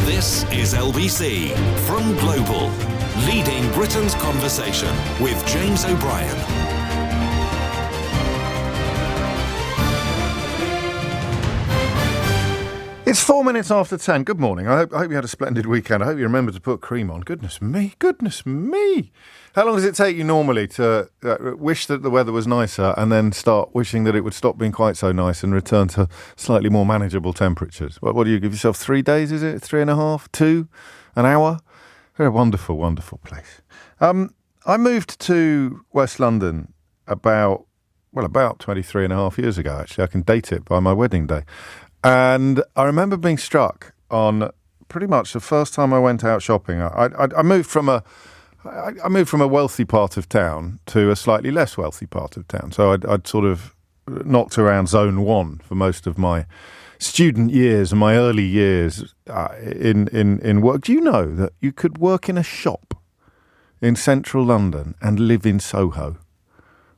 This is LBC from Global, leading Britain's conversation with James O'Brien. It's 4 minutes after 10. Good morning. I hope you had a splendid weekend. I hope you remembered to put cream on. Goodness me. How long does it take you normally to wish that the weather was nicer and then start wishing that it would stop being quite so nice and return to slightly more manageable temperatures? What do you give yourself? 3 days, is it? 3.5? 2? An hour? Very wonderful, wonderful place. I moved to West London about 23 and a half years ago, actually. I can date it by my wedding day. And I remember being struck on pretty much the first time I went out shopping. I moved from a wealthy part of town to a slightly less wealthy part of town. So I'd sort of knocked around zone one for most of my student years and my early years in work. Do you know that you could work in a shop in central London and live in Soho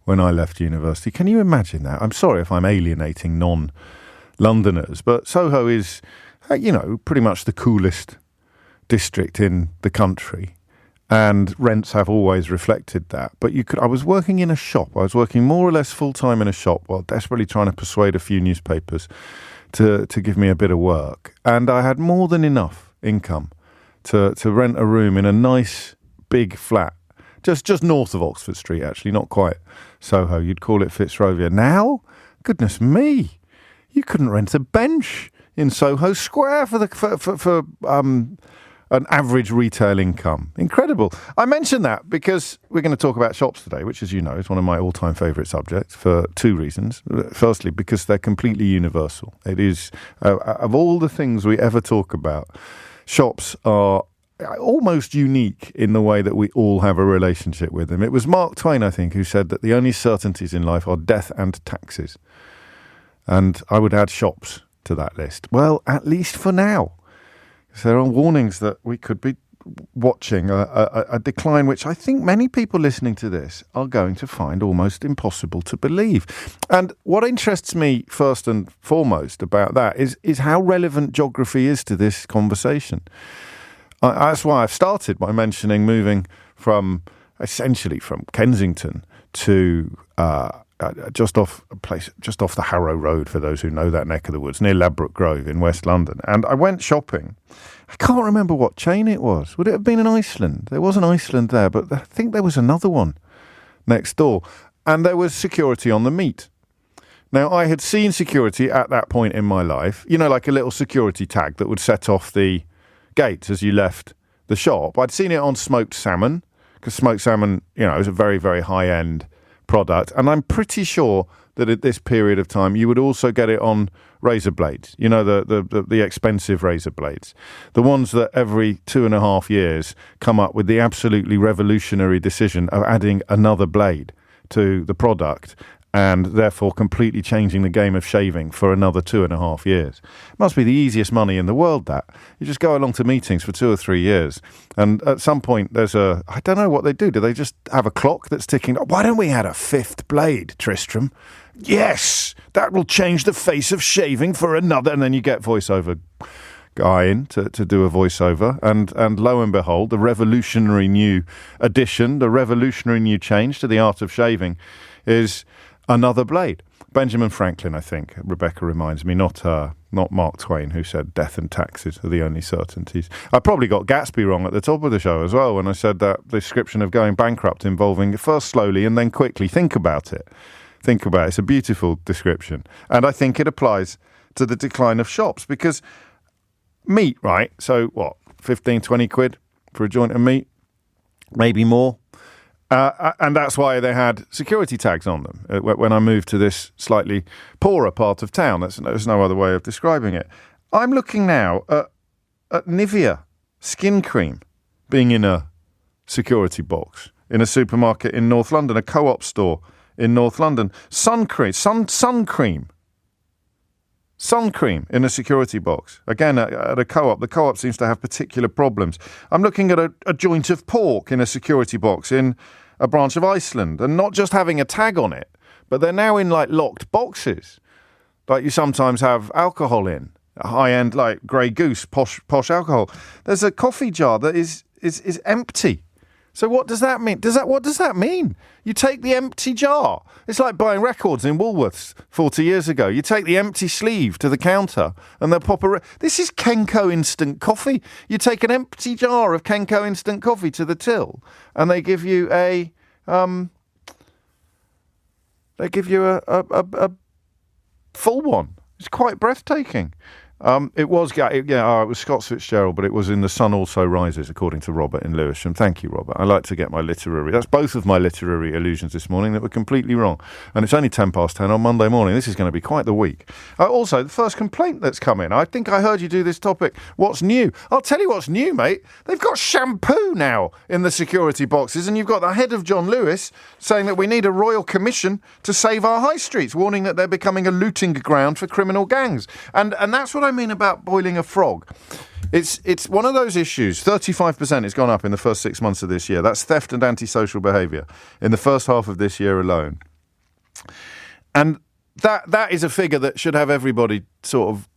when I left university? Can you imagine that? I'm sorry if I'm alienating non-Londoners, but Soho is, pretty much the coolest district in the country, and rents have always reflected that. But I was working in a shop. I was working more or less full-time in a shop while desperately trying to persuade a few newspapers to give me a bit of work. And I had more than enough income to rent a room in a nice big flat, just north of Oxford Street, actually, not quite Soho. You'd call it Fitzrovia. Now, goodness me, you couldn't rent a bench in Soho Square for an average retail income. Incredible. I mention that because we're going to talk about shops today, which, as you know, is one of my all-time favourite subjects for two reasons. Firstly, because they're completely universal. It is, of all the things we ever talk about, shops are almost unique in the way that we all have a relationship with them. It was Mark Twain, I think, who said that the only certainties in life are death and taxes. And I would add shops to that list. Well, at least for now. There are warnings that we could be watching a decline, which I think many people listening to this are going to find almost impossible to believe. And what interests me first and foremost about that is how relevant geography is to this conversation. That's why I've started by mentioning moving essentially from Kensington to just off the Harrow Road, for those who know that neck of the woods, near Ladbroke Grove in West London. And I went shopping. I can't remember what chain it was. Would it have been in Iceland? There was an Iceland there, but I think there was another one next door. And there was security on the meat. Now, I had seen security at that point in my life, like a little security tag that would set off the gates as you left the shop. I'd seen it on smoked salmon, because smoked salmon, is a very, very high-end product, and I'm pretty sure that at this period of time you would also get it on razor blades, the expensive razor blades, the ones that every 2.5 years come up with the absolutely revolutionary decision of adding another blade to the product and therefore completely changing the game of shaving for another 2.5 years. It must be the easiest money in the world, that. You just go along to meetings for 2 or 3 years, and at some point I don't know what they do. Do they just have a clock that's ticking? Why don't we add a 5th blade, Tristram? Yes, that will change the face of shaving for another. And then you get voiceover guy in to do a voiceover, and lo and behold, the revolutionary new addition, the revolutionary new change to the art of shaving is another blade. Benjamin Franklin, I think, Rebecca reminds me, not Mark Twain, who said death and taxes are the only certainties. I probably got Gatsby wrong at the top of the show as well when I said that description of going bankrupt involving first slowly and then quickly. Think about it. It's a beautiful description. And I think it applies to the decline of shops, because meat, right? So what, 15, 20 quid for a joint of meat? Maybe more. And that's why they had security tags on them when I moved to this slightly poorer part of town. There's no other way of describing it. I'm looking now at Nivea skin cream being in a security box in a supermarket in North London, a Co-op store in North London. Sun cream in a security box. Again, at a Co-op. The Co-op seems to have particular problems. I'm looking at a joint of pork in a security box in a branch of Iceland, and not just having a tag on it, but they're now in locked boxes, like you sometimes have alcohol in. high-end, like Grey Goose, posh alcohol. There's a coffee jar that is empty. So what does that mean? What does that mean? You take the empty jar. It's like buying records in Woolworths 40 years ago. You take the empty sleeve to the counter and they'll pop This is Kenco instant coffee. You take an empty jar of Kenco instant coffee to the till and they give you a full one. It's quite breathtaking. It was Scott Fitzgerald, but it was in The Sun Also Rises, according to Robert in Lewisham. Thank you, Robert. I like to get that's both of my literary illusions this morning that were completely wrong. And it's only 10:10 on Monday morning. This is going to be quite the week. Also, the first complaint that's come in. I think I heard you do this topic. What's new? I'll tell you what's new, mate. They've got shampoo now in the security boxes, and you've got the head of John Lewis saying that we need a royal commission to save our high streets, warning that they're becoming a looting ground for criminal gangs. And that's what I mean about boiling a frog. It's one of those issues. 35% has gone up in the first 6 months of this year. That's theft and antisocial behaviour in the first half of this year alone. And that is a figure that should have everybody sort of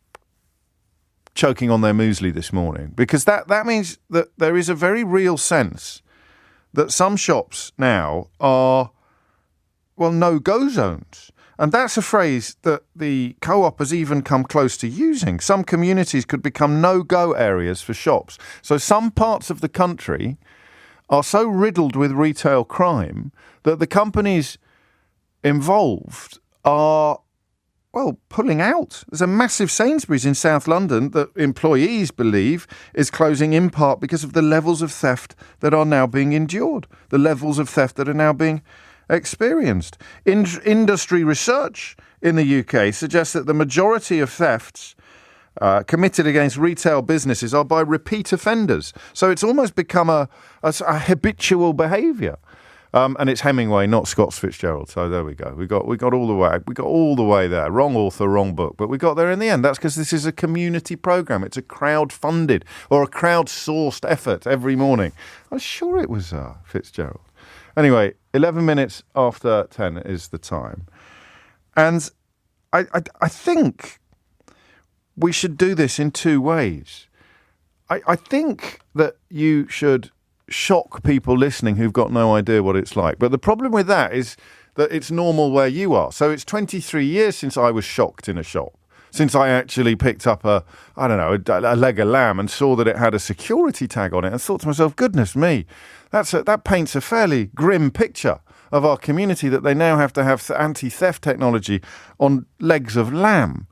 choking on their muesli this morning, because that means that there is a very real sense that some shops now are, no-go zones. And that's a phrase that the co-op has even come close to using. Some communities could become no-go areas for shops. So some parts of the country are so riddled with retail crime that the companies involved are, pulling out. There's a massive Sainsbury's in South London that employees believe is closing in part because of the levels of theft that are now being endured, the levels of theft that are now being experienced. Industry research in the UK suggests that the majority of thefts committed against retail businesses are by repeat offenders. So it's almost become a habitual behaviour. And it's Hemingway, not Scott Fitzgerald. So there we go. We got all the way. We got all the way there. Wrong author, wrong book, but we got there in the end. That's because this is a community programme. It's a crowd-funded or a crowd-sourced effort every morning. I'm sure it was Fitzgerald. Anyway, 11 minutes after 10 is the time. And I think we should do this in two ways. I think that you should shock people listening who've got no idea what it's like. But the problem with that is that it's normal where you are. So it's 23 years since I was shocked in a shop. Since I actually picked up a leg of lamb and saw that it had a security tag on it and thought to myself, goodness me, that paints a fairly grim picture of our community, that they now have to have anti-theft technology on legs of lamb.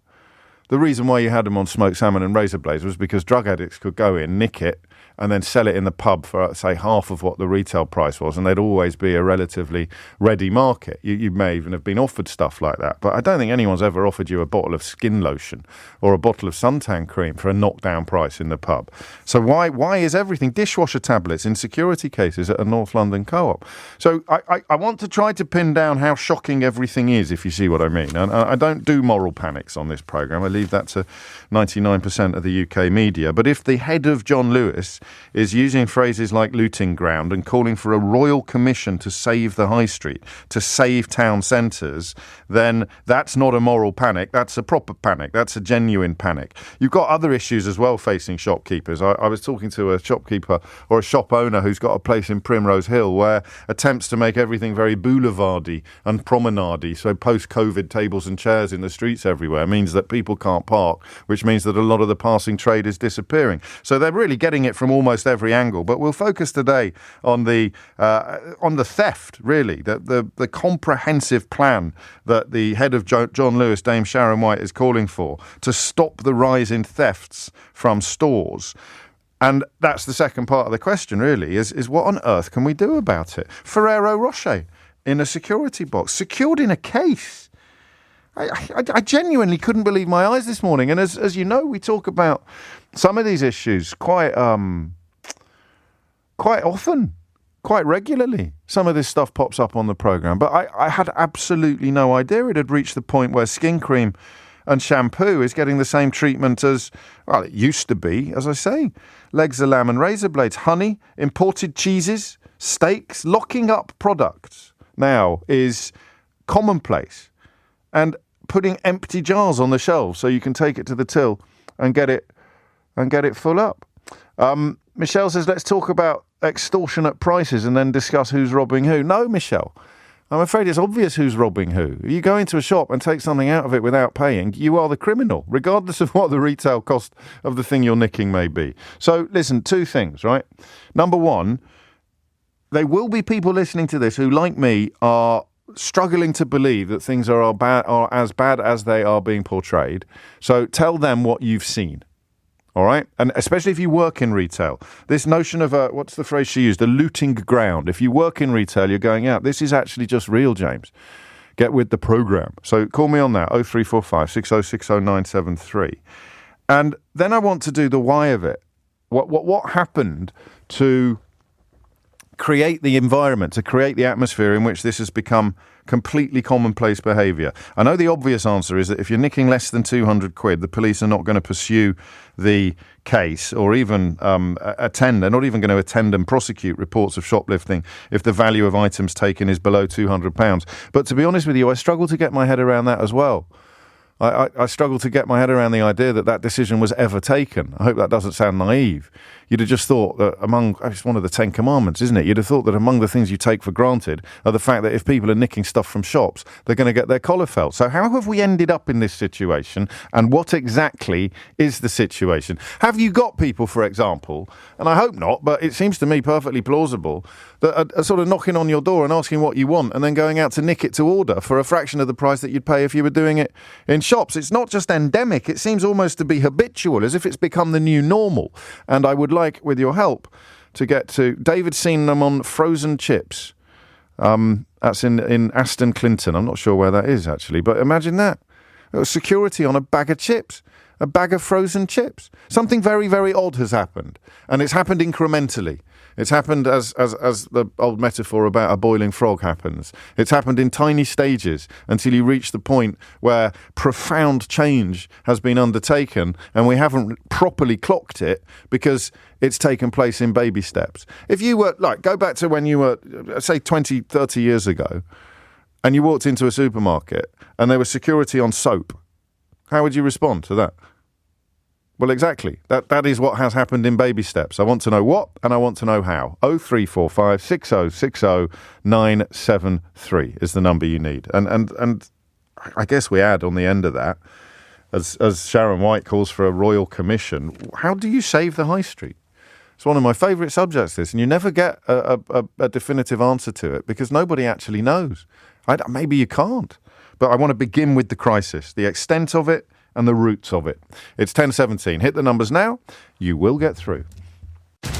The reason why you had them on smoked salmon and razor blades was because drug addicts could go in, nick it, and then sell it in the pub for, say, half of what the retail price was, and there'd always be a relatively ready market. You may even have been offered stuff like that, but I don't think anyone's ever offered you a bottle of skin lotion or a bottle of suntan cream for a knockdown price in the pub. So why is everything dishwasher tablets in security cases at a North London co-op? So I want to try to pin down how shocking everything is, if you see what I mean. And I don't do moral panics on this programme. I leave that to 99% of the UK media. But if the head of John Lewis is using phrases like looting ground and calling for a royal commission to save the high street, to save town centres, then that's not a moral panic. That's a proper panic. That's a genuine panic. You've got other issues as well facing shopkeepers. I was talking to a shopkeeper or a shop owner who's got a place in Primrose Hill where attempts to make everything very boulevardy and promenade, so post-COVID tables and chairs in the streets everywhere, means that people can't park, which means that a lot of the passing trade is disappearing. So they're really getting it from almost every angle. But we'll focus today on the theft, really, the comprehensive plan that the head of John Lewis, Dame Sharon White, is calling for to stop the rise in thefts from stores. And that's the second part of the question, really, is what on earth can we do about it? Ferrero Rocher in a security box, secured in a case. I genuinely couldn't believe my eyes this morning. And as you know, we talk about some of these issues quite often, quite regularly. Some of this stuff pops up on the programme. But I had absolutely no idea it had reached the point where skin cream and shampoo is getting the same treatment as, well, it used to be, as I say, legs of lamb and razor blades, honey, imported cheeses, steaks. Locking up products now is commonplace. And putting empty jars on the shelves so you can take it to the till and get it full up. Michelle says, let's talk about extortionate prices and then discuss who's robbing who. No, Michelle, I'm afraid it's obvious who's robbing who. You go into a shop and take something out of it without paying, you are the criminal, regardless of what the retail cost of the thing you're nicking may be. So listen, two things, right? Number one, there will be people listening to this who, like me, are struggling to believe that things are as bad as they are being portrayed. So tell them what you've seen. All right? And especially if you work in retail, this notion of what's the phrase she used? A looting ground. If you work in retail, you're going out. This is actually just real, James. Get with the program. So call me on that, 0345 6060973. And then I want to do the why of it. What happened to create the environment, to create the atmosphere in which this has become completely commonplace behaviour? I know the obvious answer is that if you're nicking less than 200 quid, the police are not going to pursue the case or even attend. They're not even going to attend and prosecute reports of shoplifting if the value of items taken is below £200. But to be honest with you, I struggle to get my head around that as well. I struggle to get my head around the idea that decision was ever taken. I hope that doesn't sound naive. You'd have just thought that it's one of the 10 commandments, isn't it? You'd have thought that among the things you take for granted are the fact that if people are nicking stuff from shops, they're going to get their collar felt. So how have we ended up in this situation, and what exactly is the situation? Have you got people, for example, and I hope not, but it seems to me perfectly plausible, that are sort of knocking on your door and asking what you want and then going out to nick it to order for a fraction of the price that you'd pay if you were doing it in shops? It's not just endemic, it seems almost to be habitual, as if it's become the new normal. And I would like, with your help, to get to... David's seen them on frozen chips. That's in Aston Clinton. I'm not sure where that is, actually, but imagine that. Security on a bag of chips. A bag of frozen chips. Something very, very odd has happened. And it's happened incrementally. It's happened as the old metaphor about a boiling frog happens. It's happened in tiny stages until you reach the point where profound change has been undertaken and we haven't properly clocked it because it's taken place in baby steps. If you were, go back to when you were, say, 20, 30 years ago, and you walked into a supermarket and there was security on soap, how would you respond to that? Well, exactly. That is what has happened in baby steps. I want to know what, and I want to know how. 0345 6060 973 is the number you need. And I guess we add on the end of that, as Sharon White calls for a royal commission, how do you save the high street? It's one of my favourite subjects, this, and you never get a definitive answer to it because nobody actually knows. Maybe you can't. But I want to begin with the crisis, the extent of it, and the roots of it. It's 10:17. Hit the numbers now. You will get through.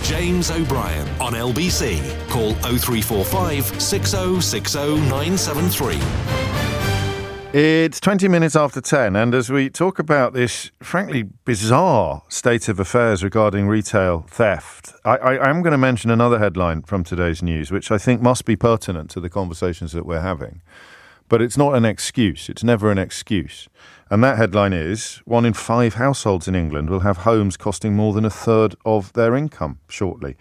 James O'Brien on LBC. Call 0345 6060 973. It's 20 minutes after 10, and as we talk about this frankly bizarre state of affairs regarding retail theft, I am going to mention another headline from today's news, which I think must be pertinent to the conversations that we're having. But it's not an excuse. It's never an excuse. And that headline is, 1 in 5 households in England will have homes costing more than a third of their income shortly.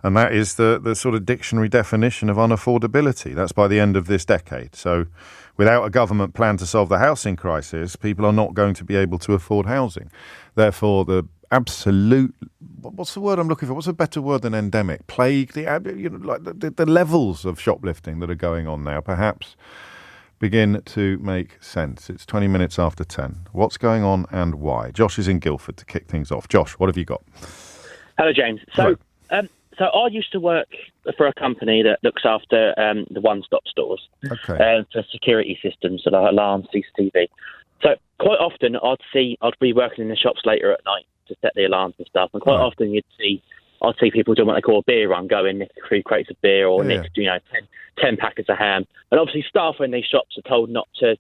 And that is the sort of dictionary definition of unaffordability. That's by the end of this decade. So without a government plan to solve the housing crisis, people are not going to be able to afford housing. Therefore, the absolute... What's the word I'm looking for? What's a better word than endemic? Plague? The levels of shoplifting that are going on now, perhaps, begin to make sense. It's 20 minutes after 10. What's going on and why? Josh is in Guildford to kick things off. Josh, what have you got? Hello, James. So I used to work for a company that looks after the one-stop stores for security systems, so like alarms, CCTV. So quite often I'd be working in the shops later at night to set the alarms and stuff, and quite often I'd see people doing what they call a beer run, go in, nick 3 crates of beer or nick 10 packets of ham. And obviously staff in these shops are told not to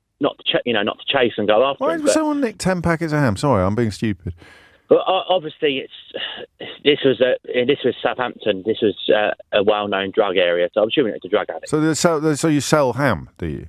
chase and go after them. Why them. would someone nick 10 packets of ham? Sorry, I'm being stupid. But obviously this was Southampton. This was a well-known drug area, so I'm assuming it's a drug addict. So you sell ham, do you?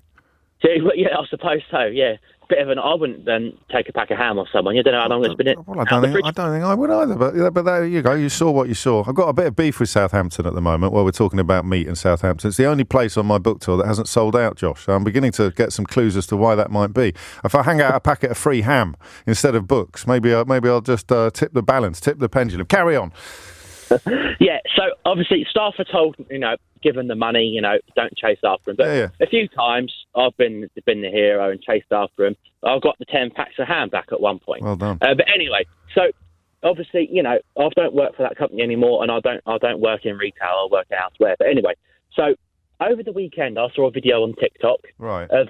So, yeah, I suppose so. Yeah. I wouldn't take a pack of ham off someone. You don't know how long it's been in. Well, I don't think I would either. But there you go. You saw what you saw. I've got a bit of beef with Southampton at the moment. While we're talking about meat in Southampton, it's the only place on my book tour that hasn't sold out, Josh. So I'm beginning to get some clues as to why that might be. If I hang out a packet of free ham instead of books, maybe I'll just tip the balance, tip the pendulum. Carry on. Yeah. So obviously, staff are told, given the money, don't chase after him. But a few times I've been the hero and chased after him. I've got the 10 packs of ham back at one point. Well done. But anyway, so obviously, I don't work for that company anymore, and I don't work in retail. I work elsewhere. But anyway, so over the weekend I saw a video on TikTok of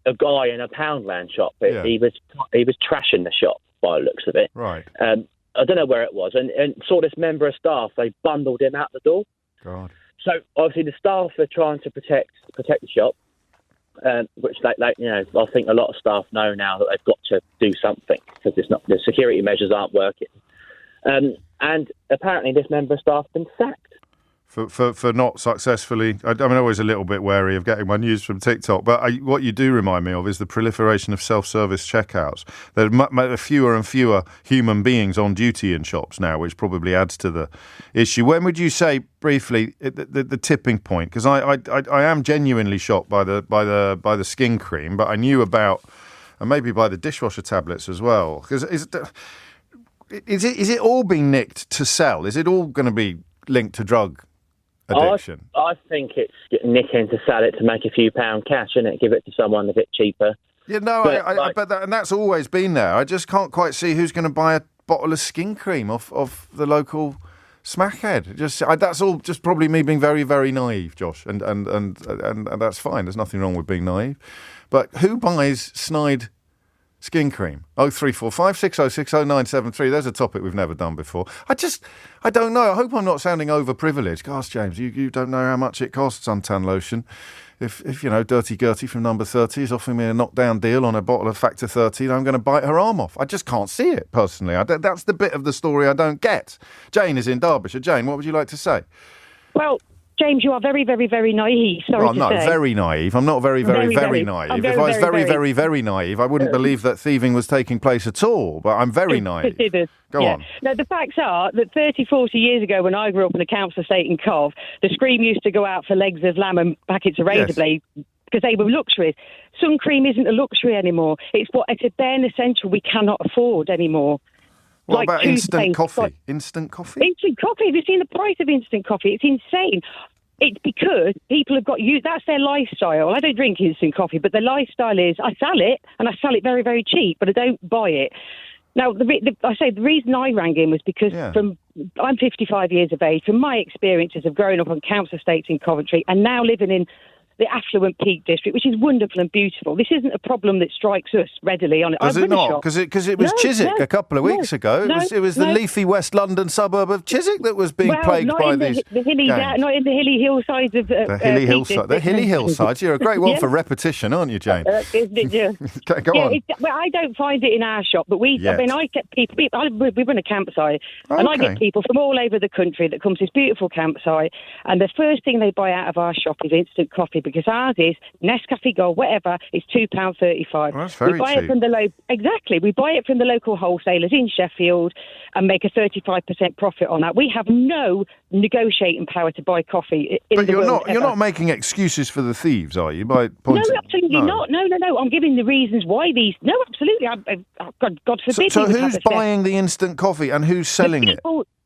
a guy in a Poundland shop. He was trashing the shop by the looks of it. Right. I don't know where it was, and saw this member of staff. They bundled him out the door. God. So obviously the staff are trying to protect the shop, which I think a lot of staff know now that they've got to do something because the security measures aren't working. And apparently this member of staff has been sacked. For not successfully, I'm always a little bit wary of getting my news from TikTok, but what you do remind me of is the proliferation of self-service checkouts. There are fewer and fewer human beings on duty in shops now, which probably adds to the issue. When would you say, briefly, the tipping point? Because I am genuinely shocked by the skin cream, but I knew about, and maybe by the dishwasher tablets as well. Because is it all being nicked to sell? Is it all going to be linked to drug addiction? I think it's nicking to sell it to make a few pound cash, isn't it? Give it to someone a bit cheaper. Yeah, no, I bet that, and that's always been there. I just can't quite see who's going to buy a bottle of skin cream off the local smackhead. That's all just probably me being very, very naive, Josh, and that's fine. There's nothing wrong with being naive. But who buys snide skin cream? 0345 6060 There's a topic we've never done before. I don't know. I hope I'm not sounding overprivileged. Gosh, James, you don't know how much it costs suntan lotion. If Dirty Gertie from number 30 is offering me a knockdown deal on a bottle of Factor 30, I'm going to bite her arm off. I just can't see it, personally. That's the bit of the story I don't get. Jane is in Derbyshire. Jane, what would you like to say? Well, James, you are very, very, very naive. Sorry to say. Very naive. I'm not very, very, very naive. If I was very, very, very naive, I wouldn't believe that thieving was taking place at all. But I'm very naive. Go on. Now, the facts are that 30, 40 years ago, when I grew up in a council estate in Cov, the scream used to go out for legs of lamb and packets of razor blades because they were luxuries. Sun cream isn't a luxury anymore. It's a bare essential we cannot afford anymore. What about instant coffee? Instant coffee? Instant coffee. Have you seen the price of instant coffee? It's insane. It's because people have got used. That's their lifestyle. I don't drink instant coffee, but their lifestyle is I sell it, and I sell it very, very cheap, but I don't buy it. Now, the reason I rang in was because I'm 55 years of age. From my experiences of growing up on council estates in Coventry and now living in the affluent Peak District, which is wonderful and beautiful. This isn't a problem that strikes us readily on it. Does it not? Because it was Chiswick a couple of weeks ago. It was the leafy West London suburb of Chiswick that was being plagued by these gangs. Not in the hilly hillsides of the hilly hillside. The hilly hillsides. You're a great one for repetition, aren't you, Jane? Go on. I don't find it in our shop, but I get people. We run a campsite, and I get people from all over the country that come to this beautiful campsite, and the first thing they buy out of our shop is instant coffee. Because ours is Nescafe Gold, whatever, it's £2.35. Well, that's very cheap. We buy it from the local wholesalers in Sheffield and make a 35% profit on that. We have no negotiating power to buy coffee. But you're not making excuses for the thieves, are you? No, absolutely not. No. I'm giving the reasons why these. No, absolutely. God forbid. So who's buying the instant coffee and who's selling it?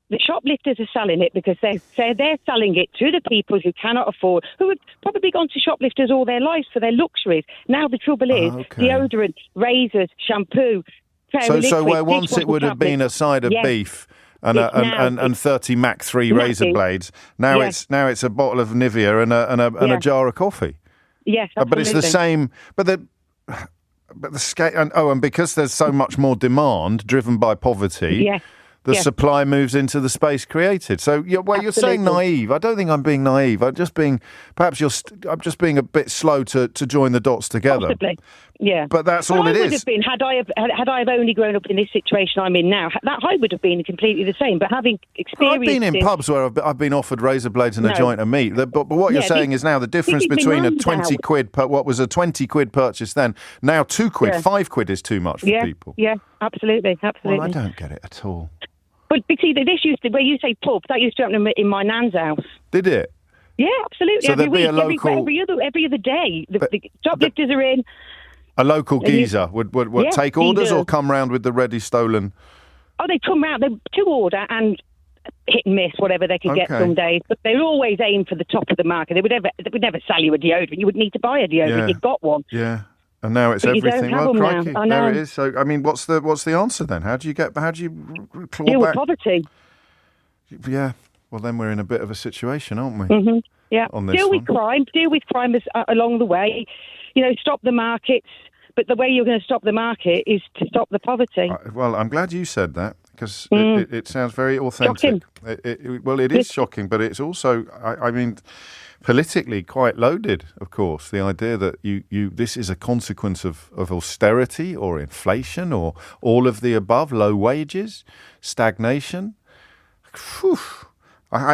The shoplifters are selling it because they're selling it to the people who cannot afford, who have probably gone to shoplifters all their lives for their luxuries. Now the trouble is deodorant, razors, shampoo. So where once it would have been a side of beef and 30 Mach 3 razor blades, now it's a bottle of Nivea and a jar of coffee. Yes, absolutely. But it's the same. But the scale. And because there's so much more demand driven by poverty. Yeah. the supply moves into the space created. So, you're saying naive. I don't think I'm being naive. I'm just being a bit slow to join the dots together. Possibly. Yeah, but that's all it is. I would have been had I have only grown up in this situation I'm in now. That I would have been completely the same. But having experienced, I've been in pubs where I've been offered razor blades and a joint of meat. But what you're saying is now the difference between a 20 quid, what was a 20 quid purchase then, now 2 quid, 5 quid is too much for people. Yeah, absolutely. Well, I don't get it at all. But see, this used to, where you say pub, that used to happen in my nan's house. Did it? Yeah, absolutely. So every there'd be week, a local every other day. The shoplifters are in. A local geezer would take orders or come round with the ready stolen? Oh, they come round to order and hit and miss whatever they could get some days. But they always aim for the top of the market. They would never sell you a deodorant. You would need to buy a deodorant. Yeah. You've got one. Yeah. And now it's but everything. Well, crikey, there it is. So, I mean, what's the answer then? How do you claw Deal back? with poverty. Yeah. Well, then we're in a bit of a situation, aren't we? Mm-hmm. Yeah. On this Deal with crime along the way. Stop the markets. But the way you're going to stop the market is to stop the poverty. Well, I'm glad you said that because it sounds very authentic. It is shocking, but it's also, I mean, politically quite loaded, of course. The idea that this is a consequence of austerity or inflation or all of the above, low wages, stagnation. Whew.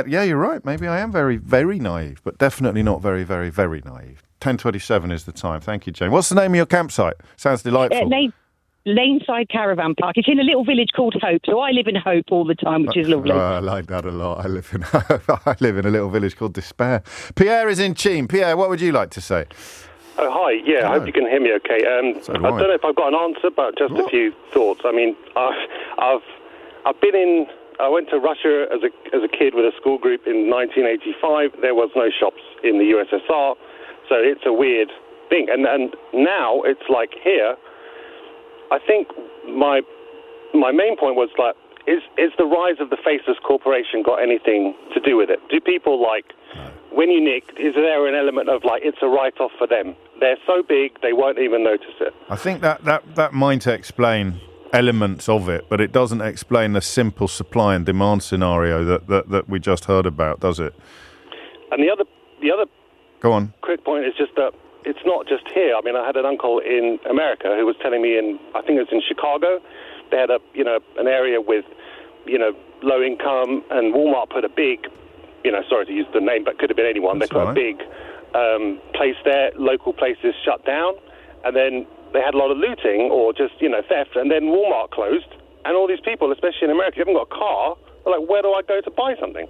You're right. Maybe I am very, very naive, but definitely not very, very, very naive. 10:27 is the time. Thank you, Jane. What's the name of your campsite? Sounds delightful. Laneside Caravan Park. It's in a little village called Hope, so I live in Hope all the time, which is lovely. I like that a lot. I live in a little village called Despair. Pierre is in Cheam. Pierre, what would you like to say? Oh, hi. Yeah, I hope you can hear me okay. I don't know if I've got an answer, but just a few thoughts. I mean, I went to Russia as a kid with a school group in 1985. There was no shops in the USSR. So it's a weird thing. And now it's like here, I think my main point was like, is the rise of the faceless corporation got anything to do with it? Do people when you nick, is there an element of it's a write-off for them? They're so big, they won't even notice it. I think that might explain elements of it, but it doesn't explain the simple supply and demand scenario that we just heard about, does it? And the other Go on. Quick point is just that it's not just here. I mean, I had an uncle in America who was telling me I think it was in Chicago, they had an area with, low income, and Walmart put a big, sorry to use the name, but could have been anyone. They put a big place there, local places shut down, and then they had a lot of looting or just, theft, and then Walmart closed, and all these people, especially in America, who haven't got a car, are like, where do I go to buy something?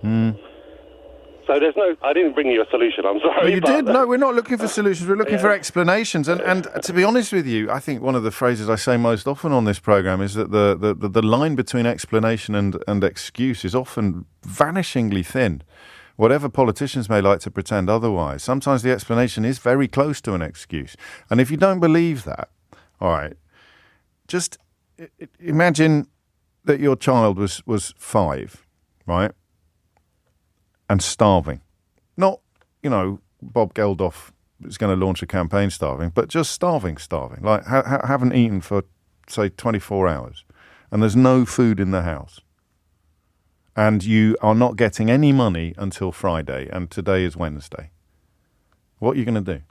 So I didn't bring you a solution, I'm sorry. Well, you did? No, we're not looking for solutions, we're looking for explanations. And to be honest with you, I think one of the phrases I say most often on this programme is that the line between explanation and excuse is often vanishingly thin, whatever politicians may like to pretend otherwise. Sometimes the explanation is very close to an excuse. And if you don't believe that, all right, just imagine that your child was 5, right? And starving. Not, Bob Geldof is going to launch a campaign starving, but just starving. Like, haven't eaten for, say, 24 hours. And there's no food in the house. And you are not getting any money until Friday, and today is Wednesday. What are you going to do?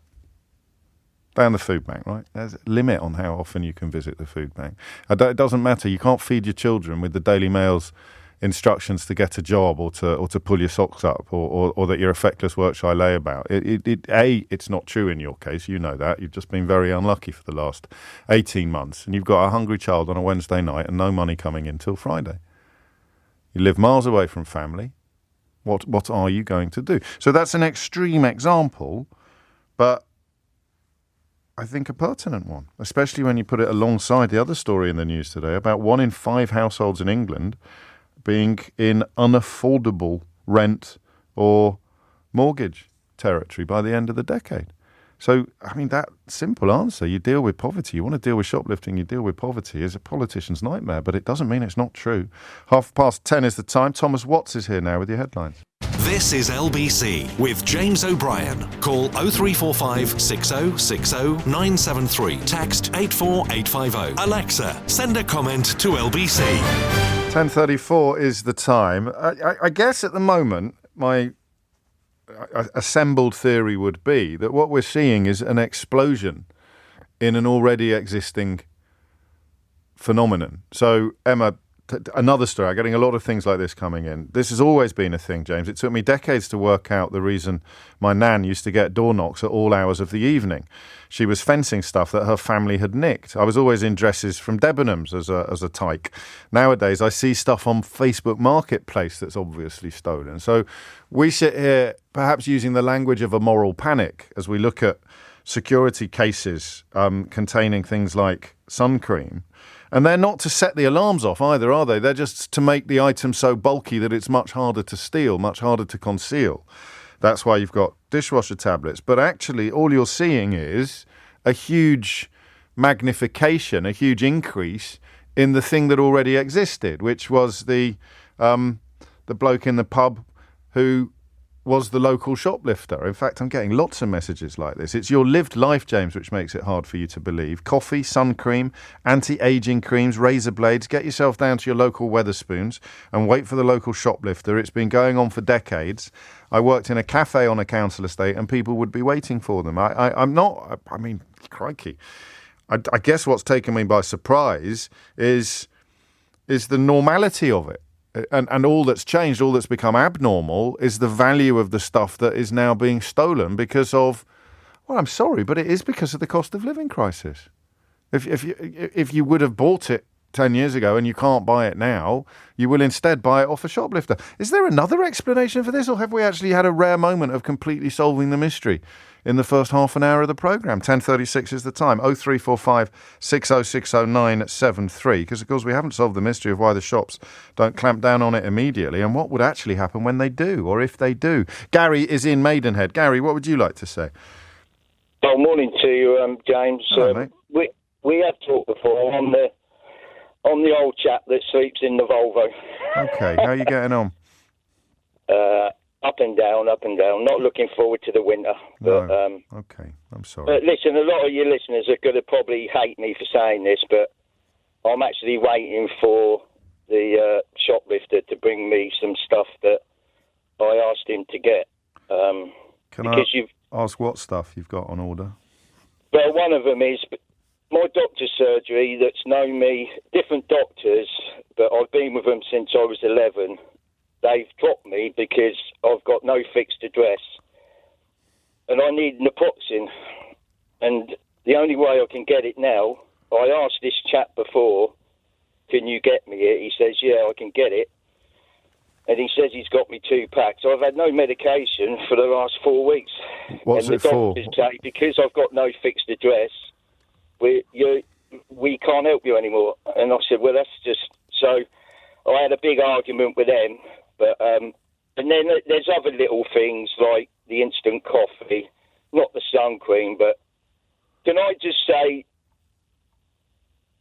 Down the food bank, right? There's a limit on how often you can visit the food bank. It doesn't matter. You can't feed your children with the Daily Mail's instructions to get a job or to pull your socks up or that you're a feckless work shall I lay about. It's not true in your case. You know that. You've just been very unlucky for the last 18 months and you've got a hungry child on a Wednesday night and no money coming in till Friday. You live miles away from family. What are you going to do? So that's an extreme example, but I think a pertinent one, especially when you put it alongside the other story in the news today about 1 in 5 households in England being in unaffordable rent or mortgage territory by the end of the decade. So, I mean, that simple answer, you deal with poverty, you want to deal with shoplifting, you deal with poverty, is a politician's nightmare, but it doesn't mean it's not true. 10:30 is the time. Thomas Watts is here now with your headlines. This is LBC with James O'Brien. Call 0345 6060 973. Text 84850. Alexa, send a comment to LBC. 10:34 is the time. I guess at the moment, my assembled theory would be that what we're seeing is an explosion in an already existing phenomenon. So, Emma, another story. I'm getting a lot of things like this coming in. This has always been a thing, James. It took me decades to work out the reason my nan used to get door knocks at all hours of the evening. She was fencing stuff that her family had nicked. I was always in dresses from Debenhams as a tyke. Nowadays, I see stuff on Facebook Marketplace that's obviously stolen. So we sit here perhaps using the language of a moral panic as we look at security cases containing things like sun cream. And they're not to set the alarms off either, are they? They're just to make the item so bulky that it's much harder to steal, much harder to conceal. That's why you've got dishwasher tablets. But actually, all you're seeing is a huge magnification, a huge increase in the thing that already existed, which was the bloke in the pub who was the local shoplifter. In fact, I'm getting lots of messages like this. It's your lived life, James, which makes it hard for you to believe. Coffee, sun cream, anti-aging creams, razor blades. Get yourself down to your local Weatherspoons and wait for the local shoplifter. It's been going on for decades. I worked in a cafe on a council estate and people would be waiting for them. Crikey. I guess what's taken me by surprise is the normality of it. And all that's changed, all that's become abnormal is the value of the stuff that is now being stolen because I'm sorry, but it is because of the cost of living crisis. If you would have bought it 10 years ago and you can't buy it now, you will instead buy it off a shoplifter. Is there another explanation for this, or have we actually had a rare moment of completely solving the mystery in the first half an hour of the programme? 10:36 is the time. 0345 6060973. Because, of course, we haven't solved the mystery of why the shops don't clamp down on it immediately and what would actually happen when they do, or if they do. Gary is in Maidenhead. Gary, what would you like to say? Well, morning to you, James. Hello, mate. We have talked before on the old chap that sleeps in the Volvo. Okay, how are you getting on? Up and down. Not looking forward to the winter. But, no. Okay, I'm sorry. But listen, a lot of your listeners are going to probably hate me for saying this, but I'm actually waiting for the shoplifter to bring me some stuff that I asked him to get. Can I ask what stuff you've got on order? Well, one of them is my doctor's surgery that's known me, different doctors, but I've been with them since I was 11. They've dropped me because I've got no fixed address. And I need naproxen. And the only way I can get it now, I asked this chap before, can you get me it? He says, yeah, I can get it. And he says he's got me 2 packs. I've had no medication for the last 4 weeks. What's it for? And the doctors say, because I've got no fixed address, we can't help you anymore. And I said, well, that's just... So I had a big argument with them. But and then there's other little things like the instant coffee, not the sun cream. But can I just say,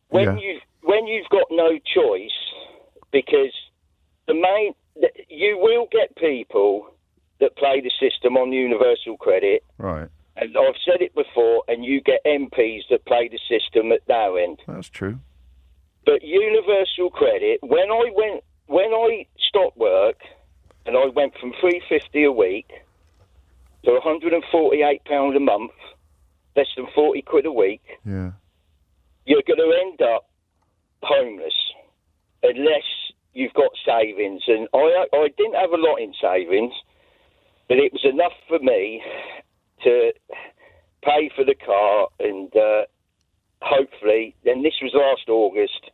when you've got no choice, because you will get people that play the system on universal credit, right? And I've said it before, and you get MPs that play the system at their end. That's true. But universal credit, when I stopped work, and I went from $350 a week to £148 a month, less than 40 quid a week, yeah, you're going to end up homeless unless you've got savings. And I didn't have a lot in savings, but it was enough for me to pay for the car, and hopefully, then this was last August,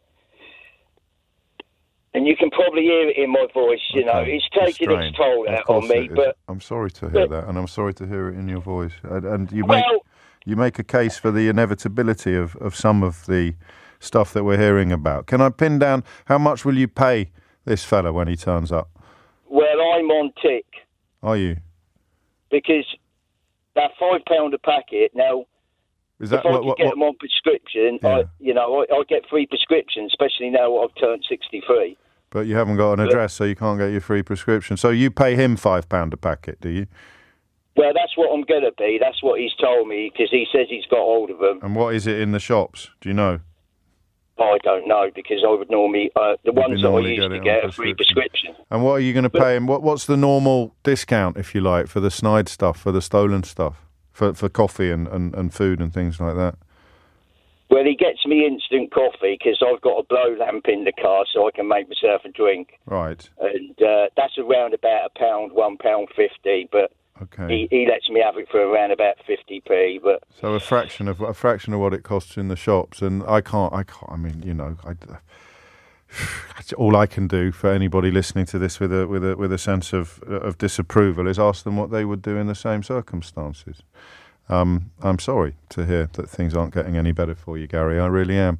and you can probably hear it in my voice, it's taking its toll out on me. But I'm sorry to hear that, and I'm sorry to hear it in your voice. And you make a case for the inevitability of some of the stuff that we're hearing about. Can I pin down how much will you pay this fella when he turns up? Well, I'm on tick. Are you? Because that £5 a packet now. Is that if I can get them on prescription, yeah. I get free prescriptions, especially now I've turned 63. But you haven't got an address, so you can't get your free prescription. So you pay him £5 a packet, do you? Well, that's what I'm going to be. That's what he's told me, because he says he's got hold of them. And what is it in the shops? Do you know? I don't know, because I would normally the ones that I used to get a free prescription. And what are you going to pay him? What's the normal discount, if you like, for the snide stuff, for the stolen stuff, for coffee and food and things like that? Well, he gets me instant coffee because I've got a blow lamp in the car, so I can make myself a drink. Right. And that's around about £1.50, but okay. he lets me have it for around about 50p. But so a fraction of what it costs in the shops, and I can't. I mean, all I can do for anybody listening to this with a sense of disapproval is ask them what they would do in the same circumstances. I'm sorry to hear that things aren't getting any better for you, Gary. I really am.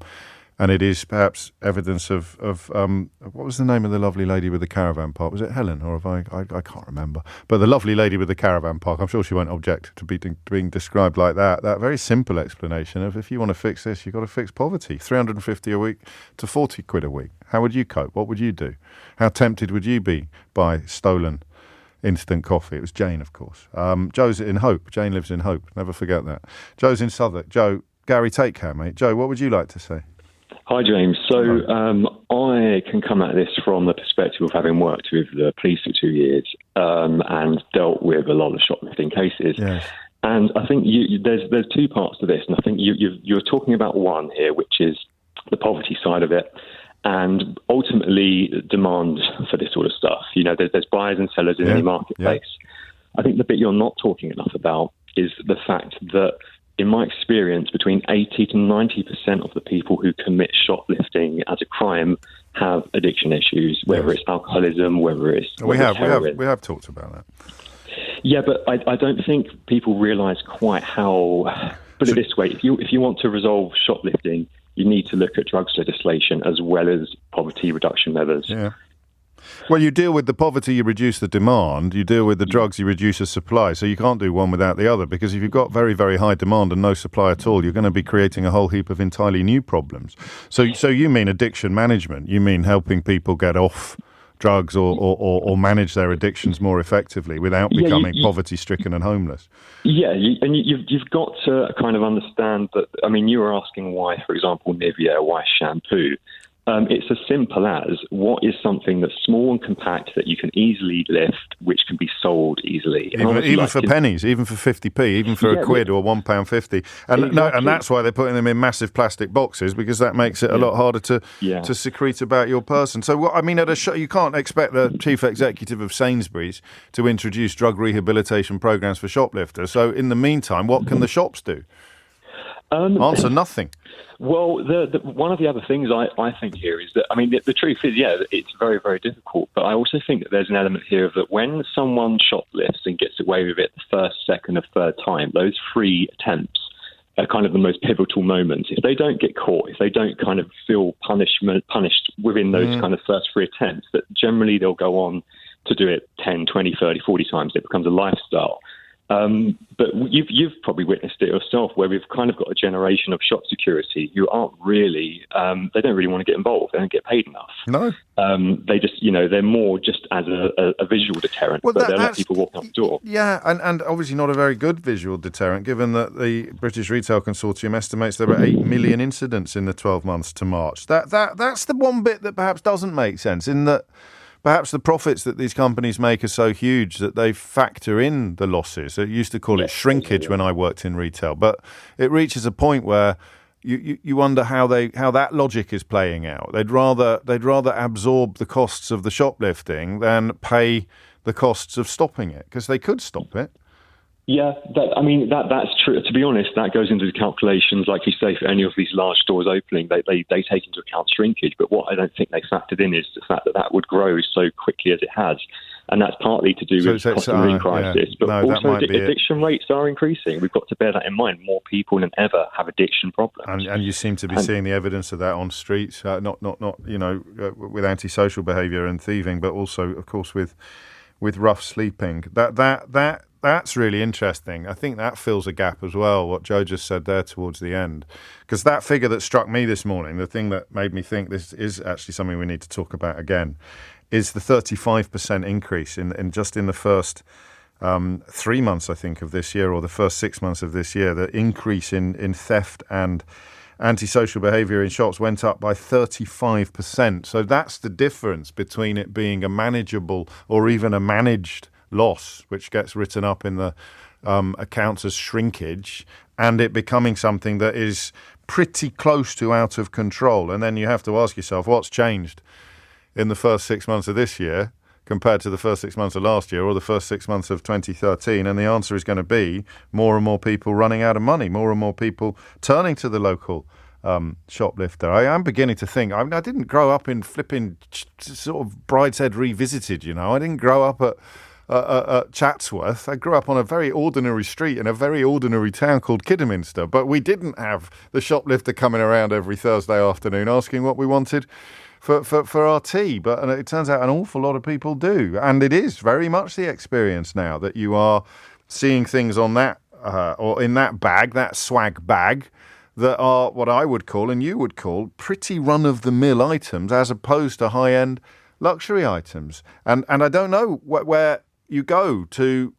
And it is perhaps evidence of what was the name of the lovely lady with the caravan park? Was it Helen, or I can't remember. But the lovely lady with the caravan park, I'm sure she won't object to being described like that. That very simple explanation of, if you want to fix this, you've got to fix poverty. 350 a week to 40 quid a week. How would you cope? What would you do? How tempted would you be by stolen instant coffee? It was Jane, of course. Joe's in Hope. Jane lives in Hope. Never forget that. Joe's in Southwark. Joe, Gary, take care, mate. Joe, what would you like to say? Hi, James. So I can come at this from the perspective of having worked with the police for 2 years and dealt with a lot of shoplifting cases. Yes. And I think there's two parts to this. And I think you're talking about one here, which is the poverty side of it. And ultimately, demand for this sort of stuff. There's buyers and sellers in any marketplace. Yeah. I think the bit you're not talking enough about is the fact that, in my experience, between 80 to 90% of the people who commit shoplifting as a crime have addiction issues, whether it's alcoholism, whether it's we have talked about that. Yeah, but I don't think people realise quite how. Put it this way: if you want to resolve shoplifting, you need to look at drugs legislation as well as poverty reduction measures. Yeah. Well, you deal with the poverty, you reduce the demand. You deal with the drugs, you reduce the supply. So you can't do one without the other, because if you've got very, very high demand and no supply at all, you're going to be creating a whole heap of entirely new problems. So you mean addiction management? You mean helping people get off drugs or manage their addictions more effectively without becoming poverty-stricken and homeless? Yeah, you've got to kind of understand that. I mean, you were asking why, for example, Nivea, why shampoo? It's as simple as, what is something that's small and compact that you can easily lift, which can be sold easily. Even for pennies, even for 50p, even for a quid or £1.50. And that's why they're putting them in massive plastic boxes, because that makes it a lot harder to secrete about your person. So, I mean, at a show, you can't expect the chief executive of Sainsbury's to introduce drug rehabilitation programs for shoplifters. So, in the meantime, what can the shops do? Answer nothing. Well, one of the other things I think here is that, I mean, the truth is, it's very, very difficult. But I also think that there's an element here of that when someone shoplifts and gets away with it the first, second, or third time, those 3 attempts are kind of the most pivotal moments. If they don't get caught, if they don't kind of feel punished within those kind of first 3 attempts, that generally they'll go on to do it 10, 20, 30, 40 times. It becomes a lifestyle. But you've probably witnessed it yourself, where we've kind of got a generation of shop security who aren't really, they don't really want to get involved. They don't get paid enough. No. They just, they're more just as a visual deterrent, but they'll let people walk out the door. Yeah, and obviously not a very good visual deterrent, given that the British Retail Consortium estimates there were 8 million incidents in the 12 months to March. That's the one bit that perhaps doesn't make sense, in that perhaps the profits that these companies make are so huge that they factor in the losses. I used to call it shrinkage when I worked in retail, but it reaches a point where you wonder how that logic is playing out. They'd rather absorb the costs of the shoplifting than pay the costs of stopping it, because they could stop it. Yeah, that's true. To be honest, that goes into the calculations, like you say, for any of these large stores opening, they take into account shrinkage. But what I don't think they factored in is the fact that would grow so quickly as it has. And that's partly to do with the cost of living crisis. But also addiction rates are increasing. We've got to bear that in mind. More people than ever have addiction problems. And you seem to be seeing the evidence of that on streets, not with antisocial behaviour and thieving, but also, of course, with rough sleeping. That's really interesting. I think that fills a gap as well, what Joe just said there towards the end. Because that figure that struck me this morning, the thing that made me think this is actually something we need to talk about again, is the 35% increase in just in the first 3 months, I think, of this year, or the first 6 months of this year, the increase in theft and antisocial behaviour in shops went up by 35%. So that's the difference between it being a manageable or even a managed loss, which gets written up in the accounts as shrinkage, and it becoming something that is pretty close to out of control. And then you have to ask yourself, what's changed in the first 6 months of this year compared to the first 6 months of last year or the first 6 months of 2013? And the answer is going to be more and more people running out of money, more and more people turning to the local shoplifter. I am beginning to think, I didn't grow up in flipping sort of Brideshead Revisited, you know. I didn't grow up at Chatsworth. I grew up on a very ordinary street in a very ordinary town called Kidderminster, but we didn't have the shoplifter coming around every Thursday afternoon asking what we wanted for our tea. But it turns out an awful lot of people do, and it is very much the experience now that you are seeing things on that or in that bag, that swag bag, that are what I would call and you would call pretty run-of-the-mill items as opposed to high-end luxury items. And I don't know where you go to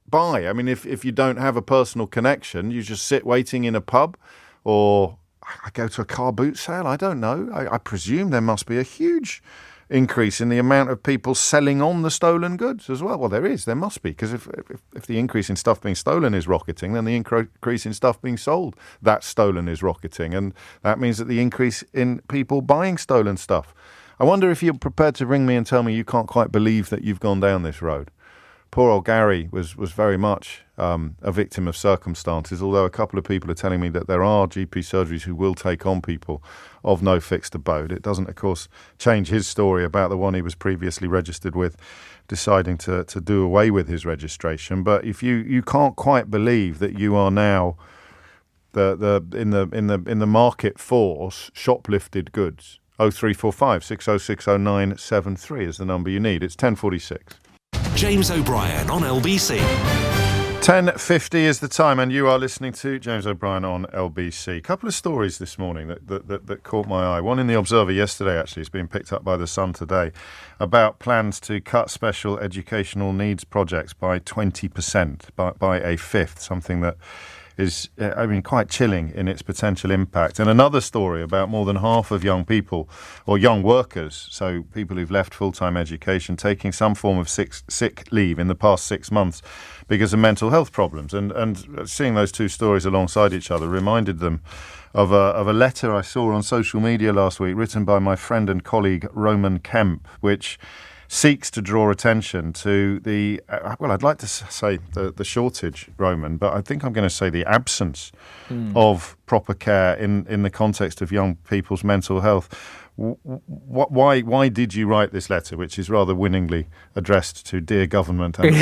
buy. I mean, if you don't have a personal connection, you just sit waiting in a pub, or I go to a car boot sale. I don't know. I presume there must be a huge increase in the amount of people selling on the stolen goods as well. Well, there must be, because if the increase in stuff being stolen is rocketing, then the increase in stuff being sold that's stolen is rocketing, and that means that the increase in people buying stolen stuff. I wonder if you're prepared to ring me and tell me you can't quite believe that you've gone down this road. Poor old Gary was very much a victim of circumstances, although a couple of people are telling me that there are GP surgeries who will take on people of no fixed abode. It doesn't, of course, change his story about the one he was previously registered with, deciding to do away with his registration. But if you can't quite believe that you are now in the market for shoplifted goods, 0345 6060973 is the number you need. It's 10:46. James O'Brien on LBC. 10:50 is the time, and you are listening to James O'Brien on LBC. A couple of stories this morning that caught my eye. One in the Observer yesterday, actually. It's been picked up by The Sun today, about plans to cut special educational needs projects by 20%, by a fifth, something that is, quite chilling in its potential impact. And another story about more than half of young people, or young workers, so people who've left full-time education, taking some form of sick leave in the past 6 months because of mental health problems. And seeing those two stories alongside each other reminded them of a letter I saw on social media last week, written by my friend and colleague Roman Kemp, which seeks to draw attention to the, I'd like to say the shortage, Roman, but I think I'm going to say the absence of proper care in the context of young people's mental health. Why did you write this letter, which is rather winningly addressed to dear government and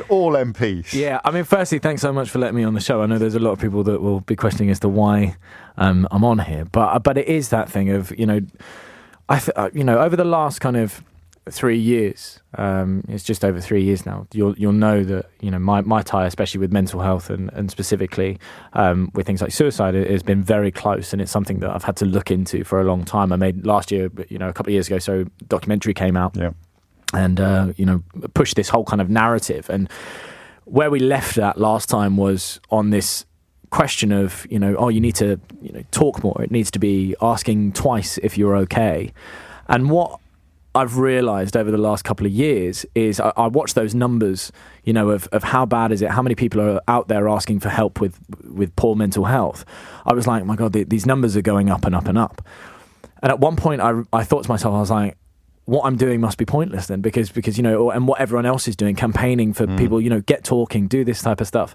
all MPs? Yeah, firstly, thanks so much for letting me on the show. I know there's a lot of people that will be questioning as to why I'm on here, but it is that thing of, over the last kind of 3 years, it's just over 3 years now, you'll know that my tie, especially with mental health and specifically with things like suicide, has been very close, and it's something that I've had to look into for a long time. I made last year, a couple of years ago, so documentary came out, and pushed this whole kind of narrative. And where we left at last time was on this question of you need to talk more. It needs to be asking twice if you're okay. And what I've realised over the last couple of years is I watch those numbers, of how bad is it, how many people are out there asking for help with poor mental health. I was like, my God, these numbers are going up and up and up. And at one point I thought to myself, I was like, what I'm doing must be pointless then, because and what everyone else is doing, campaigning for people, get talking, do this type of stuff.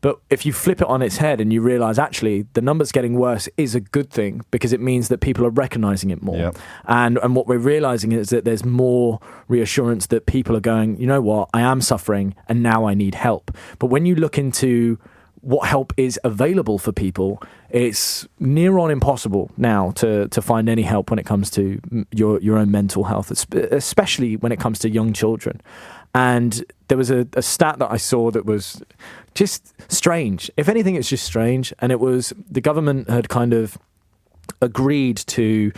But if you flip it on its head and you realise actually the numbers getting worse is a good thing, because it means that people are recognising it more. Yep. And what we're realising is that there's more reassurance that people are going, you know what, I am suffering and now I need help. But when you look into what help is available for people, it's near on impossible now to find any help when it comes to your own mental health, especially when it comes to young children. And there was a stat that I saw that was just strange. If anything, it's just strange. And it was the government had kind of agreed to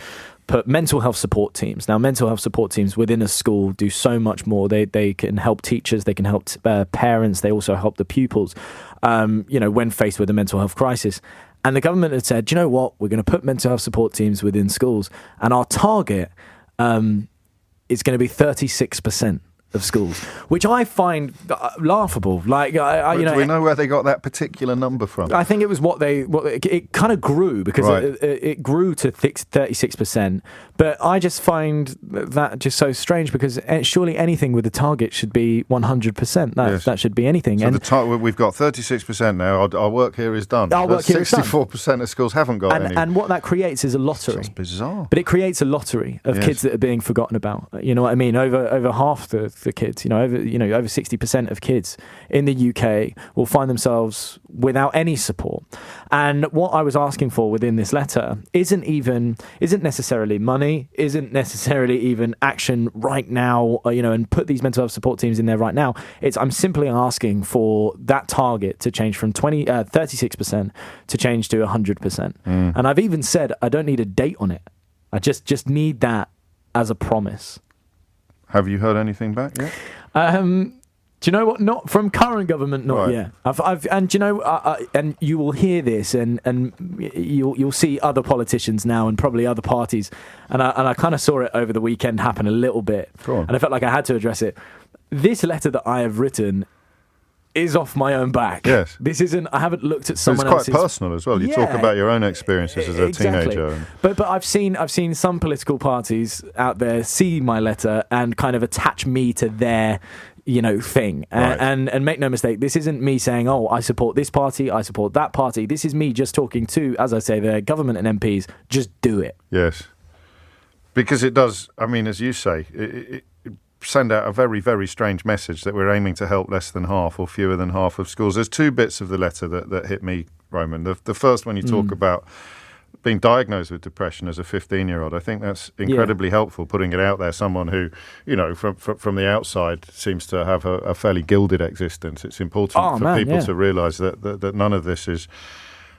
put mental health support teams. Now, mental health support teams within a school do so much more. They can help teachers, they can help parents, they also help the pupils, when faced with a mental health crisis. And the government had said, do you know what? We're going to put mental health support teams within schools. And our target is going to be 36% of schools, which I find laughable. Like, do we know where they got that particular number from? I think it was it kind of grew because it grew to 36%. But I just find that just so strange because surely anything with a target should be 100%. That should be anything. So we've got 36% now. Our work here is done. 64% of schools haven't got any. And what that creates is a lottery. That's bizarre. But it creates a lottery of kids that are being forgotten about. You know what I mean? Over half the kids, over 60% of kids in the UK will find themselves without any support. And what I was asking for within this letter isn't necessarily money, isn't necessarily even action right now, and put these mental health support teams in there right now. I'm simply asking for that target to change from 36% to change to 100%. And I've even said I don't need a date on it. I just need that as a promise. Have you heard anything back yet? Do you know what? Not from current government, not yet. And you will hear this, and you'll see other politicians now, and probably other parties. And I kind of saw it over the weekend happen a little bit, and I felt like I had to address it. This letter that I have written is off my own back. Yes. This isn't. I haven't looked at someone else's. It's quite personal as well. You talk about your own experiences as a teenager. But I've seen some political parties out there see my letter and kind of attach me to their thing. And make no mistake, this isn't me saying, oh, I support this party, I support that party. This is me just talking to, as I say, the government and MPs. Just do it. Yes. Because it does, as you say, it send out a very, very strange message that we're aiming to help less than half or fewer than half of schools. There's two bits of the letter that hit me, Roman. The first one, you talk about being diagnosed with depression as a 15-year-old. I think that's incredibly helpful, putting it out there. Someone who, from the outside seems to have a fairly gilded existence. It's important for people to realise that none of this is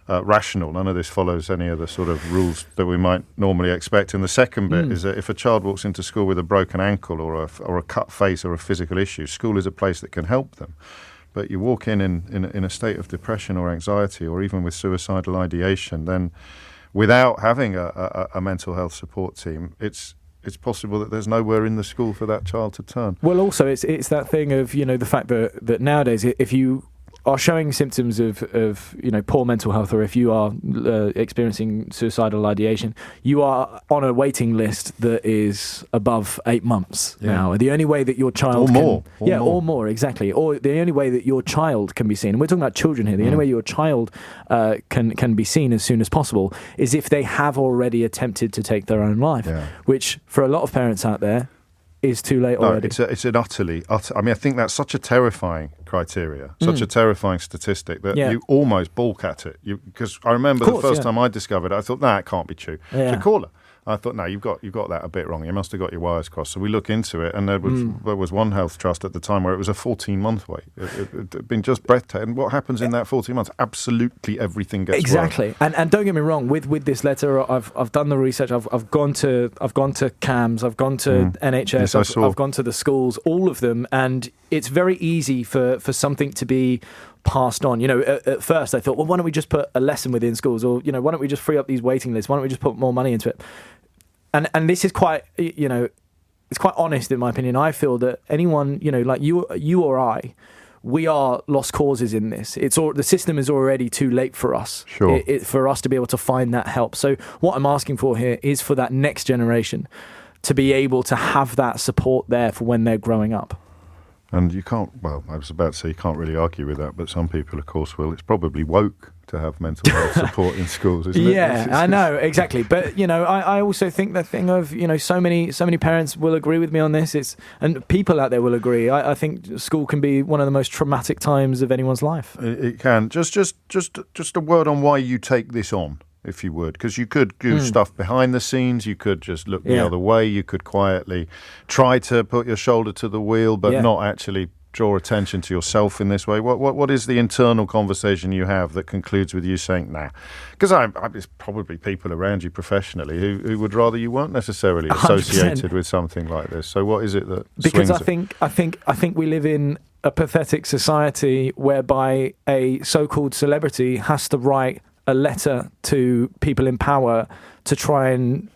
rational. None of this follows any of the sort of rules that we might normally expect. And the second bit is that if a child walks into school with a broken ankle or a cut face or a physical issue, school is a place that can help them. But you walk in a state of depression or anxiety or even with suicidal ideation, then without having a mental health support team, it's possible that there's nowhere in the school for that child to turn. Well, also, it's that thing of, the fact that nowadays, if you are showing symptoms of poor mental health, or if you are experiencing suicidal ideation, you are on a waiting list that is above 8 months now. The only way that your child or more, exactly, or the only way that your child can be seen, and we're talking about children here, the only way your child can be seen as soon as possible is if they have already attempted to take their own life, which for a lot of parents out there is too late already. It's an utter. I think that's such a terrifying criteria, such a terrifying statistic that you almost balk at it. Because I remember the first time I discovered it, I thought, it can't be true. So call her. I thought, no, you've got that a bit wrong. You must have got your wires crossed. So we look into it, and there was one health trust at the time where it was a 14-month wait. It had been just breathtaking. What happens in that 14 months? Absolutely everything gets exactly. worse. And don't get me wrong. With this letter, I've done the research. I've gone to CAMS. I've gone to NHS. Yes, I've gone to the schools. All of them, and it's very easy for something to be passed on. At first I thought, well, why don't we just put a lesson within schools, or why don't we just free up these waiting lists? Why don't we just put more money into it? And this is quite, it's quite honest in my opinion. I feel that anyone, like you or I, we are lost causes in this. The system is already too late for us. Sure. For us to be able to find that help. So what I'm asking for here is for that next generation to be able to have that support there for when they're growing up. And you can't, I was about to say you can't really argue with that, but some people, of course, will. It's probably woke to have mental health support in schools, isn't it? Yeah, I know, exactly. But, I also think the thing of, so many parents will agree with me on this. And people out there will agree. I think school can be one of the most traumatic times of anyone's life. It can. Just a word on why you take this on, if you would, because you could do stuff behind the scenes, you could just look the other way, you could quietly try to put your shoulder to the wheel, but not actually draw attention to yourself in this way. What is the internal conversation you have that concludes with you saying, nah? Because there's probably people around you professionally who would rather you weren't necessarily associated 100%. With something like this. So what is it that because swings I think we live in a pathetic society whereby a so-called celebrity has to write a letter to people in power to try and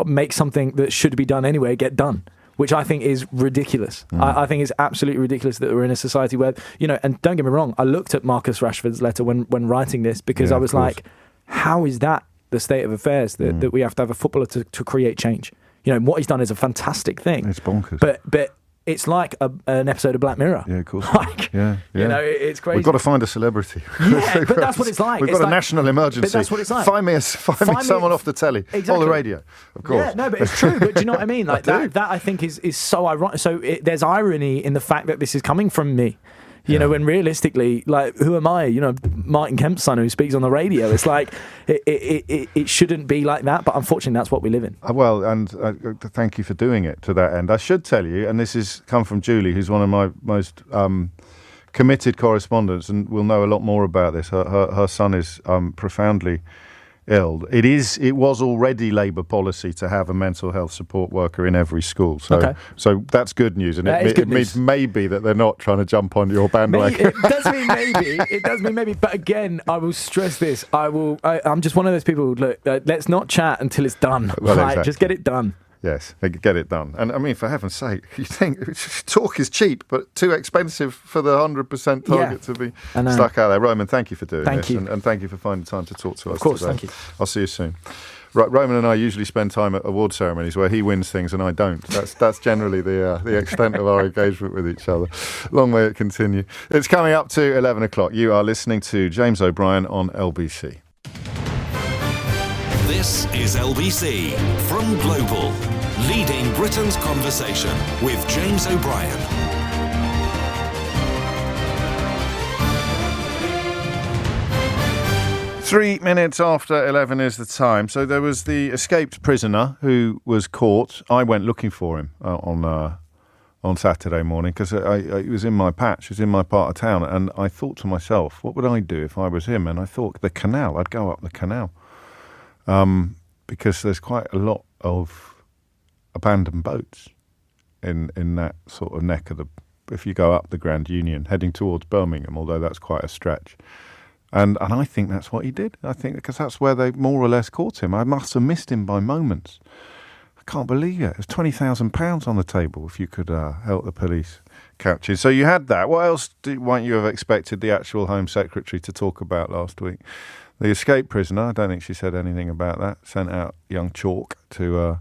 make something that should be done anyway get done, which I think is ridiculous. I think it's absolutely ridiculous that we're in a society where, and don't get me wrong, I looked at Marcus Rashford's letter when writing this, because I was like, how is that the state of affairs, that we have to have a footballer to create change? What he's done is a fantastic thing. It's bonkers. But it's like an episode of Black Mirror. Yeah, of course. Yeah. It's crazy. We've got to find a celebrity. Yeah, but that's what it's like. We've got a national emergency. But that's what it's like. Find me someone off the telly. Exactly. On the radio, of course. Yeah, no, but it's true. But do you know what I mean? Like that I think is so ironic. So there's irony in the fact that this is coming from me. When realistically, like, who am I? Martin Kemp's son who speaks on the radio. It's like, it shouldn't be like that, but unfortunately that's what we live in. Well, and thank you for doing it to that end. I should tell you, and this has come from Julie, who's one of my most committed correspondents, and will know a lot more about this. Her son is profoundly ill. It was already Labour policy to have a mental health support worker in every school. So that's good news, and it means maybe that they're not trying to jump on your bandwagon. It does mean maybe. It does mean maybe. But again, I will stress this. I'm just one of those people. Look, let's not chat until it's done. Well, right? exactly. Just get it done. Yes, they could get it done. And I mean, for heaven's sake, you think talk is cheap, but too expensive for the 100% target to be stuck out there. Roman, thank you for doing this. And thank you for finding time to talk to us. Of course, today. thank you. I'll see you soon. Right, Roman and I usually spend time at award ceremonies where he wins things and I don't. That's generally the extent of our engagement with each other. Long may it continue. It's coming up to 11 o'clock. You are listening to James O'Brien on LBC. This is LBC from Global, leading Britain's conversation with James O'Brien. Three minutes after 11 is the time. So there was the escaped prisoner who was caught. I went looking for him on Saturday morning because he was in my patch, he was in my part of town, and I thought to myself, what would I do if I was him? And I thought the canal, I'd go up the canal. Because there's quite a lot of abandoned boats in that sort of neck of if you go up the Grand Union, heading towards Birmingham, although that's quite a stretch. And I think that's what he did. I think because that's where they more or less caught him. I must have missed him by moments. I can't believe it. There's £20,000 on the table if you could help the police catch him. So you had that. What else might you have expected the actual Home Secretary to talk about last week? The escaped prisoner, I don't think she said anything about that, sent out young Chalk to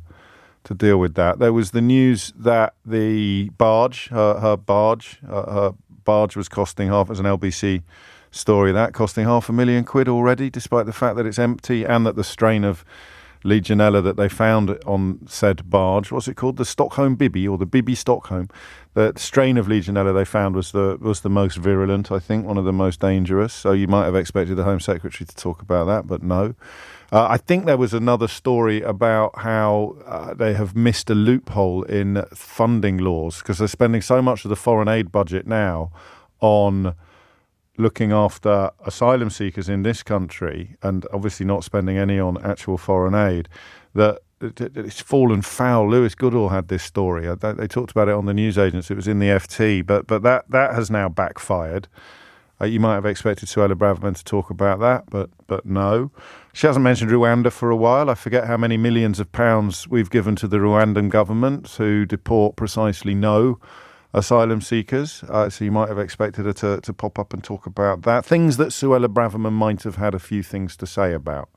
deal with that. There was the news that the barge, her barge was costing half, as an LBC story, that costing £500,000 already, despite the fact that it's empty and that the strain of Legionella that they found on said barge, what's it called, the Stockholm Bibby or the Bibby Stockholm, the strain of Legionella they found was the most virulent, I think, one of the most dangerous. So you might have expected the Home Secretary to talk about that, but no. I think there was another story about how they have missed a loophole in funding laws because they're spending so much of the foreign aid budget now on looking after asylum seekers in this country and obviously not spending any on actual foreign aid, that it's fallen foul. Lewis Goodall had this story. They talked about it on the news agents. It was in the FT, but that has now backfired. You might have expected Suella Braverman to talk about that, but no. She hasn't mentioned Rwanda for a while. I forget how many millions of pounds we've given to the Rwandan government to deport precisely no asylum seekers. So you might have expected her to pop up and talk about that. Things that Suella Braverman might have had a few things to say about.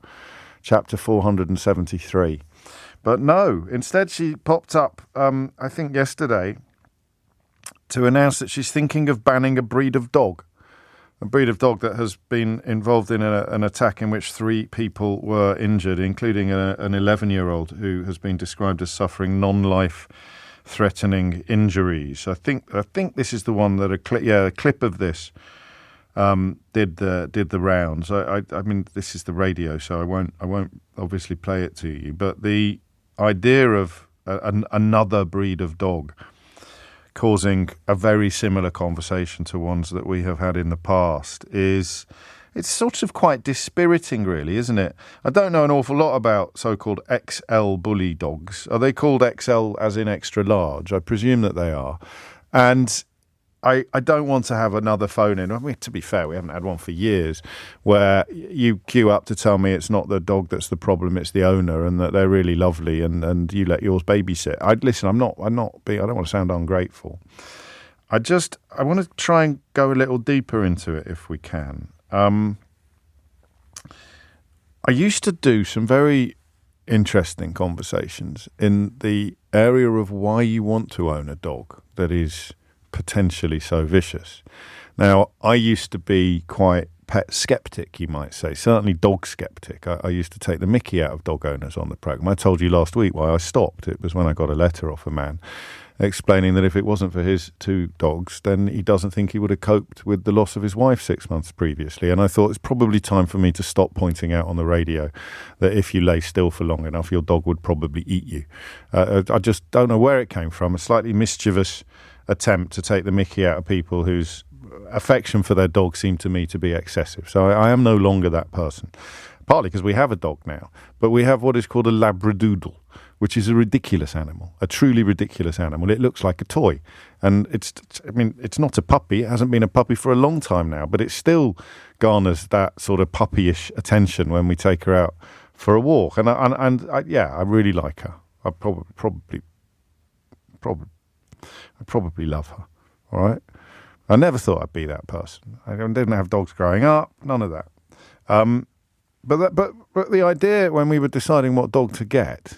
Chapter 473. But no, instead she popped up, I think yesterday, to announce that she's thinking of banning a breed of dog that has been involved in an attack in which 3 people were injured, including an 11-year-old who has been described as suffering non-life-threatening injuries. I think this is the one that a clip of this did the rounds. I mean, this is the radio, so I won't obviously play it to you. But the idea of another breed of dog causing a very similar conversation to ones that we have had in the past it's sort of quite dispiriting, really, isn't it? I don't know an awful lot about so-called XL bully dogs. Are they called XL as in extra large? I presume that they are. And I don't want to have another phone in. I mean, to be fair, we haven't had one for years where you queue up to tell me it's not the dog that's the problem, it's the owner, and that they're really lovely, and you let yours babysit. I don't want to sound ungrateful. I want to try and go a little deeper into it if we can. I used to do some very interesting conversations in the area of why you want to own a dog that is potentially so vicious. Now, I used to be quite pet skeptic, you might say, certainly dog skeptic. I used to take the mickey out of dog owners on the programme. I told you last week why I stopped. It was when I got a letter off a man explaining that if it wasn't for his 2 dogs, then he doesn't think he would have coped with the loss of his wife 6 months previously. And I thought it's probably time for me to stop pointing out on the radio that if you lay still for long enough, your dog would probably eat you. I just don't know where it came from, a slightly mischievous attempt to take the mickey out of people whose affection for their dog seemed to me to be excessive. So I am no longer that person, partly because we have a dog now, but we have what is called a labradoodle, which is a ridiculous animal, a truly ridiculous animal. It looks like a toy. And it's not a puppy. It hasn't been a puppy for a long time now, but it still garners that sort of puppyish attention when we take her out for a walk. And I really like her. I probably love her. All right. I never thought I'd be that person. I didn't have dogs growing up. None of that. But the idea when we were deciding what dog to get,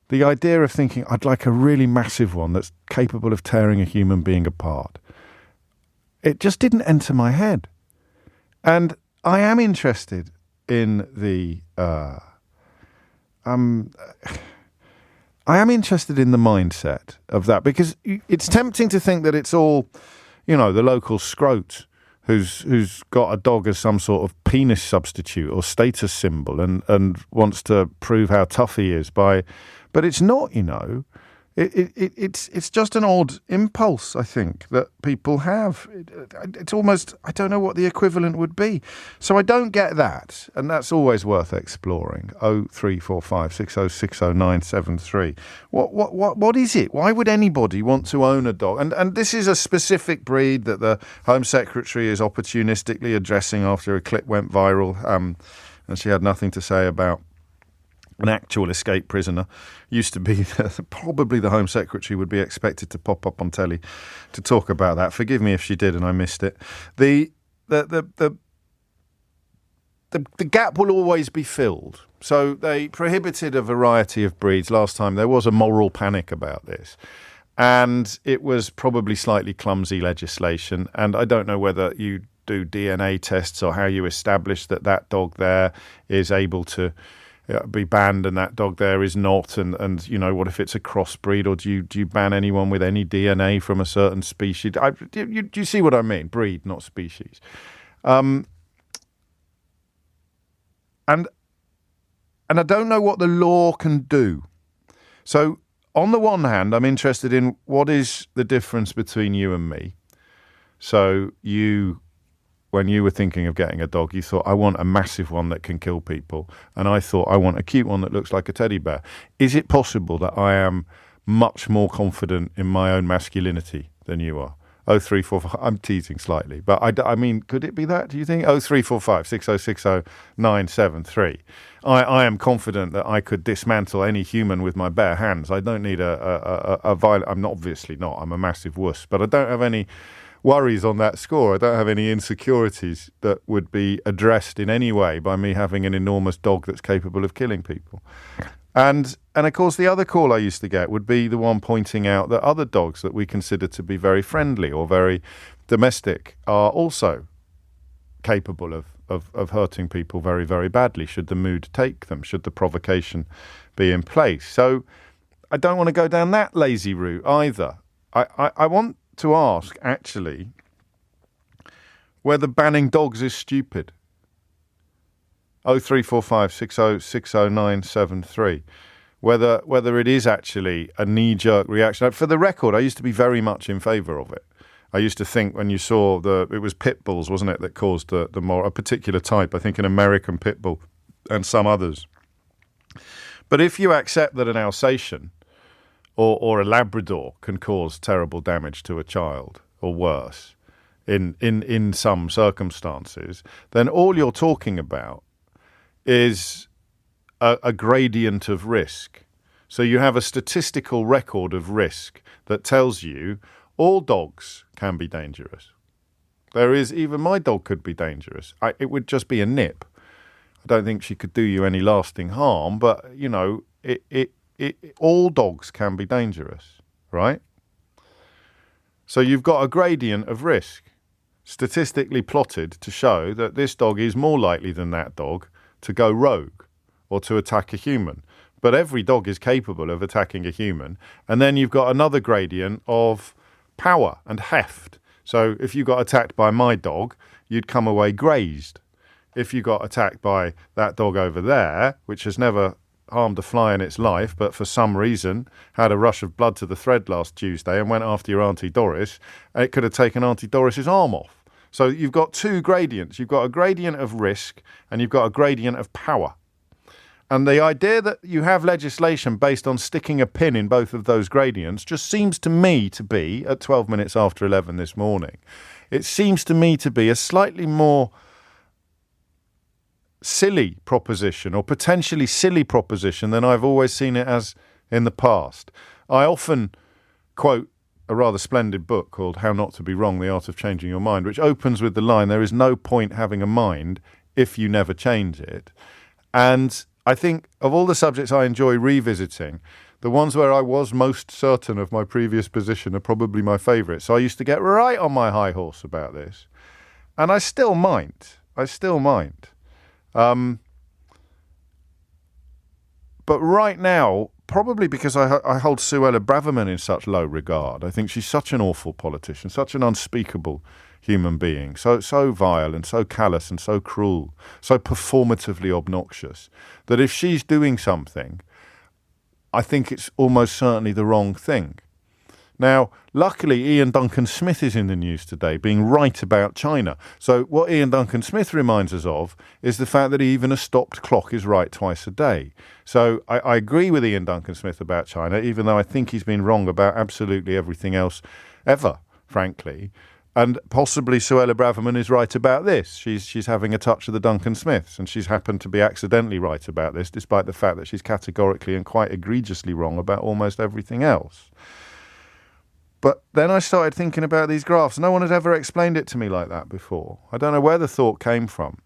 the idea of thinking I'd like a really massive one that's capable of tearing a human being apart, it just didn't enter my head. And I am interested in the mindset of that, because it's tempting to think that it's all, the local scrote who's got a dog as some sort of penis substitute or status symbol and wants to prove how tough he is but it's not, It's just an odd impulse, I think, that people have. It's almost, I don't know what the equivalent would be. So I don't get that, and that's always worth exploring. 0345 6060973. What is it? Why would anybody want to own a dog? And this is a specific breed that the Home Secretary is opportunistically addressing after a clip went viral, and she had nothing to say about an actual escaped prisoner. Used to be probably the Home Secretary would be expected to pop up on telly to talk about that. Forgive me if she did and I missed it. The gap will always be filled. So they prohibited a variety of breeds last time. There was a moral panic about this, and it was probably slightly clumsy legislation. And I don't know whether you do DNA tests or how you establish that dog there is able to be banned and that dog there is not, and what if it's a crossbreed, or do you ban anyone with any DNA from a certain species? Do you see what I mean? Breed, not species. And I don't know what the law can do. So on the one hand, I'm interested in what is the difference between you and me. So when you were thinking of getting a dog, you thought, I want a massive one that can kill people. And I thought, I want a cute one that looks like a teddy bear. Is it possible that I am much more confident in my own masculinity than you are? 0345, I'm teasing slightly, but I mean, could it be that, do you think? 0345 6060973. I am confident that I could dismantle any human with my bare hands. I don't need a violent, I'm obviously not, I'm a massive wuss, but I don't have any worries on that score. I don't have any insecurities that would be addressed in any way by me having an enormous dog that's capable of killing people. And of course, the other call I used to get would be the one pointing out that other dogs that we consider to be very friendly or very domestic are also capable of hurting people very, very badly, should the mood take them, should the provocation be in place. So I don't want to go down that lazy route either. I want to ask, actually, whether banning dogs is stupid. 0345 6060973. Whether it is actually a knee-jerk reaction. For the record, I used to be very much in favour of it. I used to think when you saw it was pit bulls, wasn't it, that caused a particular type, I think an American pit bull and some others. But if you accept that an Alsatian or a Labrador can cause terrible damage to a child, or worse in some circumstances, then all you're talking about is a gradient of risk. So you have a statistical record of risk that tells you all dogs can be dangerous. Even my dog could be dangerous. It would just be a nip. I don't think she could do you any lasting harm, but, all dogs can be dangerous, right? So you've got a gradient of risk statistically plotted to show that this dog is more likely than that dog to go rogue or to attack a human. But every dog is capable of attacking a human. And then you've got another gradient of power and heft. So if you got attacked by my dog, you'd come away grazed. If you got attacked by that dog over there, which has never harmed a fly in its life, but for some reason had a rush of blood to the thread last Tuesday and went after your Auntie Doris, it could have taken Auntie Doris's arm off. So you've got two gradients. You've got a gradient of risk and you've got a gradient of power. And the idea that you have legislation based on sticking a pin in both of those gradients just seems to me to be, at 12 minutes after 11 this morning, it seems to me to be a slightly more silly proposition, or potentially silly proposition, than I've always seen it as in the past. I often quote a rather splendid book called How Not to Be Wrong, The Art of Changing Your Mind, which opens with the line, there is no point having a mind if you never change it. And I think of all the subjects I enjoy revisiting, the ones where I was most certain of my previous position are probably my favourites. So I used to get right on my high horse about this. And I still might. But right now, probably because I hold Suella Braverman in such low regard. I think she's such an awful politician, such an unspeakable human being, so vile and so callous and so cruel, so performatively obnoxious, that if she's doing something, I think it's almost certainly the wrong thing. Now, luckily, Ian Duncan Smith is in the news today, being right about China. So what Ian Duncan Smith reminds us of is the fact that even a stopped clock is right twice a day. So I agree with Ian Duncan Smith about China, even though I think he's been wrong about absolutely everything else ever, frankly. And possibly Suella Braverman is right about this. She's having a touch of the Duncan Smiths, and she's happened to be accidentally right about this, despite the fact that she's categorically and quite egregiously wrong about almost everything else. But then I started thinking about these graphs. No one had ever explained it to me like that before. I don't know where the thought came from.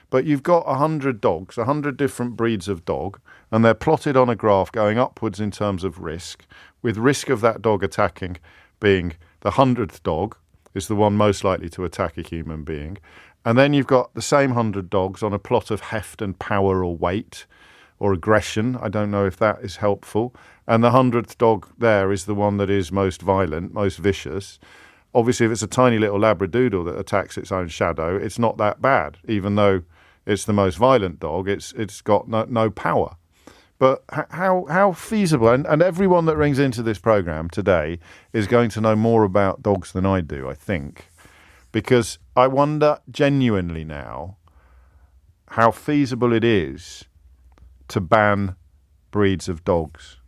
But you've got 100 dogs, 100 different breeds of dog, and they're plotted on a graph going upwards in terms of risk, with risk of that dog attacking being the 100th dog is the one most likely to attack a human being. And then you've got the same 100 dogs on a plot of heft and power or weight or aggression. I don't know if that is helpful. And the 100th dog there is the one that is most violent, most vicious. Obviously, if it's a tiny little Labradoodle that attacks its own shadow, it's not that bad. Even though it's the most violent dog, it's got no power. But how feasible, and everyone that rings into this programme today is going to know more about dogs than I do, I think. Because I wonder genuinely now how feasible it is to ban breeds of dogs.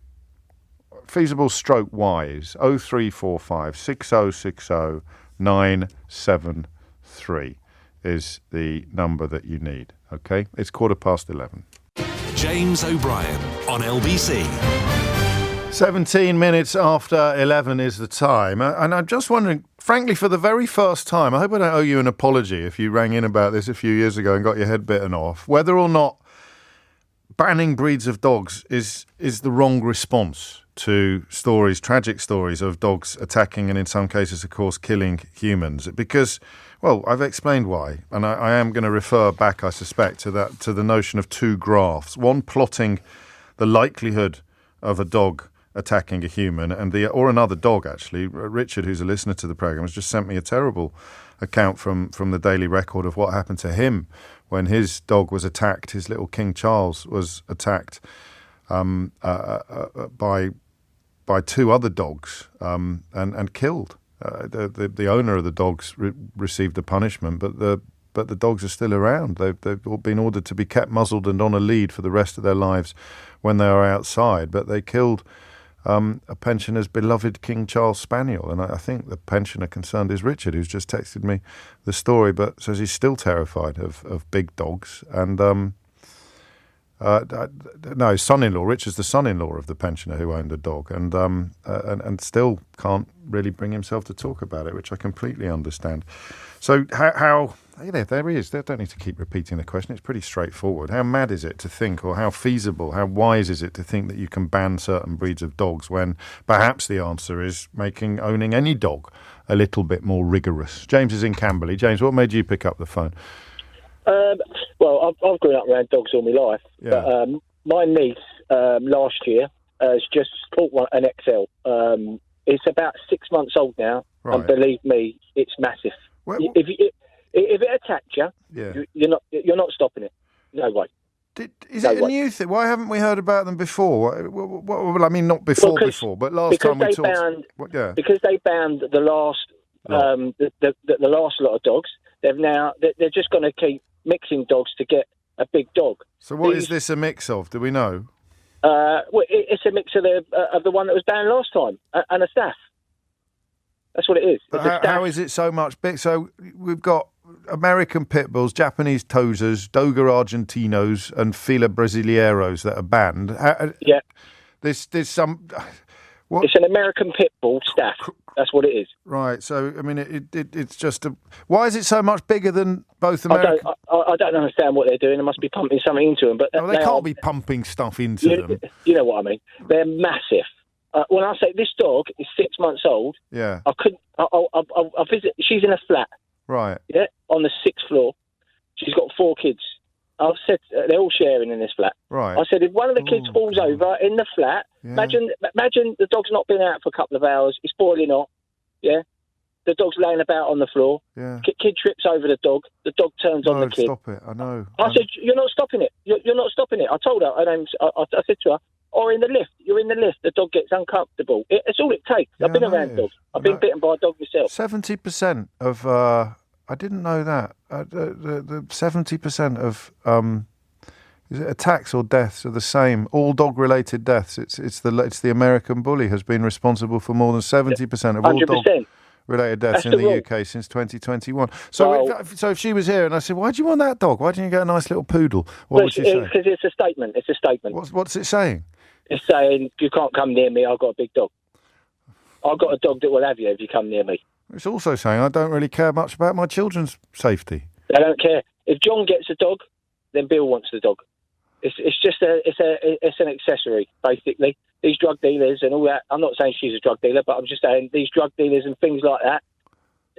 Feasible stroke wise, 0345 6060 973 is the number that you need. Okay, it's 11:15. James O'Brien on LBC. 17 minutes after 11 is the time. And I'm just wondering, frankly, for the very first time, I hope I don't owe you an apology if you rang in about this a few years ago and got your head bitten off, whether or not banning breeds of dogs is the wrong response to stories, tragic stories of dogs attacking and in some cases, of course, killing humans. Because, well, I've explained why. And I am going to refer back, I suspect, to the notion of two graphs. One plotting the likelihood of a dog attacking a human or another dog, actually. Richard, who's a listener to the programme, has just sent me a terrible account from the Daily Record of what happened to him when his dog was attacked. His little King Charles was attacked by two other dogs and killed. The owner of the dogs received a punishment, but the dogs are still around. They've been ordered to be kept muzzled and on a lead for the rest of their lives when they are outside. But they killed a pensioner's beloved King Charles Spaniel. And I think the pensioner concerned is Richard, who's just texted me the story, but says he's still terrified of big dogs. And no, his son-in-law, Richard's the son-in-law of the pensioner who owned a dog, and still can't really bring himself to talk about it, which I completely understand. So how there he is. They don't need to keep repeating the question. It's pretty straightforward. How mad is it to think, or how feasible, how wise is it to think that you can ban certain breeds of dogs when perhaps the answer is making owning any dog a little bit more rigorous? James is in Camberley. James, what made you pick up the phone? Well, I've grown up around dogs all my life. Yeah. But my niece last year has just caught an XL. It's about 6 months old now, right. And believe me, it's massive. If it attacked you, you're not stopping it. No way. Is it a new thing? Why haven't we heard about them before? Well, I mean, not before, but last time we talked. Because they banned the last the last lot of dogs. They're just going to keep mixing dogs to get a big dog. So what is this a mix of? Do we know? Well, it's a mix of the one that was banned last time and a staff. That's what it is. But how is it so much big? So we've got American Pit Bulls, Japanese Tosers, Doga Argentinos, and Fila Brasileiros that are banned. Yeah. There's some... What? It's an American Pit Bull staff. That's what it is. Right. So, I mean, it's just a... Why is it so much bigger than both American... I don't understand what they're doing. They must be pumping something into them. But they can't be pumping stuff into them. You know what I mean. They're massive. When I say this dog is 6 months old, yeah, I'll visit. She's in a flat, right? Yeah, on the 6th floor. She's got 4 kids. I've said they're all sharing in this flat. Right. I said if one of the kids falls over in the flat, imagine the dog's not been out for a couple of hours. It's boiling hot. Yeah, the dog's laying about on the floor. Yeah. Kid trips over the dog. The dog turns on the kid. Stop it! I know. I said you're not stopping it. You're not stopping it. I told her. I said to her. Or in the lift. You're in the lift. The dog gets uncomfortable. It's all it takes. Yeah, I've been around dogs. I've been bitten by a dog myself. 70% of... I didn't know that. The 70% of is it attacks or deaths are the same. All dog-related deaths. It's the American Bully has been responsible for more than 70% of all 100%. dog-related deaths in the UK since 2021. So, if she was here and I said, "Why do you want that dog? Why didn't you get a nice little poodle?" What would she say? Because it's a statement. It's a statement. What's it saying? It's saying, you can't come near me, I've got a big dog. I've got a dog that will have you if you come near me. It's also saying I don't really care much about my children's safety. They don't care. If John gets a dog, then Bill wants the dog. It's just it's an accessory, basically. These drug dealers and all that, I'm not saying she's a drug dealer, but I'm just saying these drug dealers and things like that,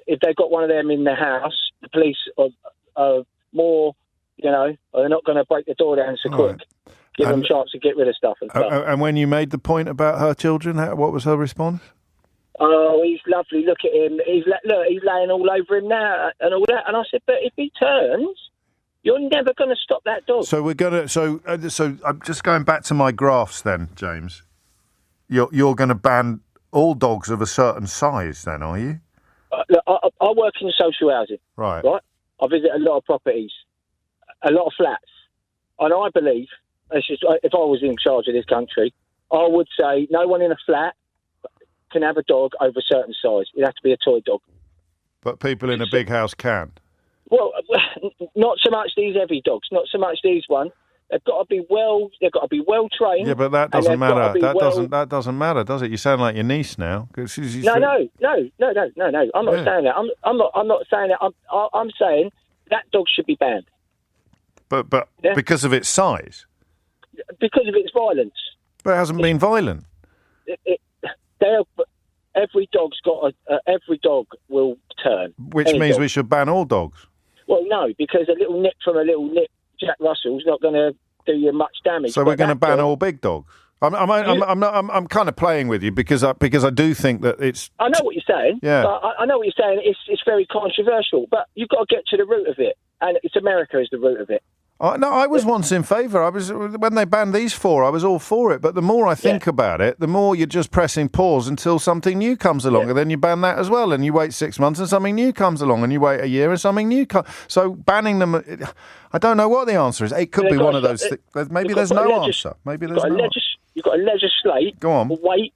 if they've got one of them in their house, the police are more, they're not going to break the door down so quick. Give them a chance to get rid of stuff and stuff. And when you made the point about her children, what was her response? Oh, he's lovely. Look at him. He's laying all over him now and all that. And I said, but if he turns, you're never going to stop that dog. So we're going to. So I'm just going back to my graphs then, James. You're going to ban all dogs of a certain size, then, are you? Look, I work in social housing. Right. I visit a lot of properties, a lot of flats, and I believe. If I was in charge of this country, I would say no one in a flat can have a dog over a certain size. It has to be a toy dog. But people in a big house can. Well, not so much these heavy dogs. Not so much these ones. They've got to be well. They've got to be well trained. Yeah, but that doesn't matter. That doesn't matter, does it? You sound like your niece now. No. I'm not saying that. I'm not saying that. I'm saying that dog should be banned. But because of its size. Because of its violence. But it hasn't been violent. Every dog will turn. Which means we should ban all dogs. Well, no, because a little nip from a little nip Jack Russell's not going to do you much damage. So we're going to ban all big dogs. I'm kind of playing with you because I do think that it's. I know what you're saying. Yeah. I know what you're saying. It's very controversial, but you've got to get to the root of it, and it's America is the root of it. No, I was once in favour. When they banned these 4, I was all for it. But the more I think about it, the more you're just pressing pause until something new comes along, and then you ban that as well, and you wait 6 months and something new comes along, and you wait a year and something new comes. So banning them, I don't know what the answer is. It could be one of those. Maybe there's no answer. Maybe there's no. You've got to legislate. Go on. Weight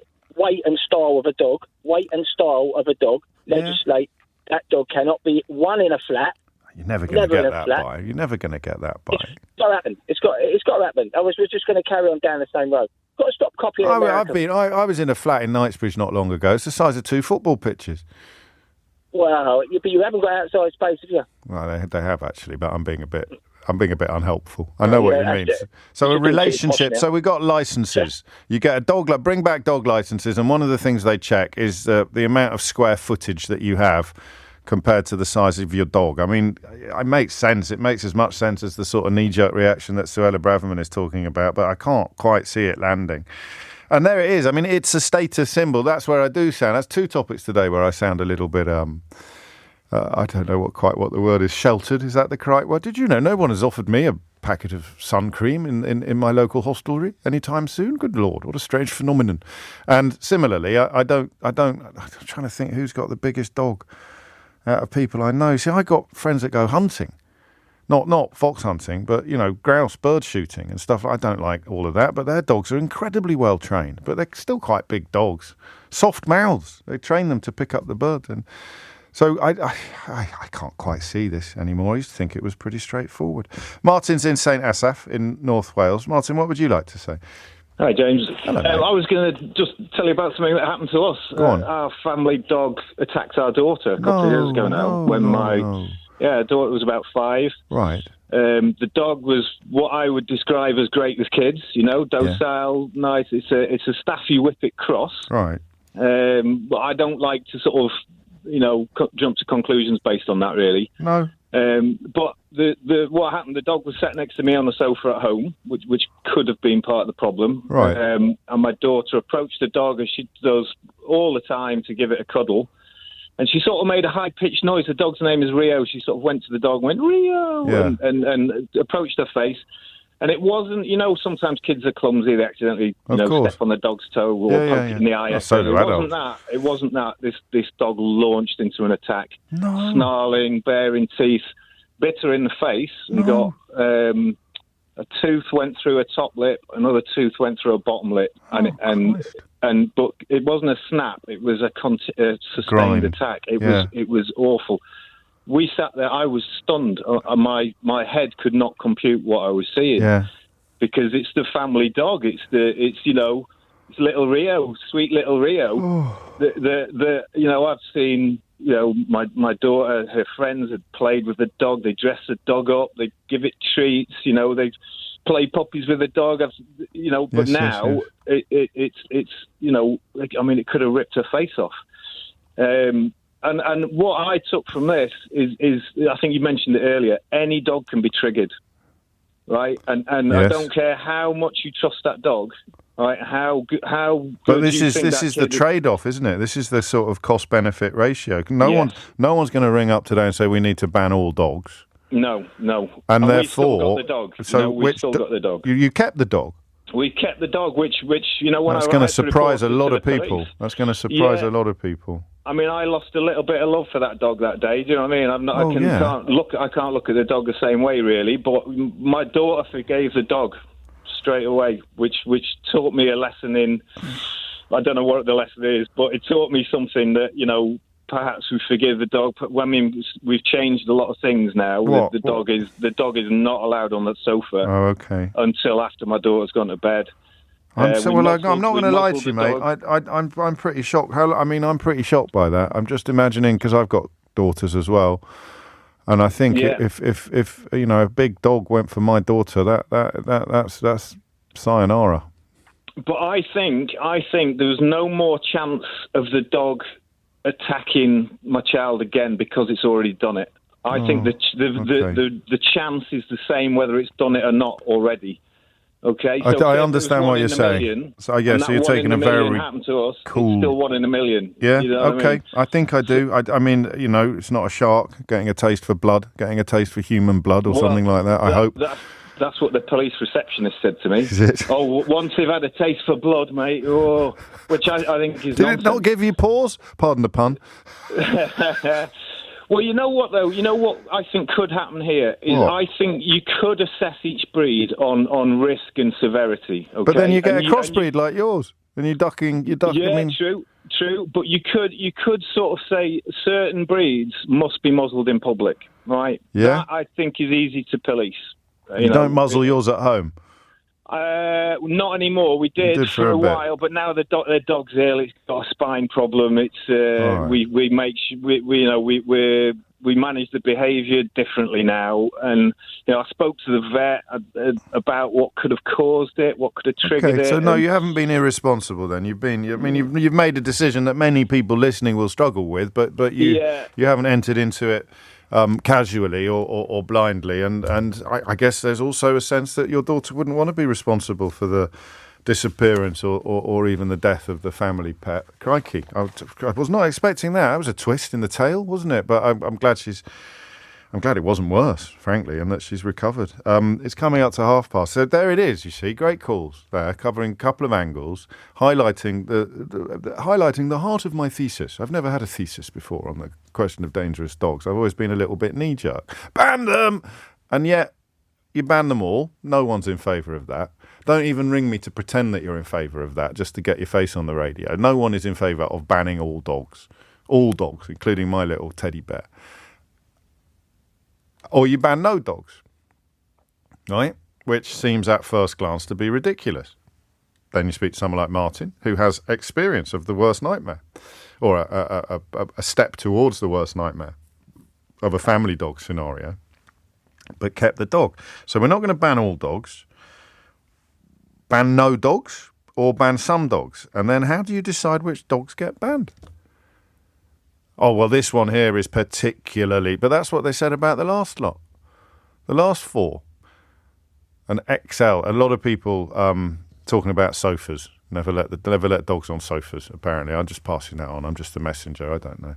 and style of a dog. Weight and style of a dog. Legislate. That dog cannot be one in a flat. You're never going to get that by. You're never going to get that by. It's got to happen. It's got to happen. We're just going to carry on down the same road. Got to stop copying America. I was in a flat in Knightsbridge not long ago. It's the size of 2 football pitches. Well, but you haven't got outside space, have you? Well, they have actually, but I'm being a bit unhelpful. I know what you mean. So a relationship. So we got licenses. You get a dog. Bring back dog licenses, and one of the things they check is the amount of square footage that you have compared to the size of your dog. I mean, it makes sense. It makes as much sense as the sort of knee-jerk reaction that Suella Braverman is talking about, but I can't quite see it landing. And there it is. I mean, it's a status symbol. That's where I do sound. That's 2 topics today where I sound a little bit, I don't know what the word is. Sheltered, is that the correct word? Did you know no one has offered me a packet of sun cream in my local hostelry anytime soon? Good Lord, what a strange phenomenon. And similarly, I'm trying to think who's got the biggest dog out of people I know. See, I got friends that go hunting. Not fox hunting, but, grouse bird shooting and stuff. I don't like all of that, but their dogs are incredibly well trained, but they're still quite big dogs. Soft mouths. They train them to pick up the bird. And so I can't quite see this anymore. I used to think it was pretty straightforward. Martin's in St Asaph in North Wales. Martin, what would you like to say? Hi, James. Hello, I was going to just tell you about something that happened to us. Go on. Our family dog attacked our daughter a couple of years ago now. My daughter was about 5. Right. The dog was what I would describe as great with kids. Docile, nice. It's a Staffy Whippet cross. Right. But I don't like to sort of jump to conclusions based on that, really. No. But what happened? The dog was sat next to me on the sofa at home, which could have been part of the problem. Right. And my daughter approached the dog as she does all the time to give it a cuddle, and she sort of made a high-pitched noise. The dog's name is Rio. She sort of went to the dog and went, Rio, and approached her face. And it wasn't, sometimes kids are clumsy. They accidentally, step on the dog's toe or punch it in the eye. So do adults. It wasn't that. This dog launched into an attack, snarling, baring teeth, bit her in the face, and got a tooth went through her top lip, another tooth went through her bottom lip, but it wasn't a snap. It was a sustained attack. It was awful. We sat there. I was stunned. My head could not compute what I was seeing. Yeah. Because it's the family dog. It's little Rio, sweet little Rio. I've seen my daughter, her friends had played with the dog. They dress the dog up. They give it treats. They play puppies with the dog. But now it's it could have ripped her face off. And what I took from this is I think you mentioned it earlier. Any dog can be triggered, right? And I don't care how much you trust that dog, right? How. But this is the trade-off, isn't it? This is the sort of cost-benefit ratio. No one's going to ring up today and say we need to ban all dogs. No. And therefore, we still got the dog. We still got the dog. You kept the dog. We kept the dog, which when that's going to surprise a lot of people. That's going to surprise a lot of people. I mean, I lost a little bit of love for that dog that day. Do you know what I mean? I can't look at the dog the same way, really. But my daughter forgave the dog straight away, which taught me a lesson in. I don't know what the lesson is, but it taught me something that perhaps we forgive the dog. I mean, we've changed a lot of things now. The dog is not allowed on the sofa. Oh, okay. Until after my daughter's gone to bed. I'm not going to lie to you, mate. I'm pretty shocked. I'm pretty shocked by that. I'm just imagining because I've got daughters as well, and I think if a big dog went for my daughter, that's sayonara. But I think there was no more chance of the dog attacking my child again because it's already done it. I think the chance is the same whether it's done it or not already. Okay, so I understand what you're saying. So you're taking a very happened to us. Cool. It's still 1 in a million. Yeah. Okay. I mean? I think I do. I mean, it's not a shark getting a taste for blood, getting a taste for human blood or something like that. I hope. That's what the police receptionist said to me. Is it? Oh, once they've had a taste for blood, mate. Oh, which I think is. Did it not give you pause? Pardon the pun. Well, you know what, though? You know what I think could happen here is I think you could assess each breed on risk and severity. Okay? But then you get a crossbreed like yours, and you're ducking. Yeah, true. But you could sort of say certain breeds must be muzzled in public, right? Yeah. That, I think, is easy to police. You don't muzzle yours at home. Not anymore. We did for a while, but now the dog's ill. It's got a spine problem. It's right. we make we manage the behaviour differently now. And I spoke to the vet about what could have caused it, what could have triggered it. So no, you haven't been irresponsible. Then you've made a decision that many people listening will struggle with, but you haven't entered into it casually or blindly, and I guess there's also a sense that your daughter wouldn't want to be responsible for the disappearance or even the death of the family pet. Crikey, I was not expecting that. That was a twist in the tale, wasn't it? But I'm glad it wasn't worse, frankly, and that she's recovered. It's coming up to past. So there it is, you see. Great calls there, covering a couple of angles, highlighting the heart of my thesis. I've never had a thesis before on the question of dangerous dogs. I've always been a little bit knee-jerk. Ban them! And yet, you ban them all. No one's in favour of that. Don't even ring me to pretend that you're in favour of that, just to get your face on the radio. No one is in favour of banning all dogs, including my little teddy bear. Or you ban no dogs, right? Which seems at first glance to be ridiculous. Then you speak to someone like Martin, who has experience of the worst nightmare, or a step towards the worst nightmare of a family dog scenario, but kept the dog. So we're not going to ban all dogs, ban no dogs, or ban some dogs. And then how do you decide which dogs get banned? Oh, well, this one here is particularly... But that's what they said about the last lot. The last 4. An XL. A lot of people talking about sofas. Never let dogs on sofas, apparently. I'm just passing that on. I'm just a messenger. I don't know.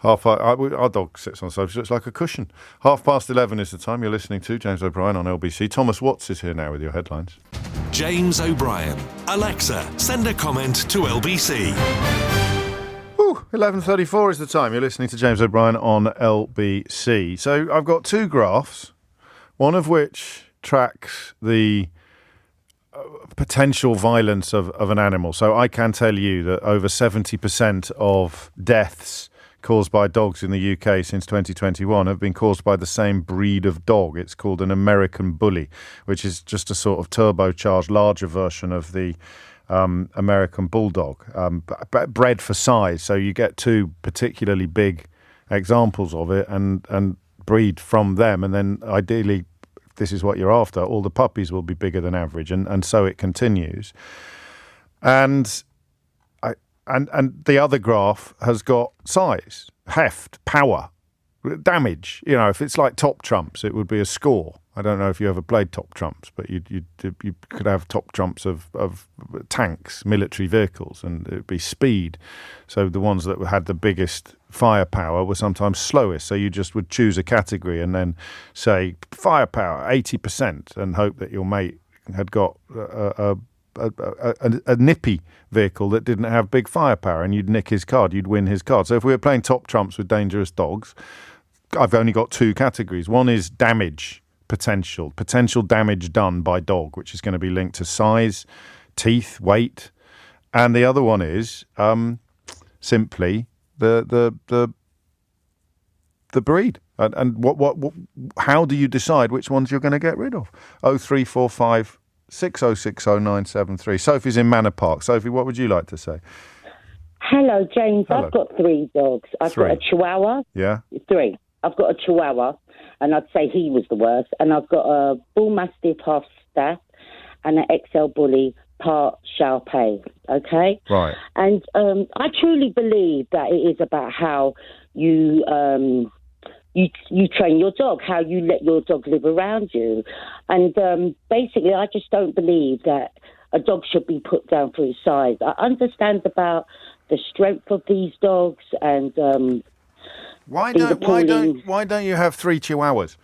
Our dog sits on sofas. It's like a cushion. 11:30 is the time. You're listening to James O'Brien on LBC. Thomas Watts is here now with your headlines. James O'Brien. Alexa, send a comment to LBC. 11:34 is the time. You're listening to James O'Brien on LBC. So I've got 2 graphs, one of which tracks the potential violence of an animal. So I can tell you that over 70% of deaths caused by dogs in the UK since 2021 have been caused by the same breed of dog. It's called an American Bully, which is just a sort of turbocharged, larger version of the American Bulldog, bred for size. So you get 2 particularly big examples of it and breed from them. And then ideally, if this is what you're after, all the puppies will be bigger than average. And so it continues. And the other graph has got size, heft, power, damage. If it's like top trumps, it would be a score. I don't know if you ever played top trumps, but you could have top trumps of tanks, military vehicles, and it would be speed. So the ones that had the biggest firepower were sometimes slowest. So you just would choose a category and then say firepower 80% and hope that your mate had got a nippy vehicle that didn't have big firepower, and you'd nick his card, you'd win his card. So if we were playing top trumps with dangerous dogs, I've only got 2 categories. One is damage potential damage done by dog, which is going to be linked to size, teeth, weight, and the other one is simply the breed. And what how do you decide which ones you're going to get rid of? 0345 6060 973. Sophie's in Manor Park. Sophie, what would you like to say? Hello, James. Hello. I've got 3 dogs. I've got a Chihuahua. Yeah. 3. I've got a Chihuahua, and I'd say he was the worst. And I've got a Bull Mastiff half staff and an XL Bully part Shar Pei. Okay? Right. And I truly believe that it is about how you train your dog, how you let your dog live around you. And basically, I just don't believe that a dog should be put down for his size. I understand about the strength of these dogs and why don't you have 3 Chihuahuas?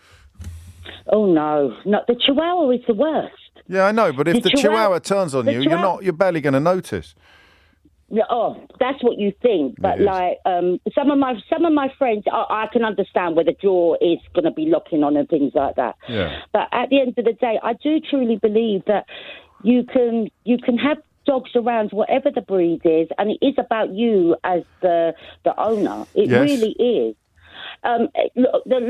Oh no, the Chihuahua is the worst. Yeah, I know, but if the Chihuahua turns on you, you're barely going to notice. Oh, that's what you think. But like some of my friends, I can understand where the door is going to be locking on and things like that. Yeah. But at the end of the day, I do truly believe that you can have dogs around, whatever the breed is, and it is about you as the owner. It really is. Look, your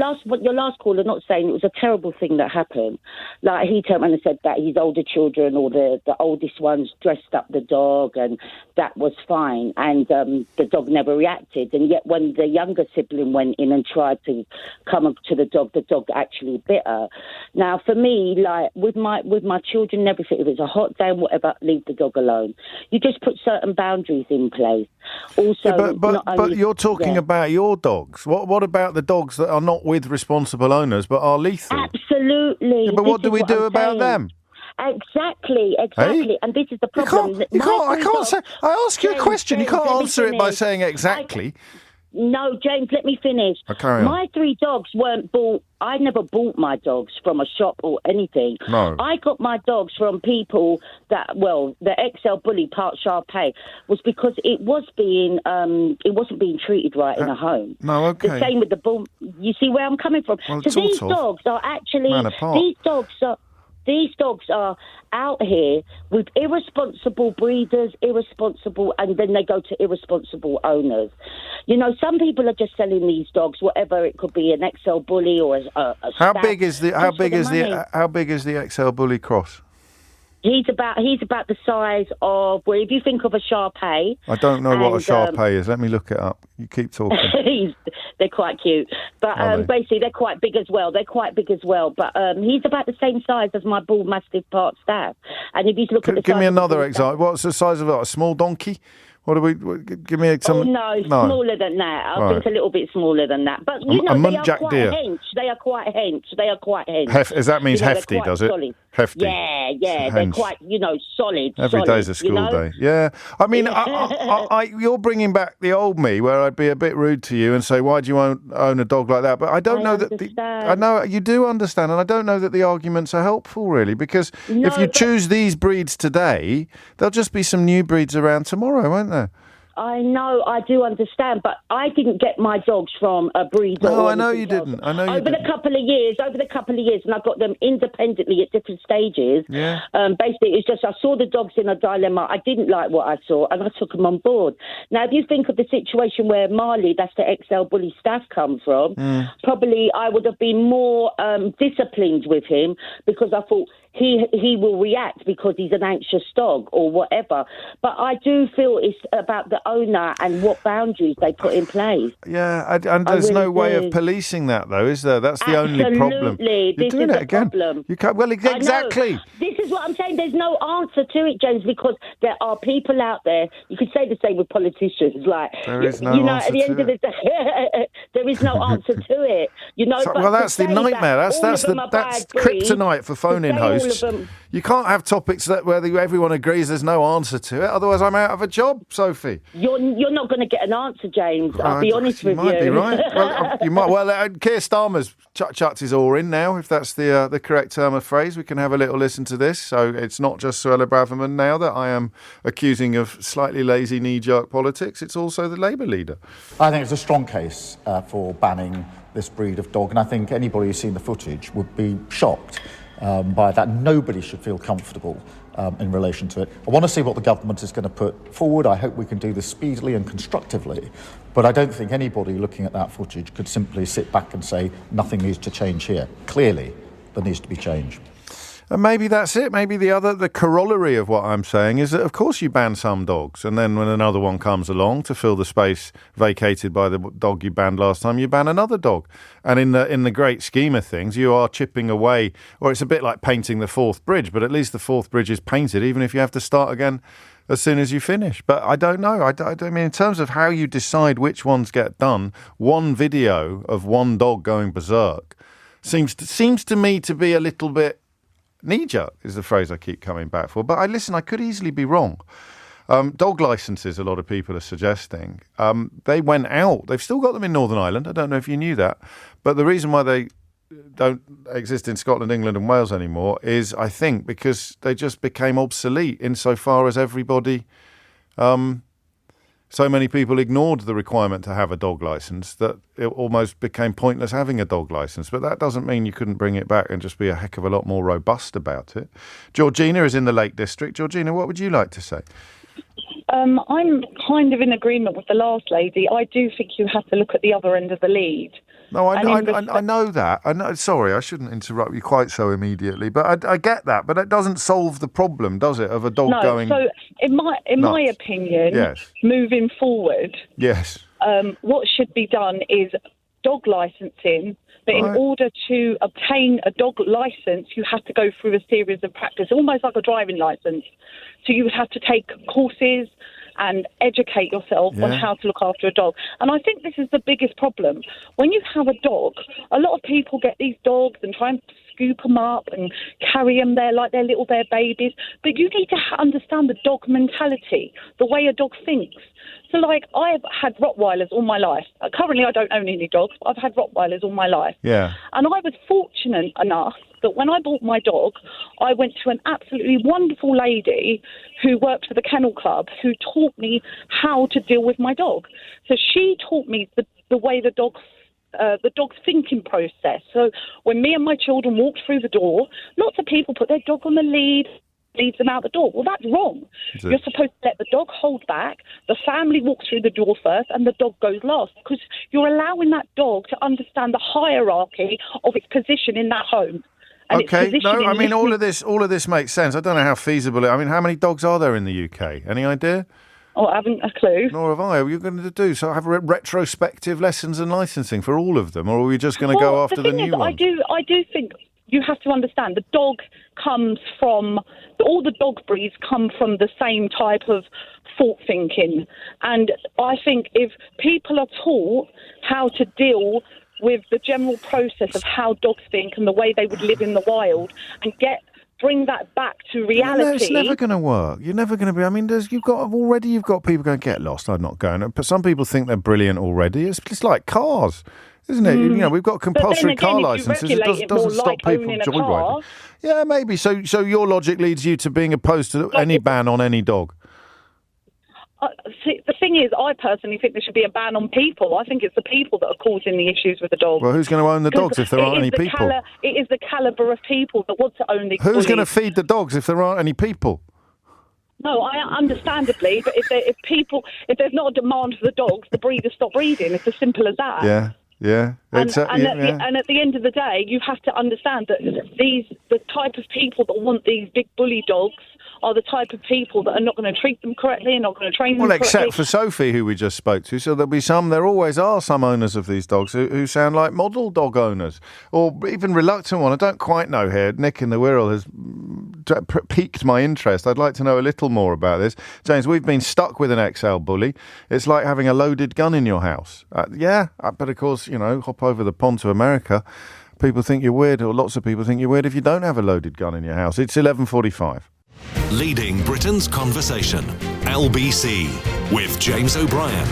last caller, not saying it was a terrible thing that happened. Like, he turned around and said that his older children or the oldest ones dressed up the dog, and that was fine. And the dog never reacted. And yet, when the younger sibling went in and tried to come up to the dog actually bit her. Now, for me, like with my children and everything, if it's a hot day and whatever, leave the dog alone. You just put certain boundaries in place. Also, but you're talking about your dogs. What about the dogs that are not with responsible owners but are lethal? Absolutely. Yeah, but what do we do about them? Exactly. Hey? And this is the problem. I ask you a question. James, you can't let me answer it by finish. saying exactly. No, James, let me finish. Carry on. My 3 dogs weren't bought. I never bought my dogs from a shop or anything. No. I got my dogs from people that, the XL Bully part Shar-Pei was because it wasn't being treated right in a home. No, okay. The same with the bull. You see where I'm coming from? Well, so these dogs are actually, these dogs are out here with irresponsible breeders, and then they go to irresponsible owners. You know, some people are just selling these dogs, whatever it could be, an XL Bully or a How Stag, big is the XL Bully cross? He's about the size of, well, if you think of a Shar-Pei. I don't know what a Shar-Pei is. Let me look it up. You keep talking. They're quite cute. But basically, they're quite big as well. But he's about the same size as my Bull Mastiff part Staff. And if you look at the give size me another of example. What's the size of a small donkey? Give me some. Oh, no, smaller than that. I think a little bit smaller than that. But, you know, they are quite hench. They are quite hench. That means hefty, does it? Solid. Hefty. Yeah. They're quite, solid. Every day's a school day. Yeah. I mean, you're bringing back the old me where I'd be a bit rude to you and say, why do you own a dog like that? But I don't know that... I know you do understand, and I don't know that the arguments are helpful, really, because if you choose these breeds today, there'll just be some new breeds around tomorrow, won't there? I know, I do understand, but I didn't get my dogs from a breeder. No, I know you didn't. Over the couple of years, and I got them independently at different stages. Yeah. Basically, it's just I saw the dogs in a dilemma. I didn't like what I saw, and I took them on board. Now, if you think of the situation where Marley, that's the XL Bully Staff, come from, probably I would have been more disciplined with him because I thought he will react because he's an anxious dog or whatever. But I do feel it's about the owner and what boundaries they put in place. Yeah, and there's no way of policing that, though, is there? That's the only problem. Absolutely. You're doing it again. Problem. You can't. Well, exactly. This is what I'm saying. There's no answer to it, James, because there are people out there. You could say the same with politicians. Like, there is no answer at the end of the day, there is no answer to it. That's the nightmare. That's kryptonite for phone-in hosts. You can't have topics where everyone agrees there's no answer to it. Otherwise, I'm out of a job, Sophie. You're not going to get an answer, James. I'll be honest with you. You might be right. Well, you might. Well, Keir Starmer's chucked his oar in now, if that's the correct term of phrase. We can have a little listen to this. So it's not just Suella Braverman now that I am accusing of slightly lazy knee-jerk politics. It's also the Labour leader. I think it's a strong case for banning this breed of dog, and I think anybody who's seen the footage would be shocked by that. Nobody should feel comfortable in relation to it. I want to see what the government is going to put forward. I hope we can do this speedily and constructively, but I don't think anybody looking at that footage could simply sit back and say nothing needs to change here. Clearly, there needs to be change. And maybe that's it. Maybe the corollary of what I'm saying is that, of course, you ban some dogs, and then when another one comes along to fill the space vacated by the dog you banned last time, you ban another dog. And in the great scheme of things, you are chipping away, or it's a bit like painting the Forth Bridge, but at least the Forth Bridge is painted, even if you have to start again as soon as you finish. But I don't know. I mean, in terms of how you decide which ones get done, one video of one dog going berserk seems to me to be a little bit knee-jerk, is the phrase I keep coming back for. But I could easily be wrong. Dog licences, a lot of people are suggesting. They went out. They've still got them in Northern Ireland. I don't know if you knew that. But the reason why they don't exist in Scotland, England and Wales anymore is, I think, because they just became obsolete insofar as everybody so many people ignored the requirement to have a dog licence that it almost became pointless having a dog licence. But that doesn't mean you couldn't bring it back and just be a heck of a lot more robust about it. Georgina is in the Lake District. Georgina, what would you like to say? I'm kind of in agreement with the last lady. I do think you have to look at the other end of the lead. No, I know that. I know. Sorry, I shouldn't interrupt you quite so immediately, but I get that. But it doesn't solve the problem, does it, of a dog going? So in my opinion, yes. Moving forward, yes, what should be done is dog licensing. But in order to obtain a dog licence, you have to go through a series of practice, almost like a driving licence. So you would have to take courses and educate yourself on how to look after a dog. And I think this is the biggest problem. When you have a dog, a lot of people get these dogs and try and scoop them up and carry them there like they're their babies. But you need to understand the dog mentality, the way a dog thinks. So, like, I've had Rottweilers all my life. Currently, I don't own any dogs, but I've had Rottweilers all my life. Yeah. And I was fortunate enough that when I bought my dog, I went to an absolutely wonderful lady who worked for the Kennel Club who taught me how to deal with my dog. So she taught me the way the dog's thinking process. So when me and my children walked through the door, lots of people put their dog on the lead, leads them out the door. Well, that's wrong. You're supposed to let the dog hold back, the family walks through the door first, and the dog goes last, because you're allowing that dog to understand the hierarchy of its position in that home. Okay, no, I mean, all of this makes sense. I don't know how feasible I mean, how many dogs are there in the UK? Any idea? Oh, I haven't a clue. Nor have I. What are you going to do? So have retrospective lessons and licensing for all of them, or are we just going to go after the new ones? I do think you have to understand the dog comes from, all the dog breeds come from the same type of thought thinking. And I think if people are taught how to deal with the general process of how dogs think and the way they would live in the wild and bring that back to reality. No, it's never going to work. You're never going to be. I mean, you've got people going, get lost. I'm not going. But some people think they're brilliant already. It's like cars, isn't it? You know, we've got compulsory car licenses. It doesn't stop people joyriding. Yeah, maybe. So your logic leads you to being opposed to any ban on any dog. See, the thing is, I personally think there should be a ban on people. I think it's the people that are causing the issues with the dogs. Well, who's going to own the dogs if there aren't any people? It is the calibre of people that want to own the Who's going to feed the dogs if there aren't any people? No, understandably, but if there's not a demand for the dogs, the breeders stop breeding. It's as simple as that. Yeah. And at the end of the day, you have to understand that the type of people that want these big bully dogs are the type of people that are not going to treat them correctly and not going to train them correctly. Well, except for Sophie, who we just spoke to. So there always are some owners of these dogs who sound like model dog owners, or even reluctant one. I don't quite know here. Nick in the Wirral has piqued my interest. I'd like to know a little more about this. James, we've been stuck with an XL bully. It's like having a loaded gun in your house. But of course, hop over the pond to America. People think you're weird, or lots of people think you're weird if you don't have a loaded gun in your house. It's 11:45. Leading Britain's conversation, LBC, with James O'Brien.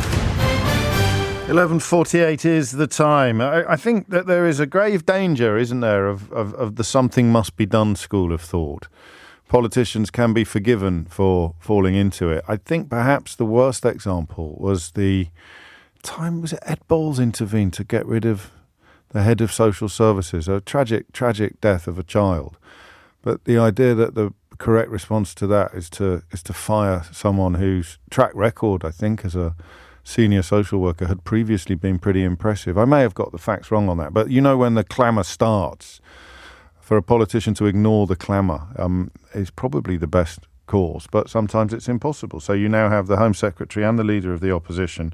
11:48 is the time. I think that there is a grave danger, isn't there, of the something must be done school of thought. Politicians can be forgiven for falling into it. I think perhaps the worst example was was it Ed Balls intervened to get rid of the head of social services, a tragic death of a child. But the idea that the correct response to that is to fire someone whose track record, I think, as a senior social worker had previously been pretty impressive. I may have got the facts wrong on that, but when the clamour starts, for a politician to ignore the clamour is probably the best course, but sometimes it's impossible. So you now have the Home Secretary and the Leader of the Opposition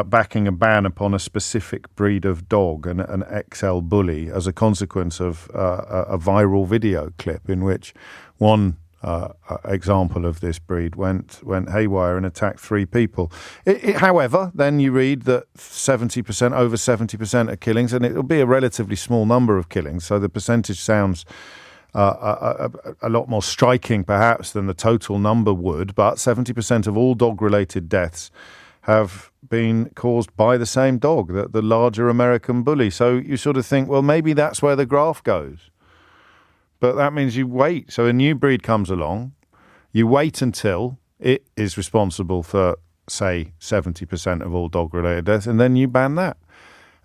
backing a ban upon a specific breed of dog, an XL bully, as a consequence of a viral video clip in which one example of this breed went haywire and attacked 3 people. However, then you read that over 70% of killings, and it'll be a relatively small number of killings, so the percentage sounds a lot more striking perhaps than the total number would, but 70% of all dog-related deaths have been caused by the same dog, the larger American bully. So you sort of think, well, maybe that's where the graph goes. But that means you wait. So a new breed comes along. You wait until it is responsible for say, 70% of all dog-related deaths, and then you ban that.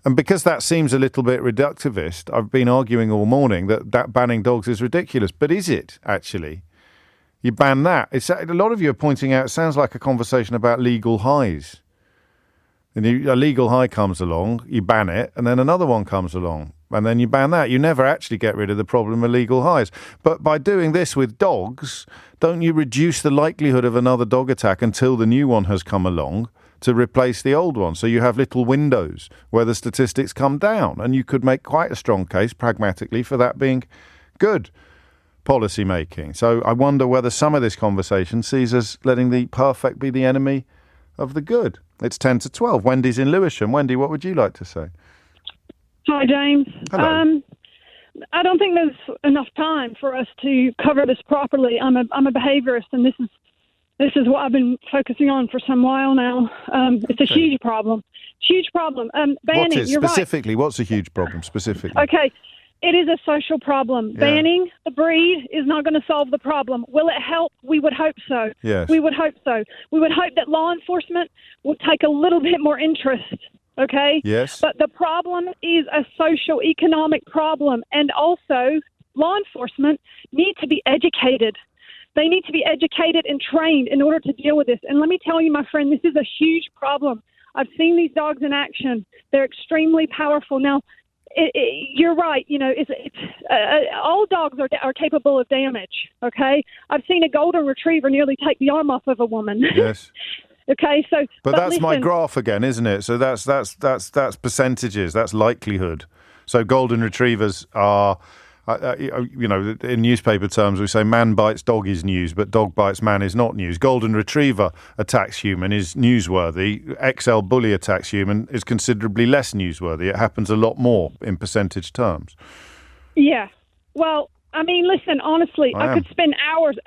And because that seems a little bit reductivist, I've been arguing all morning that banning dogs is ridiculous. But is it, actually? You ban that. A lot of you are pointing out, it sounds like a conversation about legal highs. And a legal high comes along, you ban it, and then another one comes along, and then you ban that. You never actually get rid of the problem of legal highs. But by doing this with dogs, don't you reduce the likelihood of another dog attack until the new one has come along to replace the old one? So you have little windows where the statistics come down, and you could make quite a strong case, pragmatically, for that being good policy making. So I wonder whether some of this conversation sees us letting the perfect be the enemy of the good. It's 10 to 12. Wendy's in Lewisham. Wendy, what would you like to say? Hi, James. Hello. I don't think there's enough time for us to cover this properly. I'm a behaviorist, and this is what I've been focusing on for some while now. It's a huge problem. Huge problem. Banning, what is you're specifically? Right. What's a huge problem specifically? Okay. It is a social problem. Yeah. Banning the breed is not going to solve the problem. Will it help? We would hope so. Yes. We would hope so. We would hope that law enforcement will take a little bit more interest, okay? Yes. But the problem is a social, economic problem. And also, law enforcement need to be educated. They need to be educated and trained in order to deal with this. And let me tell you, my friend, this is a huge problem. I've seen these dogs in action. They're extremely powerful. Now, you're right. You know, all dogs are capable of damage. Okay, I've seen a golden retriever nearly take the arm off of a woman. Yes. Okay, so but that's listen, my graph again, isn't it? So that's percentages. That's likelihood. So golden retrievers are, in newspaper terms, we say man bites dog is news, but dog bites man is not news. Golden retriever attacks human is newsworthy. XL bully attacks human is considerably less newsworthy. It happens a lot more in percentage terms. Yeah. Well, I mean, listen, honestly, I could spend hours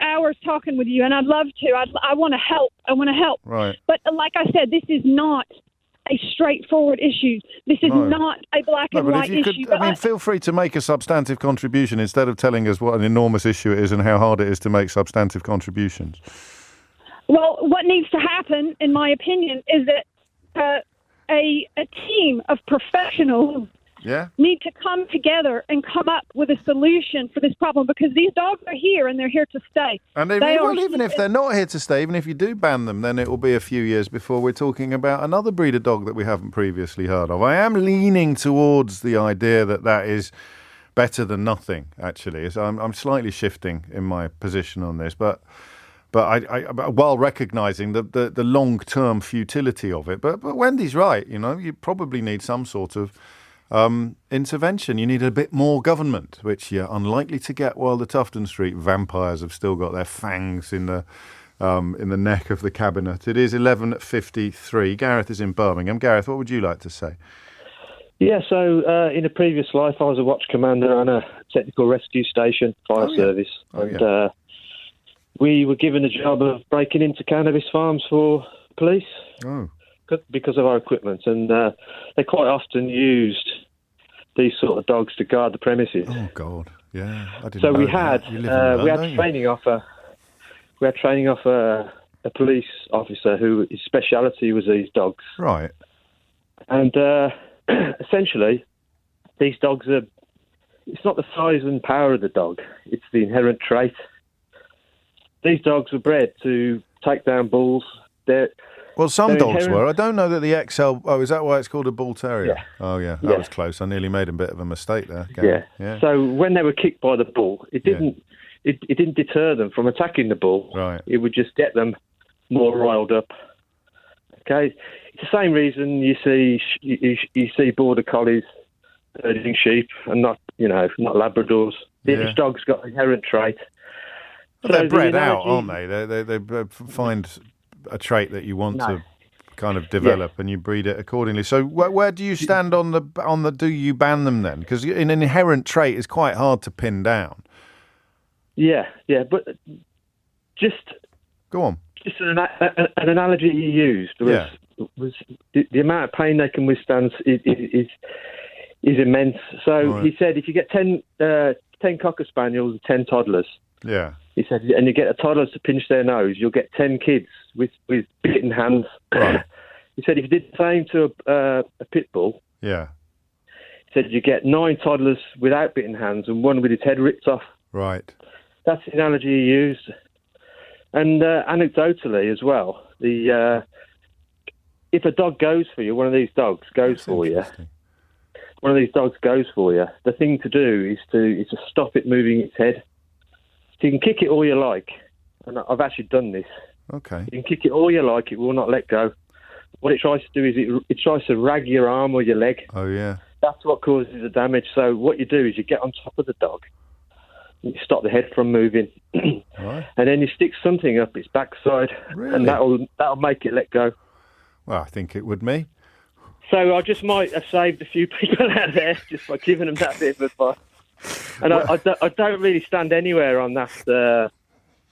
talking with you, and I'd love to. I want to help. Right. But like I said, this is not a straightforward issue. This is not a black and white issue. Feel free to make a substantive contribution instead of telling us what an enormous issue it is and how hard it is to make substantive contributions. Well, what needs to happen, in my opinion, is that a team of professionals need to come together and come up with a solution for this problem, because these dogs are here and they're here to stay. And even if they're not here to stay, even if you do ban them, then it will be a few years before we're talking about another breed of dog that we haven't previously heard of. I am leaning towards the idea that is better than nothing, actually. So I'm slightly shifting in my position on this, but I while recognising the long-term futility of it. But Wendy's right, you probably need some sort of intervention. You need a bit more government, which you're unlikely to get while the Tufton Street vampires have still got their fangs in the neck of the cabinet. It is 11:53. Gareth is in Birmingham. Gareth, what would you like to say? Yeah, so in a previous life, I was a watch commander on a technical rescue station, fire service, and we were given the job of breaking into cannabis farms for police. Oh. Because of our equipment, and they quite often used these sort of dogs to guard the premises. Oh God, yeah. I didn't so know we that. had we had training off a police officer who his speciality was these dogs. Right. And essentially, these dogs are. It's not the size and power of the dog; it's the inherent trait. These dogs were bred to take down bulls. Well, some dogs were. I don't know that the XL... Oh, is that why it's called a bull terrier? Yeah. Oh, yeah. That was close. I nearly made a bit of a mistake there. Yeah. So when they were kicked by the bull, it didn't deter them from attacking the bull. Right. It would just get them more riled up. Okay. It's the same reason you see border collies herding sheep and not Labradors. Each dog's got an inherent trait. Well, they're bred out, aren't they? They find a trait that you want to kind of develop, and you breed it accordingly. So where do you stand on the do you ban them then? Because an inherent trait is quite hard to pin down. Yeah, but just go on. Just an analogy you used was the amount of pain they can withstand is immense. So he said if you get 10 Cocker Spaniels and 10 toddlers, He said, and you get the toddlers to pinch their nose, you'll get 10 kids with bitten hands. Right. He said if you did the same to a pit bull, Yeah. he said you get 9 toddlers without bitten hands and one with his head ripped off. Right. That's the analogy he used. And anecdotally as well, if a dog goes for you, one of these dogs goes for you, the thing to do is to stop it moving its head. So you can kick it all you like, and I've actually done this. Okay. You can kick it all you like, it will not let go. What it tries to do is it tries to rag your arm or your leg. Oh, yeah. That's what causes the damage. So what you do is you get on top of the dog, and you stop the head from moving, Right. and then you stick something up its backside, Really? and that'll make it let go. Well, I think it would me. So I just might have saved a few people out there just by giving them that bit of advice. And I don't really stand anywhere on that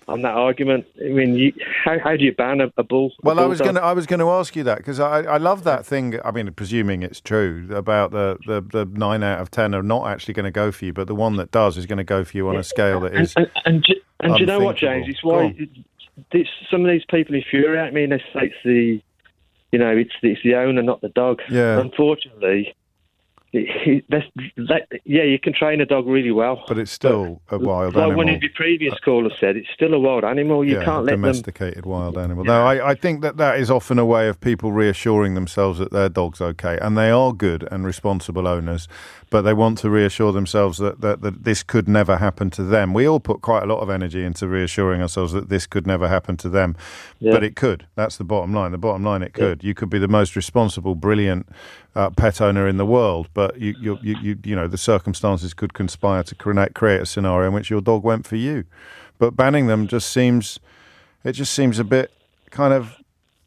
argument. I mean, how do you ban a bull? Well, I was going to ask you that because I love that thing. I mean, presuming it's true about the 9 out of 10 are not actually going to go for you, but the one that does is going to go for you on a scale that is. And do you know what, James? It's why some of these people infuriate me. And they say it's the owner, not the dog. Yeah. Unfortunately. You can train a dog really well, but it's still a wild animal. Like one of your previous callers said, it's still a wild animal. You can't let domesticated wild animal. No, I think that is often a way of people reassuring themselves that their dog's okay, and they are good and responsible owners, but they want to reassure themselves that this could never happen to them. We all put quite a lot of energy into reassuring ourselves that this could never happen to them, but it could. That's the bottom line. The bottom line, it could. You could be the most responsible, brilliant pet owner in the world, but you the circumstances could conspire to create a scenario in which your dog went for you. But banning them just seems a bit kind of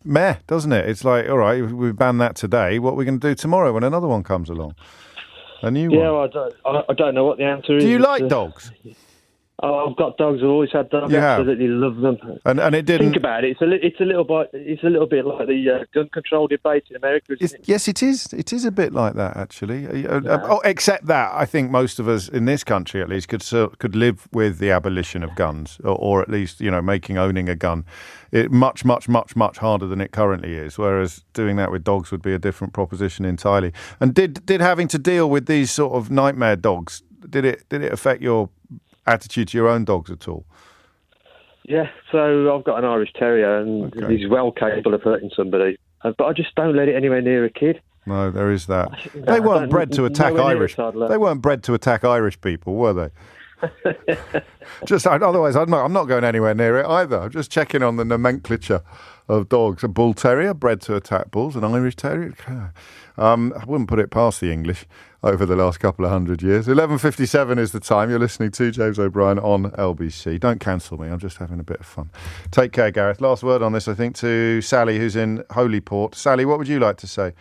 meh, doesn't it? It's like, all right, we banned that today. What are we going to do tomorrow when another one comes along? A new one. Yeah, I don't know what the answer is. Do you like dogs? Oh, I've got dogs. I've always had dogs. I absolutely love them. And it didn't. Think about it. It's a little bit like the gun control debate in America. Isn't it? Yes, it is. It is a bit like that, actually. Except that I think most of us in this country, at least, could live with the abolition of guns, or at least making owning a gun much harder than it currently is. Whereas doing that with dogs would be a different proposition entirely. And did having to deal with these sort of nightmare dogs, did it affect your attitude to your own dogs at all? Yeah, so I've got an Irish Terrier, and he's well capable of hurting somebody, but I just don't let it anywhere near a kid. No, there is that. They weren't bred to attack Irish. They weren't bred to attack Irish people, were they? Otherwise, I'm not going anywhere near it either. I'm just checking on the nomenclature of dogs. A bull terrier bred to attack bulls, an Irish terrier. I wouldn't put it past the English over the last couple of 100 years. 11:57 is the time. You're listening to James O'Brien on LBC. Don't cancel me. I'm just having a bit of fun. Take care, Gareth. Last word on this, I think, to Sally, who's in Holyport. Sally, what would you like to say?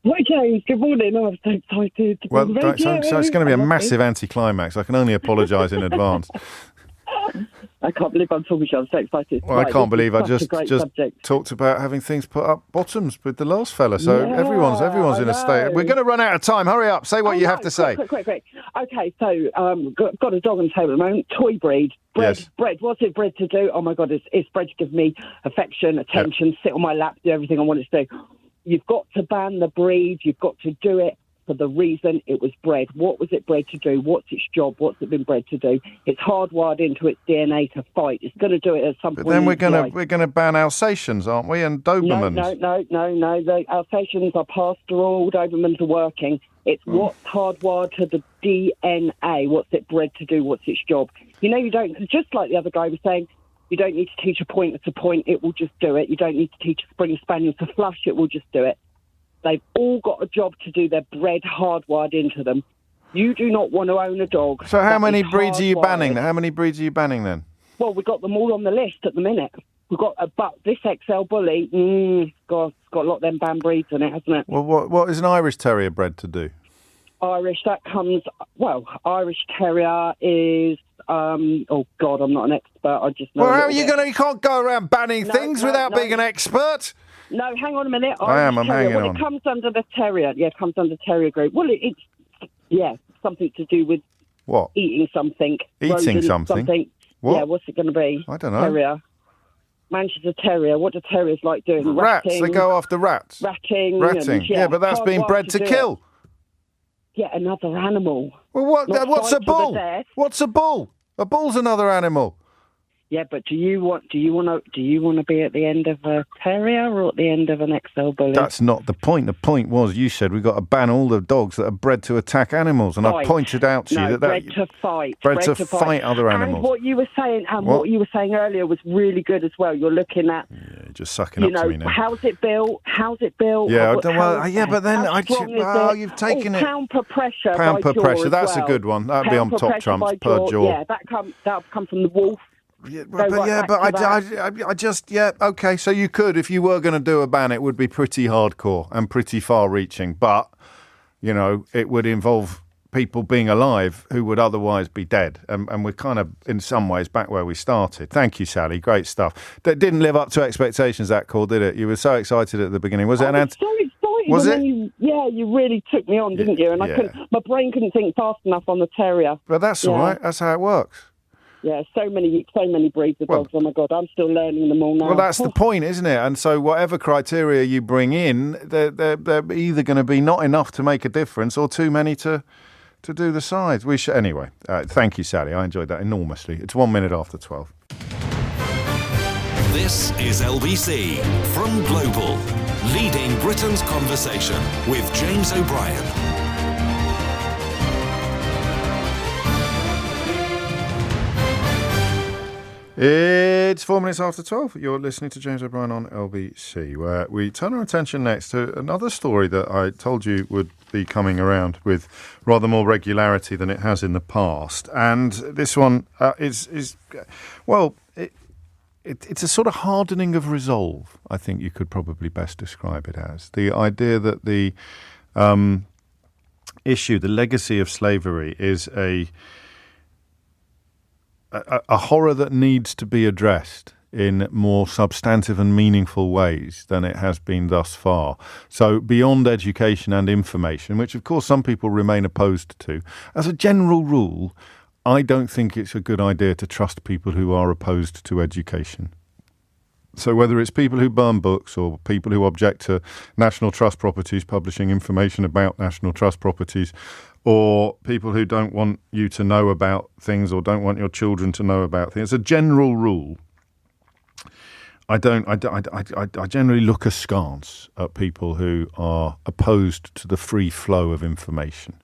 Hi, James. Good morning. I'm so excited. Well, so it's going to be a massive anticlimax. I can only apologise in advance. I can't believe I'm talking to you. I'm so excited. Well, I can't believe I just talked about having things put up bottoms with the last fella. So everyone's in a state. We're going to run out of time. Hurry up. Say what you have to say. Quick. Okay, so got a dog on the table at the moment. Toy breed. Bred. What's it bred to do? Oh, my God. It's bred to give me affection, attention, sit on my lap, do everything I want it to do. You've got to ban the breed. You've got to do it for the reason it was bred. What was it bred to do? What's its job? What's it been bred to do? It's hardwired into its DNA to fight. It's going to do it at some point. But then we're going to ban Alsatians, aren't we? And Dobermans. No. The Alsatians are pastoral. Dobermans are working. It's what's hardwired to the DNA. What's it bred to do? What's its job? You don't. Just like the other guy was saying. You don't need to teach a pointer to point, it will just do it. You don't need to teach a Springer Spaniel to flush, it will just do it. They've all got a job to do. They're bred hardwired into them. You do not want to own a dog. So how many breeds are you banning? How many breeds are you banning then? Well, we've got them all on the list at the minute. We've got but this XL Bully, it's got a lot of them banned breeds in it, hasn't it? Well, what is an Irish Terrier bred to do? Irish Terrier is... oh God, I'm not an expert. I just know. Well, how are you going to? You can't go around banning things without being an expert. No, hang on a minute. I'm hanging on. It comes under the terrier. Yeah, it comes under terrier group. Well, it's something to do with what? Eating something. Eating something. What? Yeah, what's it going to be? I don't know. Terrier. Manchester Terrier. What do terriers like doing? Rats. Ratting, They go after rats. Ratting. Ratting. And, Yeah, but that's hard been work bred to do kill. it. Yeah, another animal. Well, what's a fight to the bull? death. What's a bull? A bull's another animal. Yeah, but do you want to be at the end of a terrier or at the end of an XL bully? That's not the point. The point was you said we've got to ban all the dogs that are bred to attack animals, and I pointed out to you that bred to fight, bred to fight other animals. And what you were saying, what you were saying earlier was really good as well. You're looking at, you're just sucking up to me now. How's it built? Yeah, but then you've taken it. Pound per pressure. Pound per pressure. That's well. a good one. That'd be on top trumps per jaw. Yeah, that come from the wolf. Okay. So you could, if you were going to do a ban, it would be pretty hardcore and pretty far-reaching. But it would involve people being alive who would otherwise be dead. And we're kind of, in some ways, back where we started. Thank you, Sally. Great stuff. That didn't live up to expectations, that call, did it? You were so excited at the beginning. Was it an so excited. Was and it? Then you really took me on, didn't you? And my brain couldn't think fast enough on the terrier. But that's all right. That's how it works. Yeah, so many breeds of dogs. Oh my God, I'm still learning them all now. Well, that's the point, isn't it? And so, whatever criteria you bring in, they're either going to be not enough to make a difference, or too many to do the size. Anyway. Thank you, Sally. I enjoyed that enormously. It's 1 minute after 12. This is LBC from Global, leading Britain's conversation with James O'Brien. It's 4 minutes after 12. You're listening to James O'Brien on LBC, where we turn our attention next to another story that I told you would be coming around with rather more regularity than it has in the past. And this one it's a sort of hardening of resolve, I think you could probably best describe it as. The idea that the issue, the legacy of slavery, is a horror that needs to be addressed in more substantive and meaningful ways than it has been thus far. So beyond education and information, which of course some people remain opposed to, as a general rule, I don't think it's a good idea to trust people who are opposed to education. So whether it's people who burn books or people who object to National Trust properties publishing information about National Trust properties, or people who don't want you to know about things or don't want your children to know about things. As a general rule, I generally look askance at people who are opposed to the free flow of information.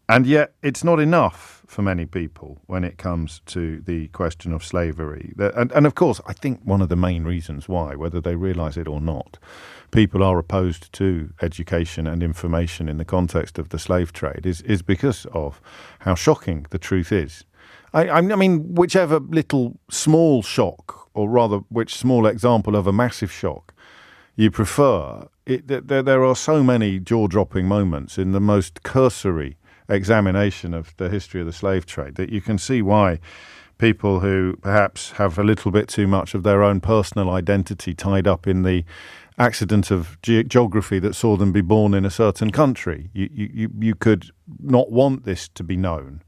And yet it's not enough for many people when it comes to the question of slavery. And of course, I think one of the main reasons why, whether they realise it or not, people are opposed to education and information in the context of the slave trade is because of how shocking the truth is. I mean, whichever little small shock, or rather which small example of a massive shock you prefer, there are so many jaw-dropping moments in the most cursory examination of the history of the slave trade that you can see why people who perhaps have a little bit too much of their own personal identity tied up in the accident of geography that saw them be born in a certain country, you could not want this to be known.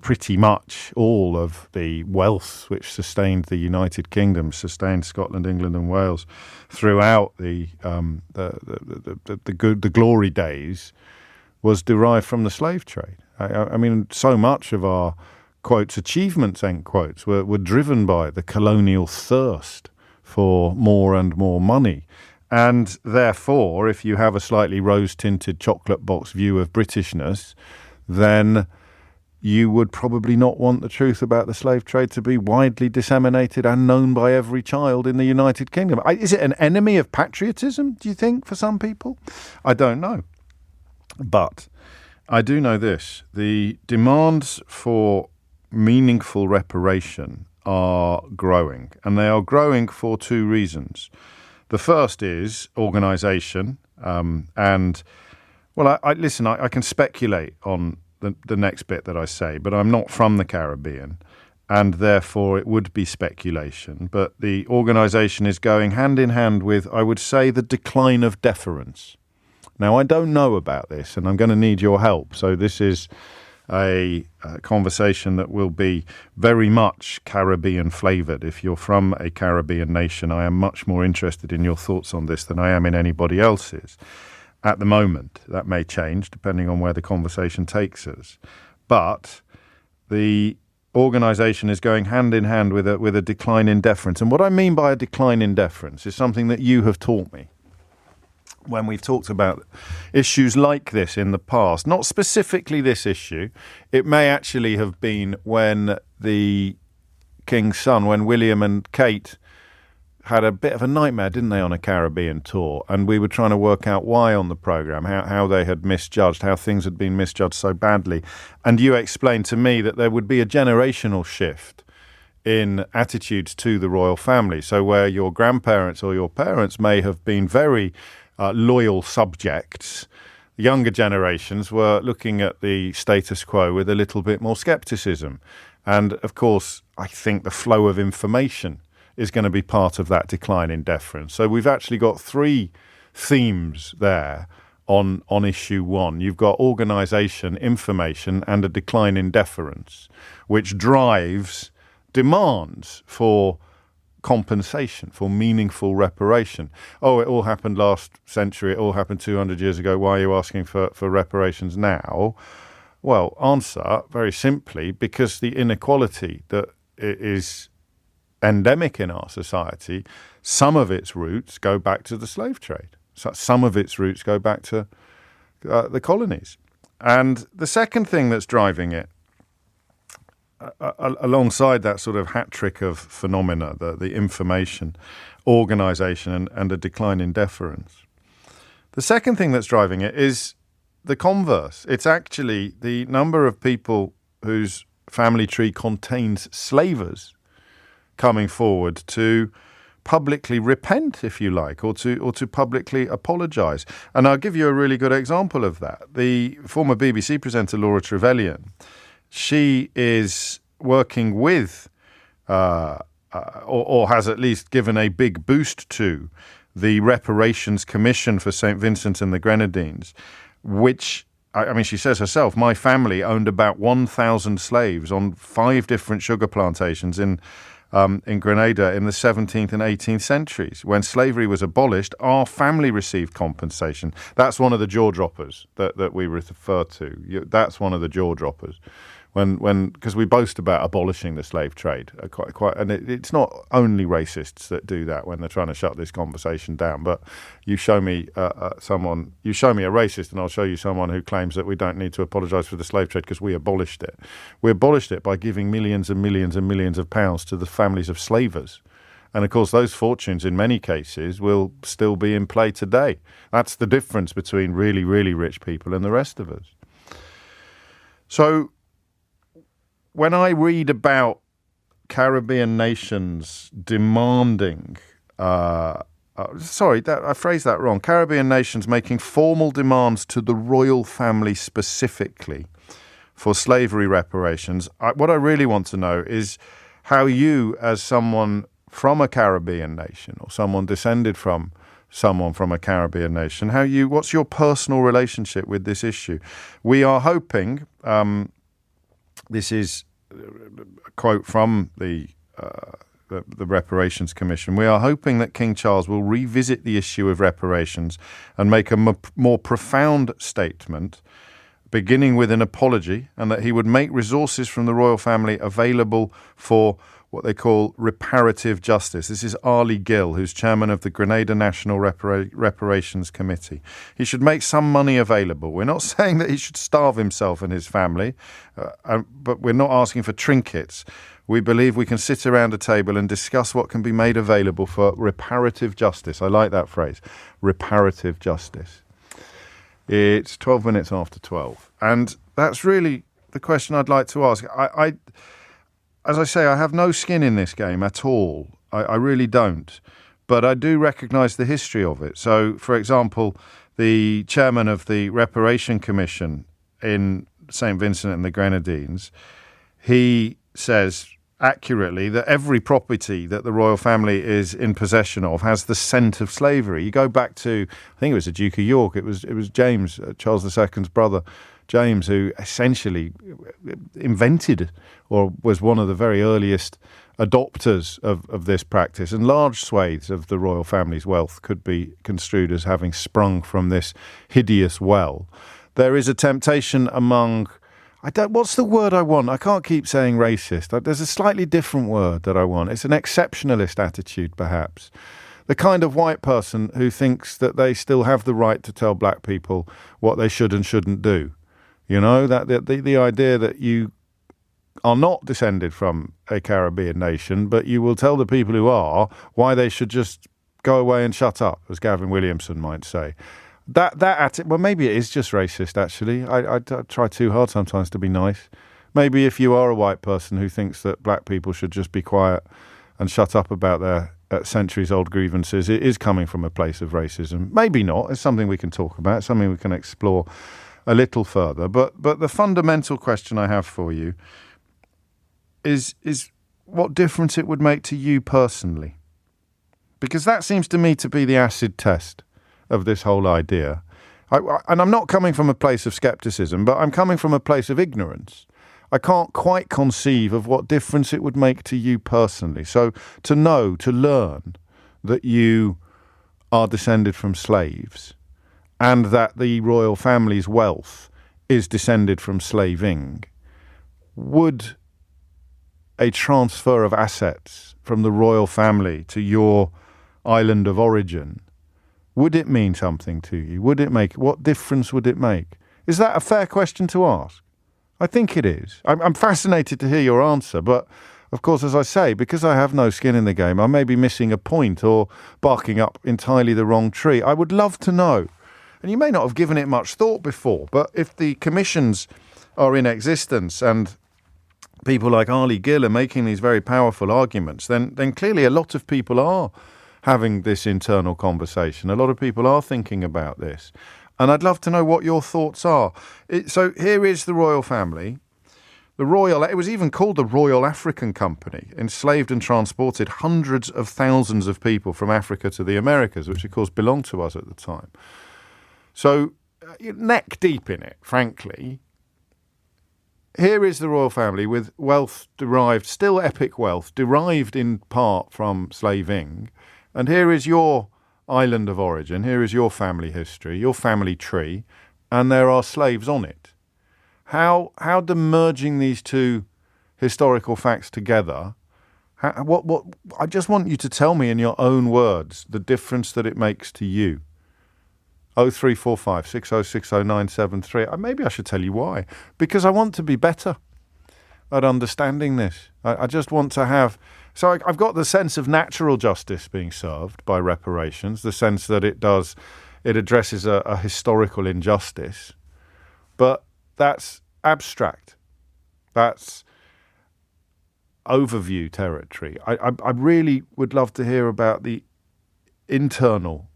Pretty much all of the wealth which sustained the United Kingdom, sustained Scotland, England, and Wales throughout the glory days, was derived from the slave trade. I mean, so much of our, quotes, achievements, end quotes, were driven by the colonial thirst for more and more money. And therefore, if you have a slightly rose-tinted chocolate box view of Britishness, then you would probably not want the truth about the slave trade to be widely disseminated and known by every child in the United Kingdom. Is it an enemy of patriotism, do you think, for some people? I don't know. But I do know this. The demands for meaningful reparation are growing, and they are growing for two reasons. The first is organisation, and, well, I can speculate on the next bit that I say, but I'm not from the Caribbean, and therefore it would be speculation. But the organisation is going hand in hand with, I would say, the decline of deference. Now, I don't know about this, and I'm going to need your help. So this is a conversation that will be very much Caribbean flavoured. If you're from a Caribbean nation, I am much more interested in your thoughts on this than I am in anybody else's at the moment. That may change depending on where the conversation takes us. But the organisation is going hand in hand with a decline in deference. And what I mean by a decline in deference is something that you have taught me when we've talked about issues like this in the past. Not specifically this issue. It may actually have been when the King's son, when William and Kate had a bit of a nightmare, didn't they, on a Caribbean tour? And we were trying to work out why on the programme, how they had misjudged, how things had been misjudged so badly. And you explained to me that there would be a generational shift in attitudes to the royal family. So where your grandparents or your parents may have been very loyal subjects, younger generations were looking at the status quo with a little bit more scepticism. And, of course, I think the flow of information is going to be part of that decline in deference. So we've actually got three themes there on issue one. You've got organisation, information, and a decline in deference, which drives demands for compensation, for meaningful reparation. Oh, it all happened last century, it all happened 200 years ago, why are you asking for reparations now? Well, answer, very simply, because the inequality that is endemic in our society, some of its roots go back to the slave trade. So some of its roots go back to the colonies. And the second thing that's driving it, alongside that sort of hat trick of phenomena, the information, organisation, and a decline in deference, the second thing that's driving it is the converse. It's actually the number of people whose family tree contains slavers coming forward to publicly repent, if you like, or to publicly apologise. And I'll give you a really good example of that. The former BBC presenter Laura Trevelyan, she is working with, or has at least given a big boost to, the Reparations Commission for St. Vincent and the Grenadines, which, I mean, she says herself, my family owned about 1,000 slaves on 5 different sugar plantations in Grenada in the 17th and 18th centuries. When slavery was abolished, our family received compensation. That's one of the jaw droppers that we refer to. That's one of the jaw droppers. Because we boast about abolishing the slave trade, and it's not only racists that do that when they're trying to shut this conversation down. But you show me a racist, and I'll show you someone who claims that we don't need to apologise for the slave trade because we abolished it. We abolished it by giving millions and millions and millions of pounds to the families of slavers. And, of course, those fortunes, in many cases, will still be in play today. That's the difference between really, really rich people and the rest of us. So when I read about Caribbean nations demanding, I phrased that wrong, Caribbean nations making formal demands to the royal family specifically for slavery reparations, what I really want to know is how you, as someone from a Caribbean nation or someone descended from someone from a Caribbean nation, what's your personal relationship with this issue? We are hoping, this is a quote from the Reparations Commission, we are hoping that King Charles will revisit the issue of reparations and make a more profound statement, beginning with an apology, and that he would make resources from the royal family available for what they call reparative justice. This is Ali Gill, who's chairman of the Grenada National Reparations Committee. He should make some money available. We're not saying that he should starve himself and his family, but we're not asking for trinkets. We believe we can sit around a table and discuss what can be made available for reparative justice. I like that phrase, reparative justice. It's 12 minutes after 12. And that's really the question I'd like to ask. As I say, I have no skin in this game at all. I really don't. But I do recognise the history of it. So, for example, the chairman of the Reparation Commission in St. Vincent and the Grenadines, he says accurately that every property that the royal family is in possession of has the scent of slavery. You go back to, I think it was the Duke of York. It was James, Charles II's brother, James, who essentially invented or was one of the very earliest adopters of this practice. And large swathes of the royal family's wealth could be construed as having sprung from this hideous well. There is a temptation among... what's the word I want? I can't keep saying racist. There's a slightly different word that I want. It's an exceptionalist attitude, perhaps. The kind of white person who thinks that they still have the right to tell black people what they should and shouldn't do. You know, that the idea that you are not descended from a Caribbean nation, but you will tell the people who are why they should just go away and shut up, as Gavin Williamson might say. Well, maybe it is just racist, actually. I try too hard sometimes to be nice. Maybe if you are a white person who thinks that black people should just be quiet and shut up about their centuries-old grievances, it is coming from a place of racism. Maybe not. It's something we can talk about, something we can explore a little further. But the fundamental question I have for you is what difference it would make to you personally. Because that seems to me to be the acid test of this whole idea. And I'm not coming from a place of scepticism, but I'm coming from a place of ignorance. I can't quite conceive of what difference it would make to you personally. So to learn that you are descended from slaves and that the royal family's wealth is descended from slaving, would a transfer of assets from the royal family to your island of origin, would it mean something to you? What difference would it make? Is that a fair question to ask? I think it is. I'm fascinated to hear your answer, but of course, as I say, because I have no skin in the game, I may be missing a point or barking up entirely the wrong tree. I would love to know. And you may not have given it much thought before, but if the commissions are in existence and people like Ali Gill are making these very powerful arguments, then clearly a lot of people are having this internal conversation. A lot of people are thinking about this. And I'd love to know what your thoughts are. So here is the royal family. It was even called the Royal African Company, enslaved and transported hundreds of thousands of people from Africa to the Americas, which of course belonged to us at the time. So neck deep in it, frankly. Here is the royal family with wealth derived, still epic wealth, derived in part from slaving. And here is your island of origin, here is your family history, your family tree, and there are slaves on it. How do merging these two historical facts together, what I just want you to tell me in your own words the difference that it makes to you. 0345 6060 973. Maybe I should tell you why. Because I want to be better at understanding this. I just want to have... So I've got the sense of natural justice being served by reparations, the sense that it addresses a historical injustice. But that's abstract. That's overview territory. I really would love to hear about the internal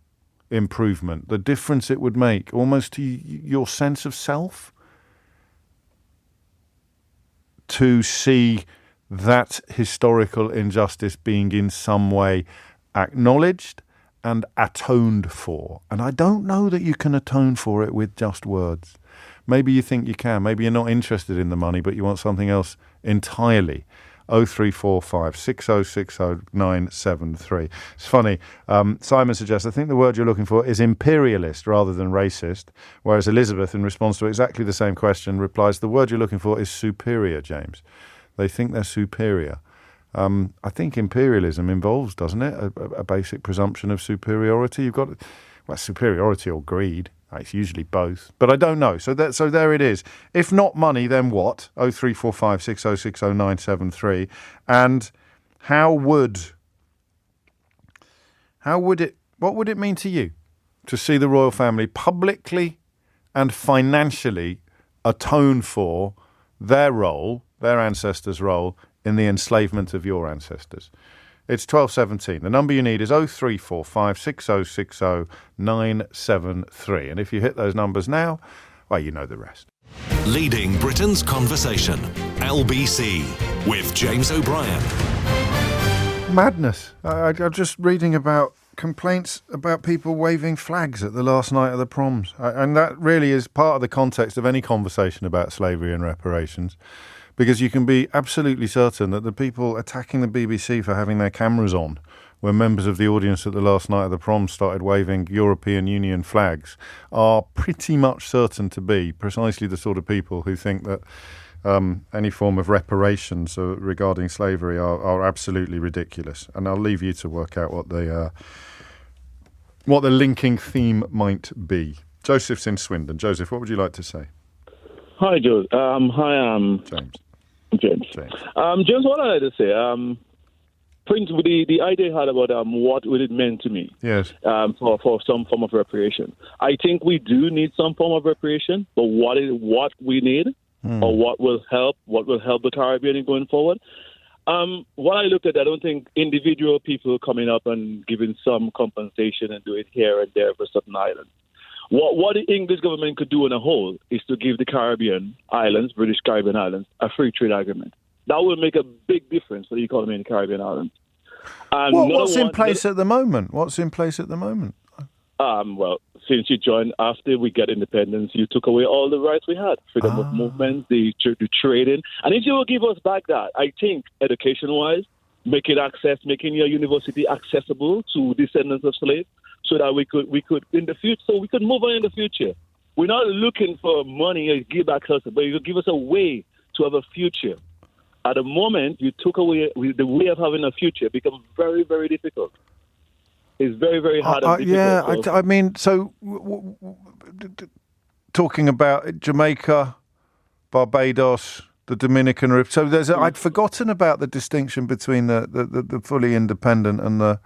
improvement, the difference it would make almost to your sense of self, to see that historical injustice being in some way acknowledged and atoned for. And I don't know that you can atone for it with just words. Maybe you think you can. Maybe you're not interested in the money, but you want something else entirely. 0345 6060 973. It's funny. Simon suggests, I think the word you're looking for is imperialist rather than racist, whereas Elizabeth, in response to exactly the same question, replies, the word you're looking for is superior, James. They think they're superior. I think imperialism involves, doesn't it, a basic presumption of superiority. You've got, superiority or greed. It's usually both, but I don't know. So there it is. If not money, then what? 0345 6060 973. And what would it mean to you to see the royal family publicly and financially atone for their role, their ancestors' role in the enslavement of your ancestors? It's 12:17. The number you need is 0345 6060 973. And if you hit those numbers now, well, you know the rest. Leading Britain's conversation. LBC with James O'Brien. Madness. I'm just reading about complaints about people waving flags at the last night of the proms. And that really is part of the context of any conversation about slavery and reparations, because you can be absolutely certain that the people attacking the BBC for having their cameras on when members of the audience at the last night of the proms started waving European Union flags are pretty much certain to be precisely the sort of people who think that any form of reparations regarding slavery are absolutely ridiculous. And I'll leave you to work out what the linking theme might be. Joseph's in Swindon. Joseph, what would you like to say? Hi, Joe. Hi, James. James. James, what I'd like to say, Prince, the idea you had about what would it mean to me? Yes. For some form of reparation. I think we do need some form of reparation, but what we need, or what will help the Caribbean going forward. What I look at, I don't think individual people coming up and giving some compensation and do it here and there for certain islands. What the English government could do on a whole is to give the Caribbean islands, British Caribbean islands, a free trade agreement. That will make a big difference for the economy in the Caribbean islands. What's in place at the moment? What's in place at the moment? Well, since you joined after we get independence, you took away all the rights we had. Freedom of movement, the trading. And if you will give us back that, I think education-wise, making your university accessible to descendants of slaves so that we could in the future, so we could move on in the future. We're not looking for money or give back us, but you give us a way to have a future. At the moment, you took away the way of having a future. It becomes very, very difficult. It's very, very hard. I mean, talking about Jamaica, Barbados, the Dominican Republic. So I'd forgotten about the distinction between the fully independent and the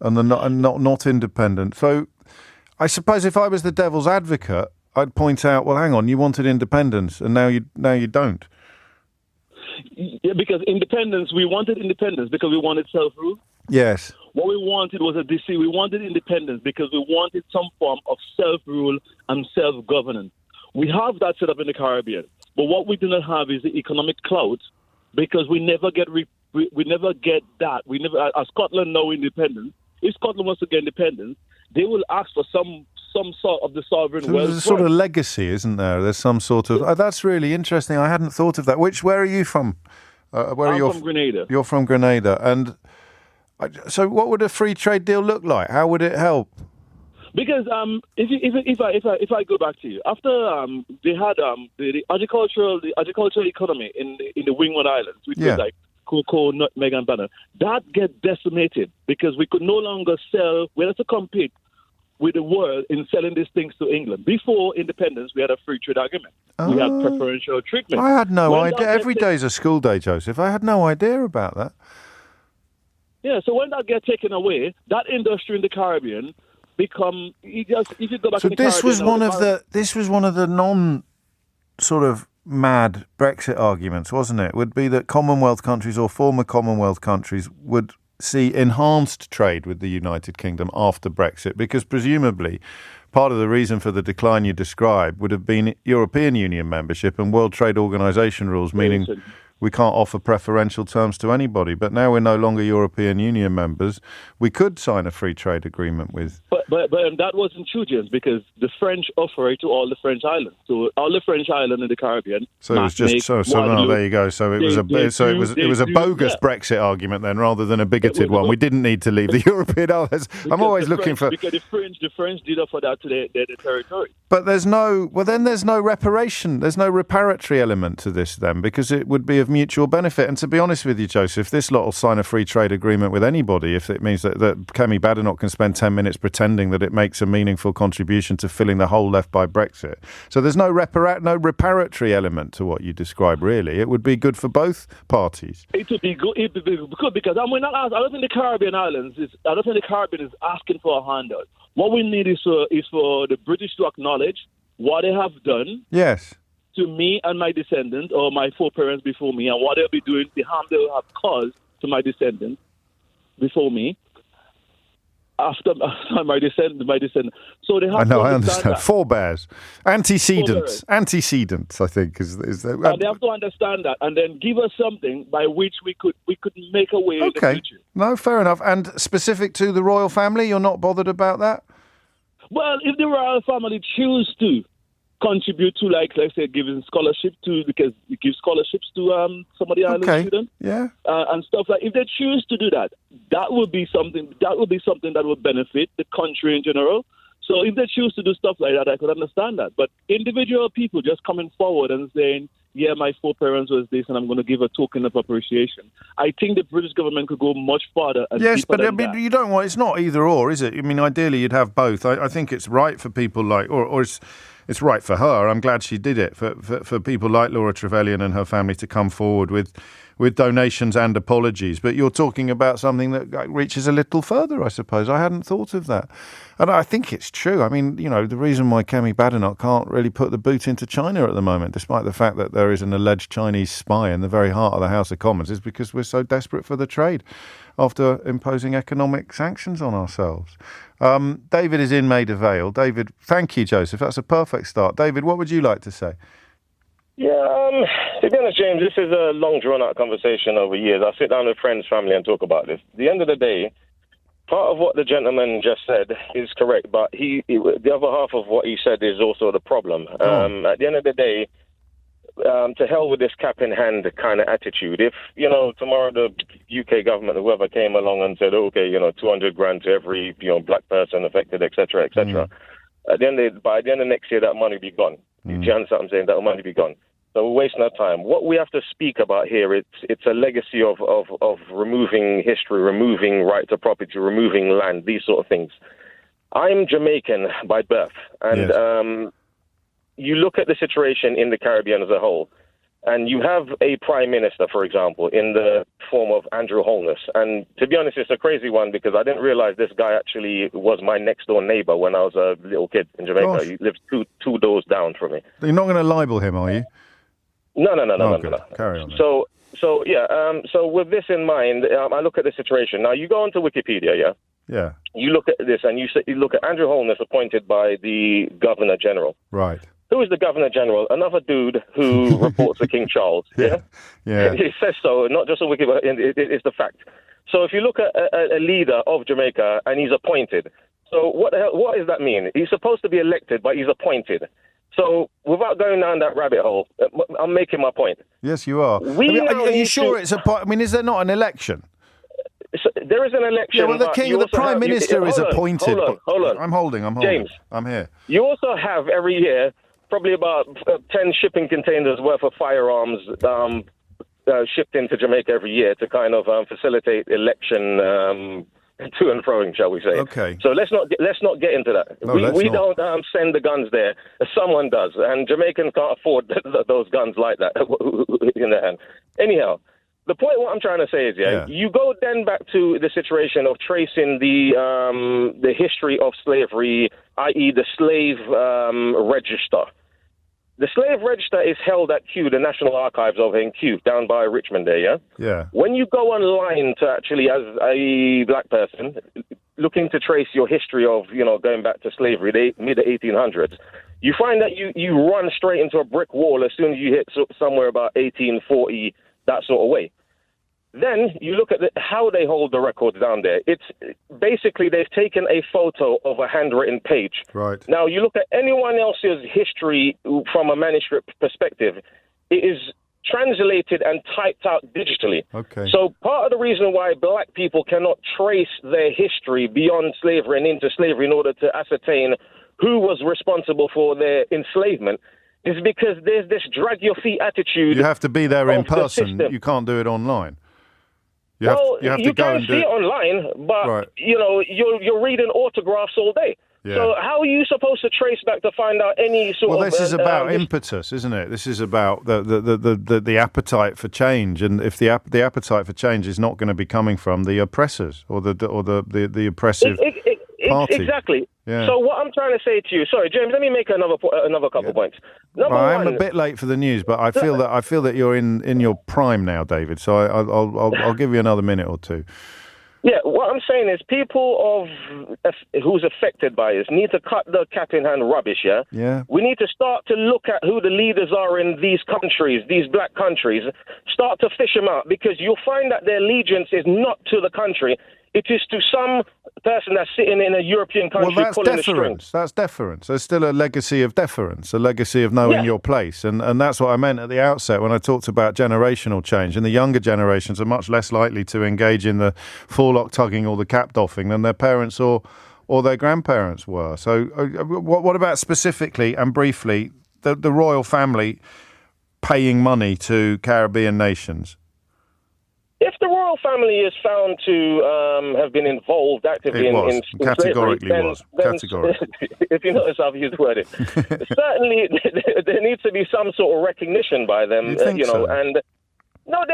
not independent. So I suppose if I was the devil's advocate, I'd point out, well, hang on, you wanted independence, and now you don't. Yeah, because we wanted independence because we wanted self-rule. Yes. What we wanted was we wanted independence because we wanted some form of self-rule and self-governance. We have that set up in the Caribbean, but what we do not have is the economic clout because we never get that. We never, as Scotland now independence. If Scotland wants to get independence, they will ask for some sort of the sovereign wealth. There's a sort of legacy, isn't there? There's some sort of... that's really interesting. I hadn't thought of that. Where are you from? I'm from Grenada. You're from Grenada. And so what would a free trade deal look like? How would it help? Because if I go back to you, after they had the agricultural economy in the Windward Islands, which was like cocoa, nutmeg, and banana, that get decimated because we could no longer sell. We had to compete with the world in selling these things to England. Before independence, we had a free trade agreement. We had preferential treatment. I had no idea. Every day's a school day, Joseph. I had no idea about that. Yeah, so when that gets taken away, that industry in the Caribbean become... If you go back to the Caribbean... This was one of the non sort of mad Brexit arguments, wasn't it? Would be that Commonwealth countries or former Commonwealth countries would see enhanced trade with the United Kingdom after Brexit, because presumably part of the reason for the decline you described would have been European Union membership and World Trade Organization rules, meaning we can't offer preferential terms to anybody. But now we're no longer European Union members. We could sign a free trade agreement with... But that wasn't true, James, because the French offer it to all the French islands. So all the French islands in the Caribbean... So it was just... there you go. So it was a bogus Brexit argument then, rather than a bigoted one. We didn't need to leave the European islands. I'm always looking for... Because the French did offer that to their territory. But there's no reparation. There's no reparatory element to this then, because it would be of mutual benefit. And to be honest with you, Joseph, this lot will sign a free trade agreement with anybody if it means that Kemi Badenoch can spend 10 minutes pretending that it makes a meaningful contribution to filling the hole left by Brexit. So there's no reparatory element to what you describe, really. It would be good for both parties. It would be good because I don't think the Caribbean islands is asking for a handout. What we need is for the British to acknowledge what they have done. Yes. To me and my descendants, or my foreparents before me, and what they'll be doing, the harm they will have caused to my descendants before me. after my descent. So they have I know, to I understand. that. Forebears. Antecedents. Antecedents, I think, is the... And they have to understand that, and then give us something by which we could make a way in the future. No, fair enough. And specific to the royal family, you're not bothered about that? Well, if the royal family choose to contribute to, like, let's say, giving scholarship to, because it gives scholarships to some of the island students, and stuff like. If they choose to do that, that would be something. That would be something that would benefit the country in general. So if they choose to do stuff like that, I could understand that. But individual people just coming forward and saying, "Yeah, my foreparents was this, and I'm going to give a token of appreciation," I think the British government could go much farther. And yes, but I than mean, that. you don't want. It's not either or, is it? I mean, ideally, you'd have both. I think it's right for people like, or it's right for her. I'm glad she did it for people like Laura Trevelyan and her family to come forward with donations and apologies. But you're talking about something that reaches a little further, I suppose. I hadn't thought of that. And I think it's true. I mean, you know, the reason why Kemi Badenoch can't really put the boot into China at the moment, despite the fact that there is an alleged Chinese spy in the very heart of the House of Commons, is because we're so desperate for the trade after imposing economic sanctions on ourselves. David is in Maida Vale. David, thank you, Joseph. That's a perfect start. David, what would you like to say? Yeah, to be honest, James, this is a long, drawn-out conversation over years. I sit down with friends, family, and talk about this. At the end of the day, part of what the gentleman just said is correct, but the other half of what he said is also the problem. At the end of the day, to hell with this cap in hand kind of attitude. If, you know, tomorrow the UK government, whoever came along and said, okay, you know, 200 grand to every, you know, black person affected, etc., etc. By the end of next year, that money will be gone. Do you understand what I'm saying? That money will be gone. So we're wasting our time. What we have to speak about here, it's a legacy of removing history, removing right to property, removing land, these sort of things. I'm Jamaican by birth, and you look at the situation in the Caribbean as a whole, and you have a prime minister, for example, in the form of Andrew Holness. And to be honest, it's a crazy one because I didn't realize this guy actually was my next door neighbor when I was a little kid in Jamaica. Gosh. He lived two doors down from me. You're not going to libel him, are you? No. Carry on. So with this in mind, I look at the situation. Now, you go onto Wikipedia, Yeah. You look at this, and you look at Andrew Holness, appointed by the Governor General. Right. Who is the Governor General? Another dude who reports to King Charles. Yeah. It says so, not just on Wikipedia. It's the fact. So if you look at a leader of Jamaica and he's appointed, so what does that mean? He's supposed to be elected, but he's appointed. So without going down that rabbit hole, I'm making my point. Yes, you are. Are you sure it's I mean, is there not an election? So there is an election. Yeah, well, the Prime Minister is appointed. Hold on. I'm holding. James, I'm here. You also have every year probably about 10 shipping containers worth of firearms shipped into Jamaica every year to kind of facilitate election to and froing, shall we say? Okay. So let's not get into that. No, we don't send the guns there. Someone does, and Jamaicans can't afford those guns like that in their hand. Anyhow. The point, what I'm trying to say is, you go then back to the situation of tracing the history of slavery, i.e. the slave register. The slave register is held at Kew, the National Archives over in Kew, down by Richmond there, Yeah. When you go online to actually, as a black person, looking to trace your history of, you know, going back to slavery, the mid-1800s, you find that you run straight into a brick wall as soon as you hit somewhere about 1840, that sort of way. Then you look at how they hold the records down there. It's basically they've taken a photo of a handwritten page. Right. Now, you look at anyone else's history from a manuscript perspective, it is translated and typed out digitally. Okay. So part of the reason why black people cannot trace their history beyond slavery and into slavery in order to ascertain who was responsible for their enslavement is because there's this drag your feet attitude. You have to be there in person. The You can't do it online. You have to you go can and do see it it online, but Right. you know you're reading autographs all day. Yeah. So how are you supposed to trace back to find out any sort of? Well, this is about impetus, isn't it? This is about the appetite for change, and if the appetite for change is not going to be coming from the oppressors or the oppressive party. Exactly. Yeah. So what I'm trying to say to you, sorry, James, let me make another couple points. Number I'm one, a bit late for the news, but I feel that you're in your prime now, David. So I'll give you another minute or two. Yeah, what I'm saying is people who's affected by this need to cut the cat-in-hand rubbish, yeah? Yeah. We need to start to look at who the leaders are in these countries, these black countries, start to fish them out, because you'll find that their allegiance is not to the country. It is to some person that's sitting in a European country pulling the strings. That's deference. There's still a legacy of deference, a legacy of knowing your place. And that's what I meant at the outset when I talked about generational change. And the younger generations are much less likely to engage in the forelock tugging or the cap doffing than their parents or their grandparents were. So what about specifically and briefly the royal family paying money to Caribbean nations? If the royal family is found to have been involved actively in categorically slavery, categorically. If you notice, I've used worded. Certainly, there needs to be some sort of recognition by them, so? And no,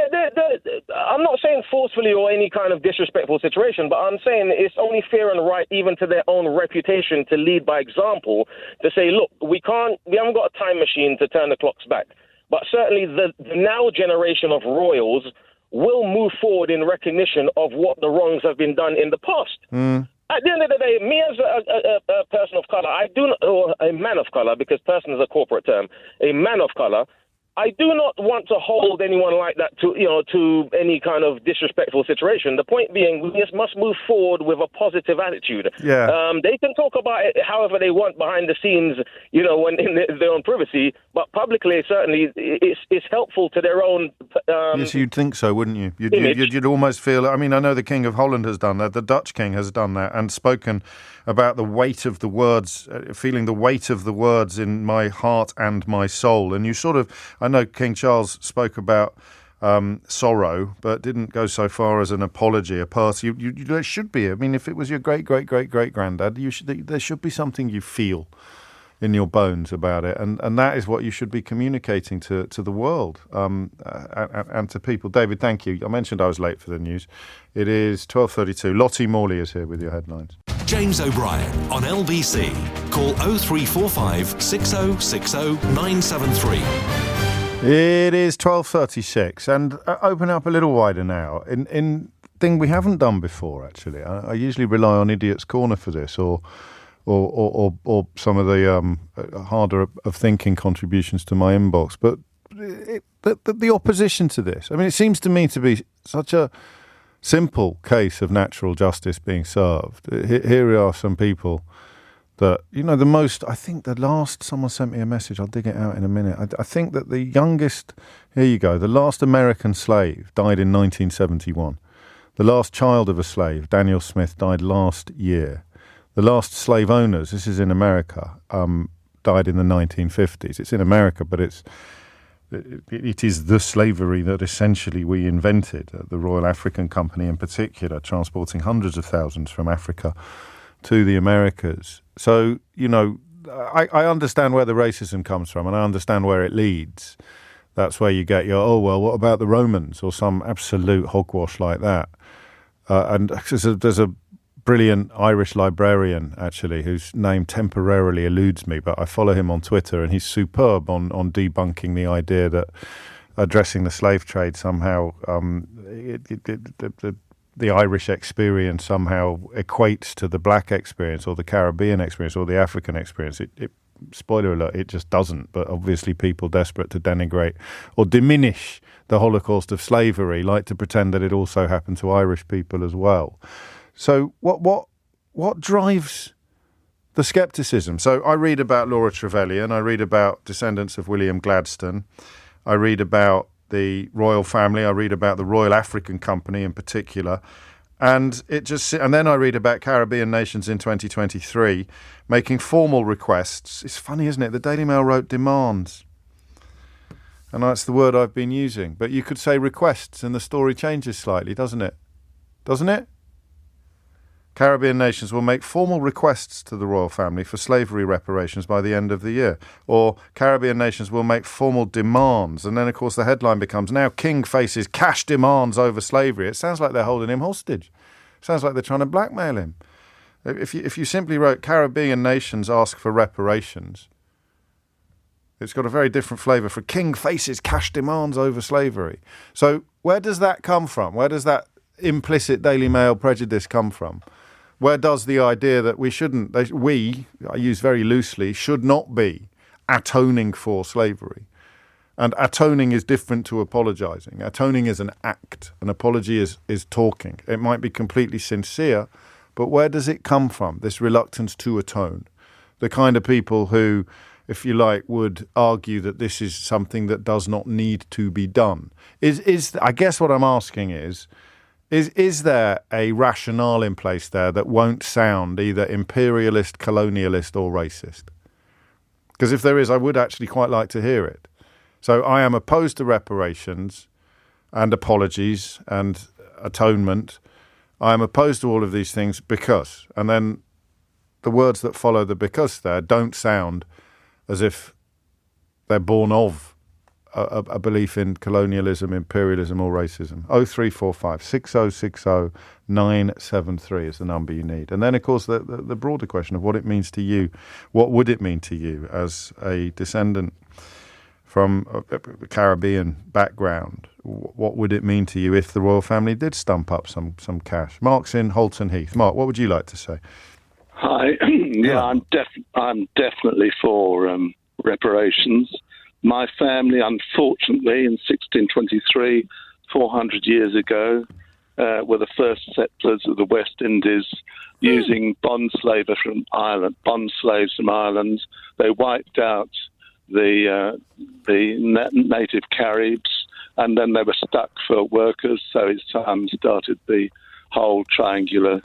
I'm not saying forcefully or any kind of disrespectful situation, but I'm saying it's only fair and right, even to their own reputation, to lead by example. To say, look, we haven't got a time machine to turn the clocks back, but certainly the now generation of royals will move forward in recognition of what the wrongs have been done in the past. At the end of the day, me as a person of colour, or a man of colour, because person is a corporate term, a man of colour, I do not want to hold anyone like that to any kind of disrespectful situation. The point being, we just must move forward with a positive attitude. Yeah. They can talk about it however they want behind the scenes, when in their own privacy, but publicly, certainly, it's helpful to their own. Yes, you'd think so, wouldn't you? Image. You'd almost feel. I mean, I know the King of Holland has done that. The Dutch King has done that and spoken about the weight of the words, feeling the weight of the words in my heart and my soul. And you sort of, I know King Charles spoke about sorrow, but didn't go so far as an apology, a pass. There should be. I mean, if it was your great-great-great-great-granddad, there should be something you feel in your bones about it. And that is what you should be communicating to the world and to people. David, thank you. I mentioned I was late for the news. It is 12:32. Lottie Morley is here with your headlines. James O'Brien on LBC. Call 0345 6060 973. It is 12:36, and open up a little wider now. In thing we haven't done before, actually. I usually rely on Idiot's Corner for this, or some of the harder of thinking contributions to my inbox. But the opposition to this. I mean, it seems to me to be such a simple case of natural justice being served. Here are some people that, the most, I think the last, someone sent me a message, I'll dig it out in a minute. I think that the youngest, here you go, the last American slave died in 1971. The last child of a slave, Daniel Smith, died last year. The last slave owners, this is in America, died in the 1950s. It's in America, but it is the slavery that essentially we invented, the Royal African Company in particular, transporting hundreds of thousands from Africa to the Americas. So, I understand where the racism comes from, and I understand where it leads. That's where you get your, what about the Romans, or some absolute hogwash like that. And there's a brilliant Irish librarian, actually, whose name temporarily eludes me, but I follow him on Twitter, and he's superb on debunking the idea that addressing the slave trade somehow, the Irish experience somehow equates to the black experience or the Caribbean experience or the African experience. Spoiler alert, it just doesn't. But obviously people desperate to denigrate or diminish the Holocaust of slavery like to pretend that it also happened to Irish people as well. So what drives the scepticism? So I read about Laura Trevelyan, I read about descendants of William Gladstone, I read about the royal family, I read about the Royal African Company in particular, and then I read about Caribbean nations in 2023 making formal requests. It's funny, isn't it? The Daily Mail wrote demands, and that's the word I've been using. But you could say requests, and the story changes slightly, doesn't it? Doesn't it? Caribbean nations will make formal requests to the royal family for slavery reparations by the end of the year. Or Caribbean nations will make formal demands. And then, of course, the headline becomes, now King faces cash demands over slavery. It sounds like they're holding him hostage. It sounds like they're trying to blackmail him. If you simply wrote Caribbean nations ask for reparations, it's got a very different flavour for King faces cash demands over slavery. So where does that come from? Where does that implicit Daily Mail prejudice come from? Where does the idea that I use very loosely, should not be atoning for slavery? And atoning is different to apologising. Atoning is an act. An apology is talking. It might be completely sincere, but where does it come from, this reluctance to atone? The kind of people who, if you like, would argue that this is something that does not need to be done. I guess what I'm asking is there a rationale in place there that won't sound either imperialist, colonialist or racist? Because if there is, I would actually quite like to hear it. So I am opposed to reparations and apologies and atonement. I am opposed to all of these things because, and then the words that follow the because there don't sound as if they're born of a belief in colonialism, imperialism or racism. 0345 6060 973 is the number you need. And then, of course, the broader question of what it means to you. What would it mean to you as a descendant from a Caribbean background? What would it mean to you if the royal family did stump up some cash? Mark's in Halton Heath. Mark, what would you like to say? Hi. I'm definitely for reparations. My family, unfortunately, in 1623, 400 years ago, were the first settlers of the West Indies, using bond slaves from Ireland. They wiped out the native Caribs, and then they were stuck for workers. So his son started the whole triangular.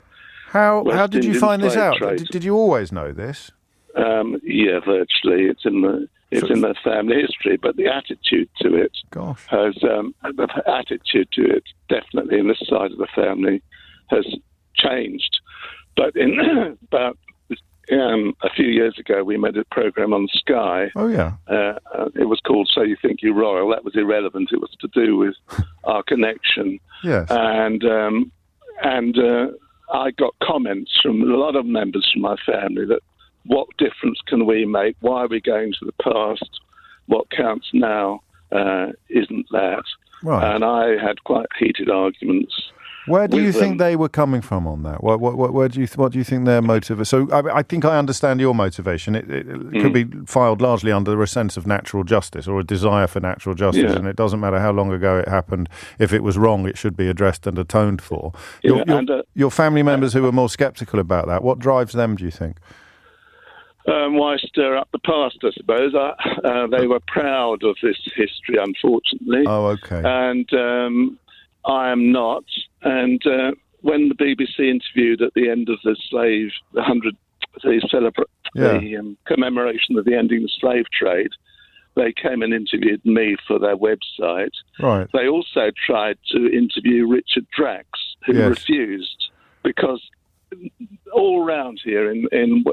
How did you find this out? Did you always know this? Yeah, virtually. It's in the family history, but the attitude to it definitely in this side of the family has changed. But in about a few years ago, we made a program on Sky. Oh yeah. It was called "So You Think You're Royal." That was irrelevant. It was to do with our connection. Yes. And I got comments from a lot of members from my family that what difference can we make? Why are we going to the past? What counts now isn't that. Right. And I had quite heated arguments. Where do you think they were coming from on that? What do you think their motive is? So I think I understand your motivation. It could be filed largely under a sense of natural justice or a desire for natural justice, and it doesn't matter how long ago it happened. If it was wrong, it should be addressed and atoned for. Your family members who are more sceptical about that, what drives them, do you think? Why stir up the past, I suppose. They were proud of this history, unfortunately. Oh, okay. And I am not. And when the BBC interviewed at the end of the commemoration of the ending of the slave trade, they came and interviewed me for their website. Right. They also tried to interview Richard Drax, who refused, because all around here in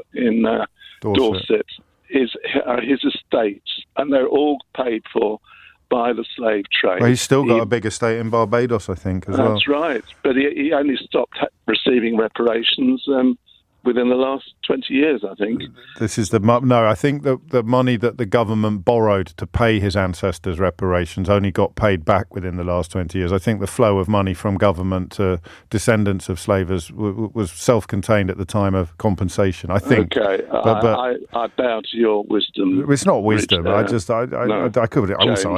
Dorset are his estates, and they're all paid for by the slave trade. Well, he's still got a big estate in Barbados, I think, as well. That's right. But he only stopped receiving reparations within the last 20 years, I think. This is I think the money that the government borrowed to pay his ancestors reparations only got paid back within the last 20 years. I think the flow of money from government to descendants of slavers was self-contained at the time of compensation, I think. Okay, but I bow to your wisdom. It's not wisdom. I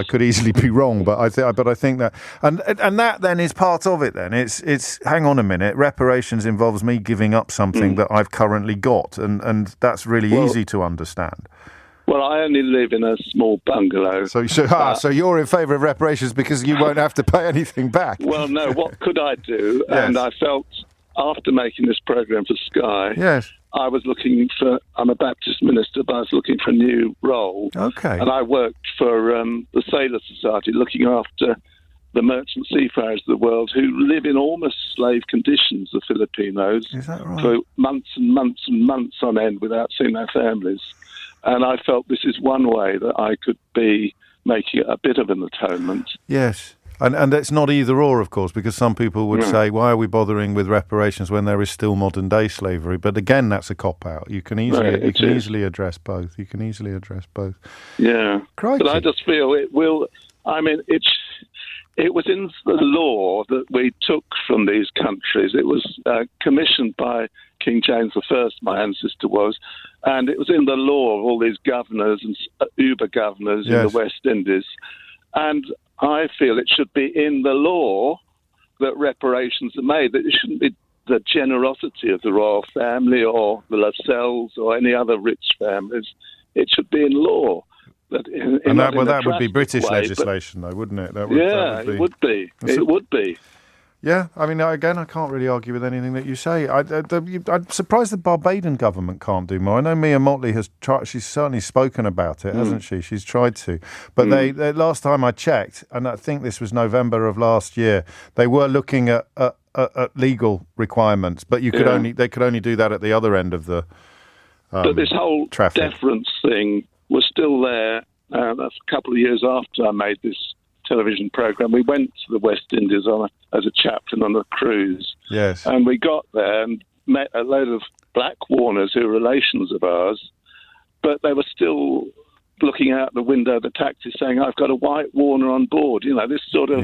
could easily be wrong, but I think that, and that then is part of it. Then it's hang on a minute. Reparations involves me giving up something that I've currently got, and that's really easy to understand. Well, I only live in a small bungalow. So you're in favour of reparations because you won't have to pay anything back. Well, no, what could I do? Yes. And I felt, after making this programme for Sky, yes, I was looking for, I'm a Baptist minister, but I was looking for a new role. Okay. And I worked for the Sailor Society, looking after the merchant seafarers of the world who live in almost slave conditions, the Filipinos, is that right? for months and months and months on end without seeing their families. And I felt this is one way that I could be making a bit of an atonement. Yes. And it's not either or, of course, because some people would say, why are we bothering with reparations when there is still modern day slavery? But again, that's a cop-out. You can easily address both. You can easily address both. Yeah. Crikey. But I just feel it will, I mean, it was in the law that we took from these countries. It was commissioned by King James I, my ancestor was, and it was in the law of all these governors and uber governors in the West Indies. And I feel it should be in the law that reparations are made, that it shouldn't be the generosity of the royal family or the Lascelles or any other rich families. It should be in law. That would be British legislation, though, wouldn't it? It would be. It would be. Yeah, I mean, again, I can't really argue with anything that you say. I'm surprised the Barbadian government can't do more. I know Mia Motley has tried. She's certainly spoken about it, hasn't she? She's tried to. But they last time I checked, and I think this was November of last year, they were looking at legal requirements, but they could only do that at the other end of the but this whole traffic. Deference thing was still there. That's a couple of years after I made this television programme. We went to the West Indies as a chaplain on a cruise. Yes. And we got there and met a load of black Warners who were relations of ours, but they were still looking out the window of the taxi saying, I've got a white Warner on board. You know, this sort of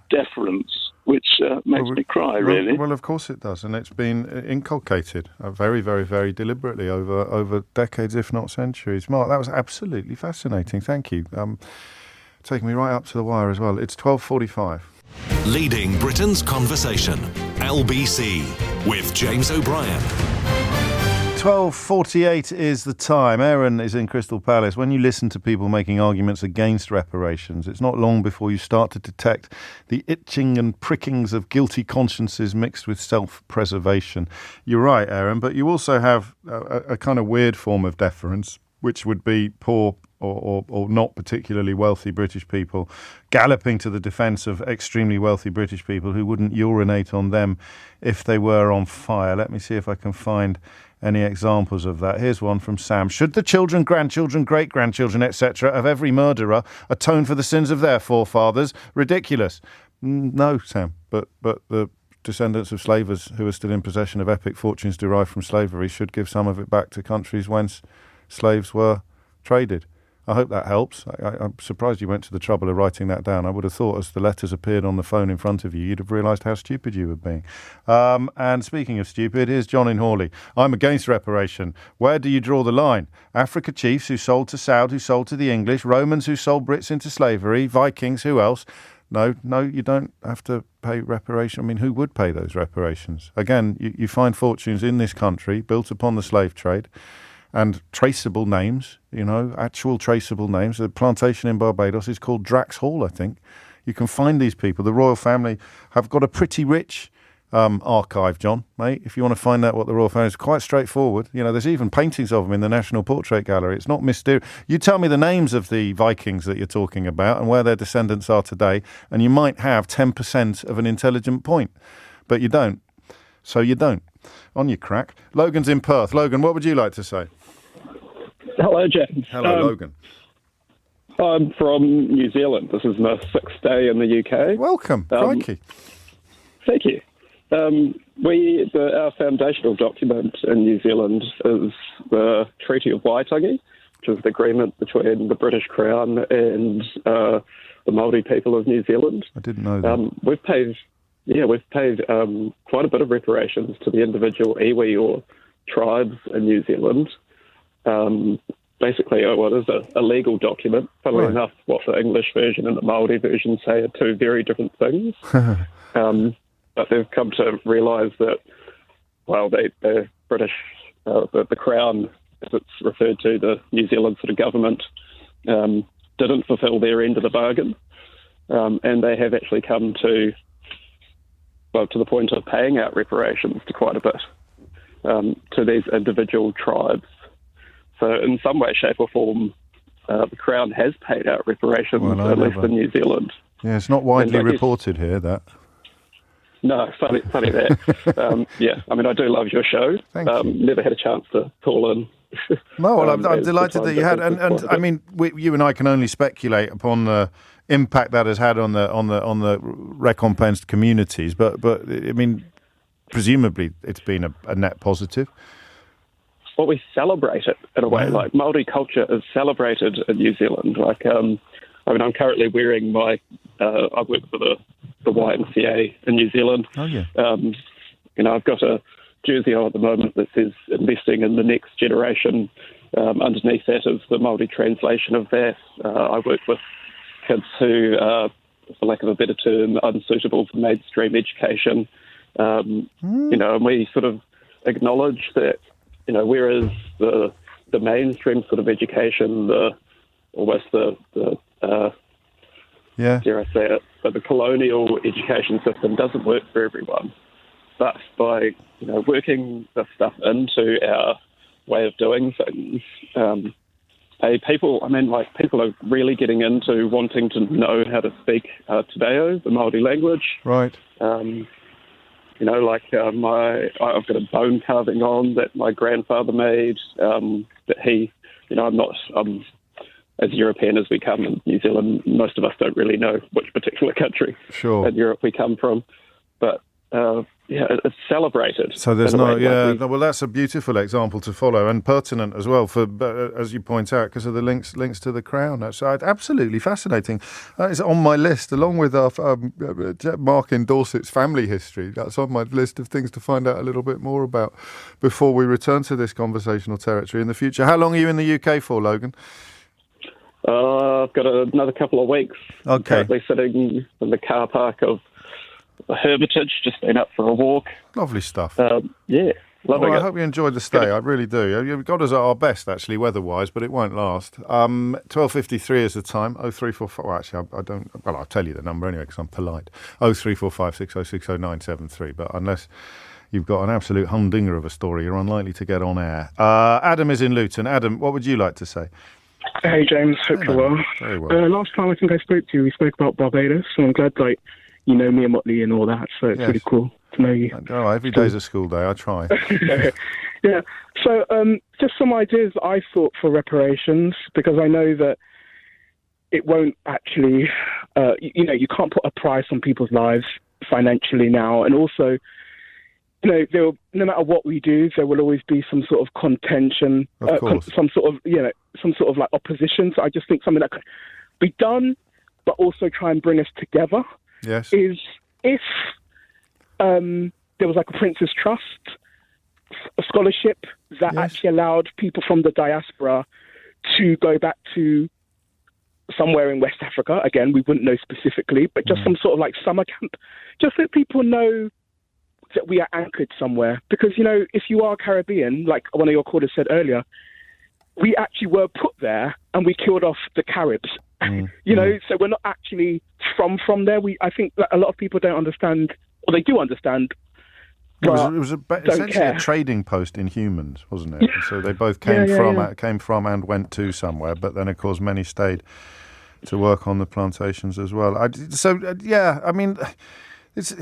deference, which makes me cry, really. Well, of course it does. And it's been inculcated very, very, very deliberately over decades, if not centuries. Mark, that was absolutely fascinating. Thank you. Taking me right up to the wire as well. It's 12:45. Leading Britain's Conversation, LBC, with James O'Brien. 12:48 is the time. Aaron is in Crystal Palace. When you listen to people making arguments against reparations, it's not long before you start to detect the itching and prickings of guilty consciences mixed with self-preservation. You're right, Aaron, but you also have a kind of weird form of deference, which would be poor or not particularly wealthy British people galloping to the defence of extremely wealthy British people who wouldn't urinate on them if they were on fire. Let me see if I can find any examples of that. Here's one from Sam. Should the children, grandchildren, great-grandchildren, etc. of every murderer atone for the sins of their forefathers? Ridiculous. No, Sam, but the descendants of slavers who are still in possession of epic fortunes derived from slavery should give some of it back to countries whence slaves were traded. I hope that helps. I'm surprised you went to the trouble of writing that down. I would have thought as the letters appeared on the phone in front of you, you'd have realised how stupid you were being. And speaking of stupid, here's John in Hawley. I'm against reparation. Where do you draw the line? Africa chiefs who sold to Saud, who sold to the English, Romans who sold Brits into slavery, Vikings, who else? No, you don't have to pay reparation. I mean, who would pay those reparations? Again, you find fortunes in this country built upon the slave trade, and traceable names, actual traceable names. The plantation in Barbados is called Drax Hall, I think. You can find these people. The royal family have got a pretty rich archive, John, mate. If you want to find out what the royal family is, quite straightforward. There's even paintings of them in the National Portrait Gallery. It's not mysterious. You tell me the names of the Vikings that you're talking about and where their descendants are today, and you might have 10% of an intelligent point. But you don't. So you don't. On your crack. Logan's in Perth. Logan, what would you like to say? Hello, James. Hello, Logan. I'm from New Zealand. This is my 6th day in the UK. Welcome. Crikey. Thank you. Our foundational document in New Zealand is the Treaty of Waitangi, which is the agreement between the British Crown and the Māori people of New Zealand. I didn't know that. We've paid quite a bit of reparations to the individual iwi or tribes in New Zealand. Basically, what is a legal document. Funnily enough, what the English version and the Māori version say are two very different things. But they've come to realise that, the British, the Crown, as it's referred to, the New Zealand sort of government, didn't fulfil their end of the bargain. And they have actually come to the point of paying out reparations to quite a bit to these individual tribes. So in some way, shape or form, the Crown has paid out reparations, at least in New Zealand. Yeah, it's not widely reported here, that. No, funny that. I do love your show. Thank you. Never had a chance to call in. No, well, I'm delighted that you had. And I mean, you and I can only speculate upon the impact that has had on the recompensed communities. But I mean, presumably it's been a net positive. Well, we celebrate it in a way. Like Māori culture is celebrated in New Zealand. I mean, I'm currently wearing my. I work for the YMCA in New Zealand. Oh yeah. I've got a jersey on at the moment that says "Investing in the Next Generation." Underneath that is the Māori translation of that. I work with kids who, for lack of a better term, unsuitable for mainstream education. And we sort of acknowledge that, whereas the mainstream sort of education, dare I say it, but the colonial education system doesn't work for everyone. But by, working this stuff into our way of doing things, people are really getting into wanting to know how to speak Te Reo, the Māori language. Right. I've got a bone carving on that my grandfather made, that he, I'm as European as we come in New Zealand, most of us don't really know which particular country in Europe we come from. But, it's celebrated. So there's well, that's a beautiful example to follow and pertinent as well, as you point out, because of the links to the Crown. That's absolutely fascinating. That is on my list, along with Mark in Dorset's family history. That's on my list of things to find out a little bit more about before we return to this conversational territory in the future. How long are you in the UK for, Logan? I've got another couple of weeks. Okay. I'm currently sitting in the car park of the Hermitage, just been up for a walk. Lovely stuff. Loving it. I hope you enjoyed the stay. I really do. You've got us at our best, actually, weather-wise, but it won't last. 12:53 is the time. 0345. Well, actually, I don't. Well, I'll tell you the number anyway because I'm polite. 0345 606 0973. But unless you've got an absolute humdinger of a story, you're unlikely to get on air. Adam is in Luton. Adam, what would you like to say? Hey, James. Hope you're well. Very well. Last time I think I spoke to you, we spoke about Barbados, so I'm glad, you know me and Motley and all that, so it's really cool to know you. Oh, every day's a school day. I try. Yeah. So just some ideas I thought for reparations, because I know that it won't actually, you can't put a price on people's lives financially now. And also, no matter what we do, there will always be some sort of contention, some sort of like opposition. So I just think something that could be done, but also try and bring us together. Yes. Is if there was like a Prince's Trust, a scholarship that actually allowed people from the diaspora to go back to somewhere in West Africa. Again, we wouldn't know specifically, but just some sort of like summer camp, just so people know that we are anchored somewhere. Because, if you are Caribbean, like one of your callers said earlier, we actually were put there and we killed off the Caribs. So we're not actually from there. I think that a lot of people don't understand, or they do understand. It was essentially a trading post in humans, wasn't it? Yeah. So they both came from and went to somewhere, but then of course many stayed to work on the plantations as well. I mean, it's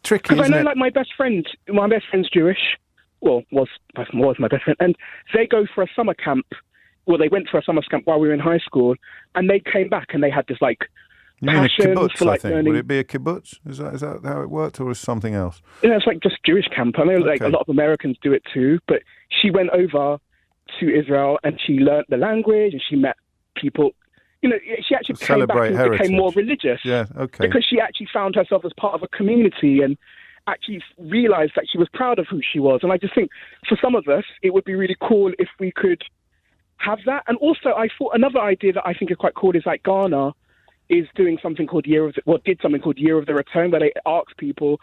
tricky. Because I know, like my best friend's Jewish. Well, was my best friend, and they go for a summer camp. Well, they went for a summer camp while we were in high school, and they came back and they had this passion kibbutz, for like learning. Would it be a kibbutz? Is that how it worked, or is something else? Yeah, it's like just Jewish camp. I know, a lot of Americans do it too. But she went over to Israel and she learnt the language and she met people. She actually came back and became more religious. Yeah, okay. Because she actually found herself as part of a community and actually realised that she was proud of who she was. And I just think for some of us, it would be really cool if we could have that. And also, I thought another idea that I think is quite cool is like Ghana is doing something called did something called Year of the Return, where they ask people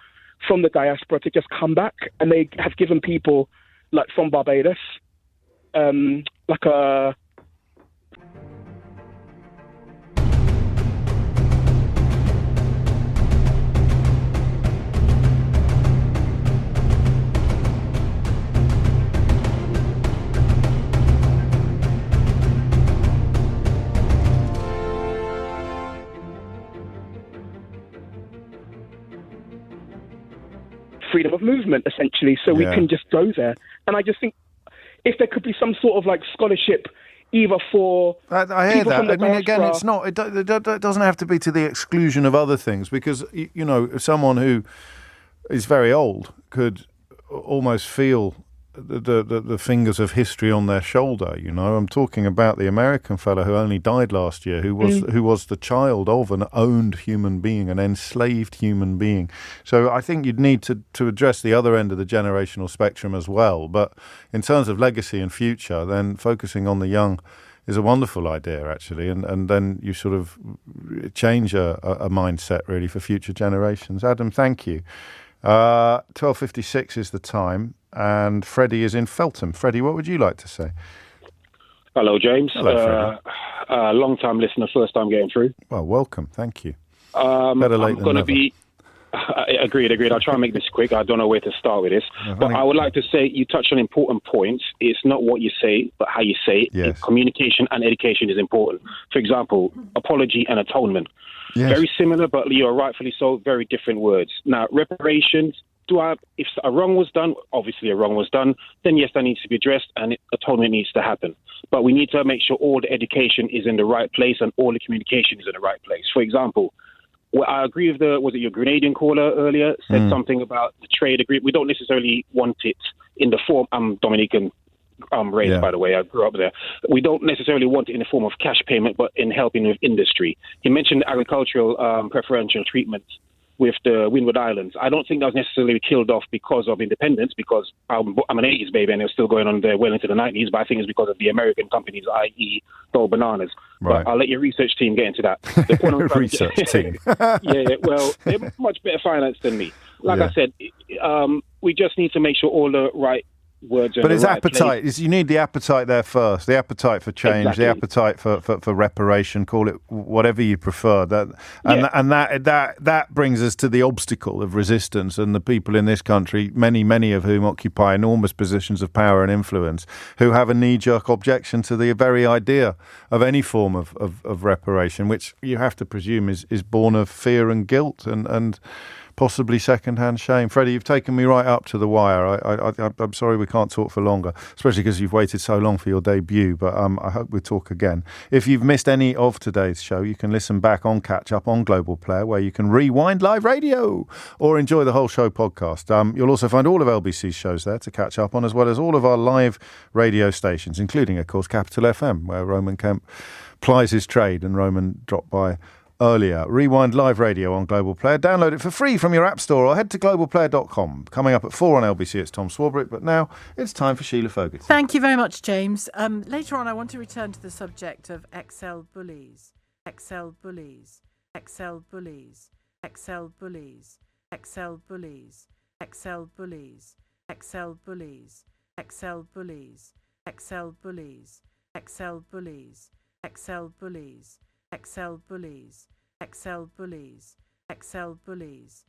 from the diaspora to just come back, and they have given people like from Barbados like a freedom of movement, essentially, so we can just go there. And I just think if there could be some sort of like scholarship, either for I hear that. I mean, again, it's not. It doesn't have to be to the exclusion of other things, because someone who is very old could almost feel the fingers of history on their shoulder. You know, I'm talking about the American fellow who only died last year, who was the child of an owned human being, an enslaved human being. So I think you'd need to address the other end of the generational spectrum as well. But in terms of legacy and future, then focusing on the young is a wonderful idea, actually, and then you sort of change a mindset, really, for future generations. Adam, thank you. 12:56 is the time, and Freddie is in Feltham. Freddie, what would you like to say? Hello, James. Hello, Freddie. Long-time listener, first time getting through. Well, welcome. Thank you. Better late than never. Agreed. I'll try and make this quick. I don't know where to start with this. But I would like to say you touched on important points. It's not what you say, but how you say it. Yes. Communication and education is important. For example, apology and atonement. Yes. Very similar, but you're rightfully so, very different words. Now, reparations, if a wrong was done, obviously a wrong was done, then yes, that needs to be addressed and atonement needs to happen. But we need to make sure all the education is in the right place and all the communication is in the right place. For example, well, I agree with was it your Grenadian caller earlier said something about the trade agreement. We don't necessarily want it in the form, I'm Dominican raised, by the way, I grew up there. We don't necessarily want it in the form of cash payment, but in helping with industry. He mentioned agricultural preferential treatment with the Windward Islands. I don't think that was necessarily killed off because of independence, because I'm an 80s baby and it was still going on there well into the 90s, but I think it's because of the American companies, i.e. Dole Bananas. Right. But I'll let your research team get into that. The point I'm research team. Well, they're much better financed than me. Like I said, we just need to make sure all the right words are but in it's the right appetite. place. You need the appetite there first. The appetite for change, Exactly. the appetite for reparation. Call it whatever you prefer. That brings us to the obstacle of resistance and the people in this country, many of whom occupy enormous positions of power and influence, who have a knee-jerk objection to the very idea of any form of reparation, which you have to presume is born of fear and guilt and possibly second-hand shame. Freddie, you've taken me right up to the wire. I'm sorry we can't talk for longer, especially because you've waited so long for your debut, but I hope we talk again. If you've missed any of today's show, you can listen back on Catch Up on Global Player, where you can rewind live radio or enjoy the whole show podcast. You'll also find all of LBC's shows there to catch up on, as well as all of our live radio stations, including, of course, Capital FM, where Roman Kemp plies his trade, and Roman dropped by earlier. Rewind live radio on Global Player. Download it for free from your app store or head to globalplayer.com. Coming up at 4 on LBC, it's Tom Swarbrick, but now it's time for Sheila Fogarty. Thank you very much, James. Later on, I want to return to the subject of XL bullies. XL bullies. XL bullies. XL bullies. XL bullies. XL bullies. XL bullies. XL bullies. XL bullies. XL bullies. XL bullies. XL bullies, XL bullies, XL bullies,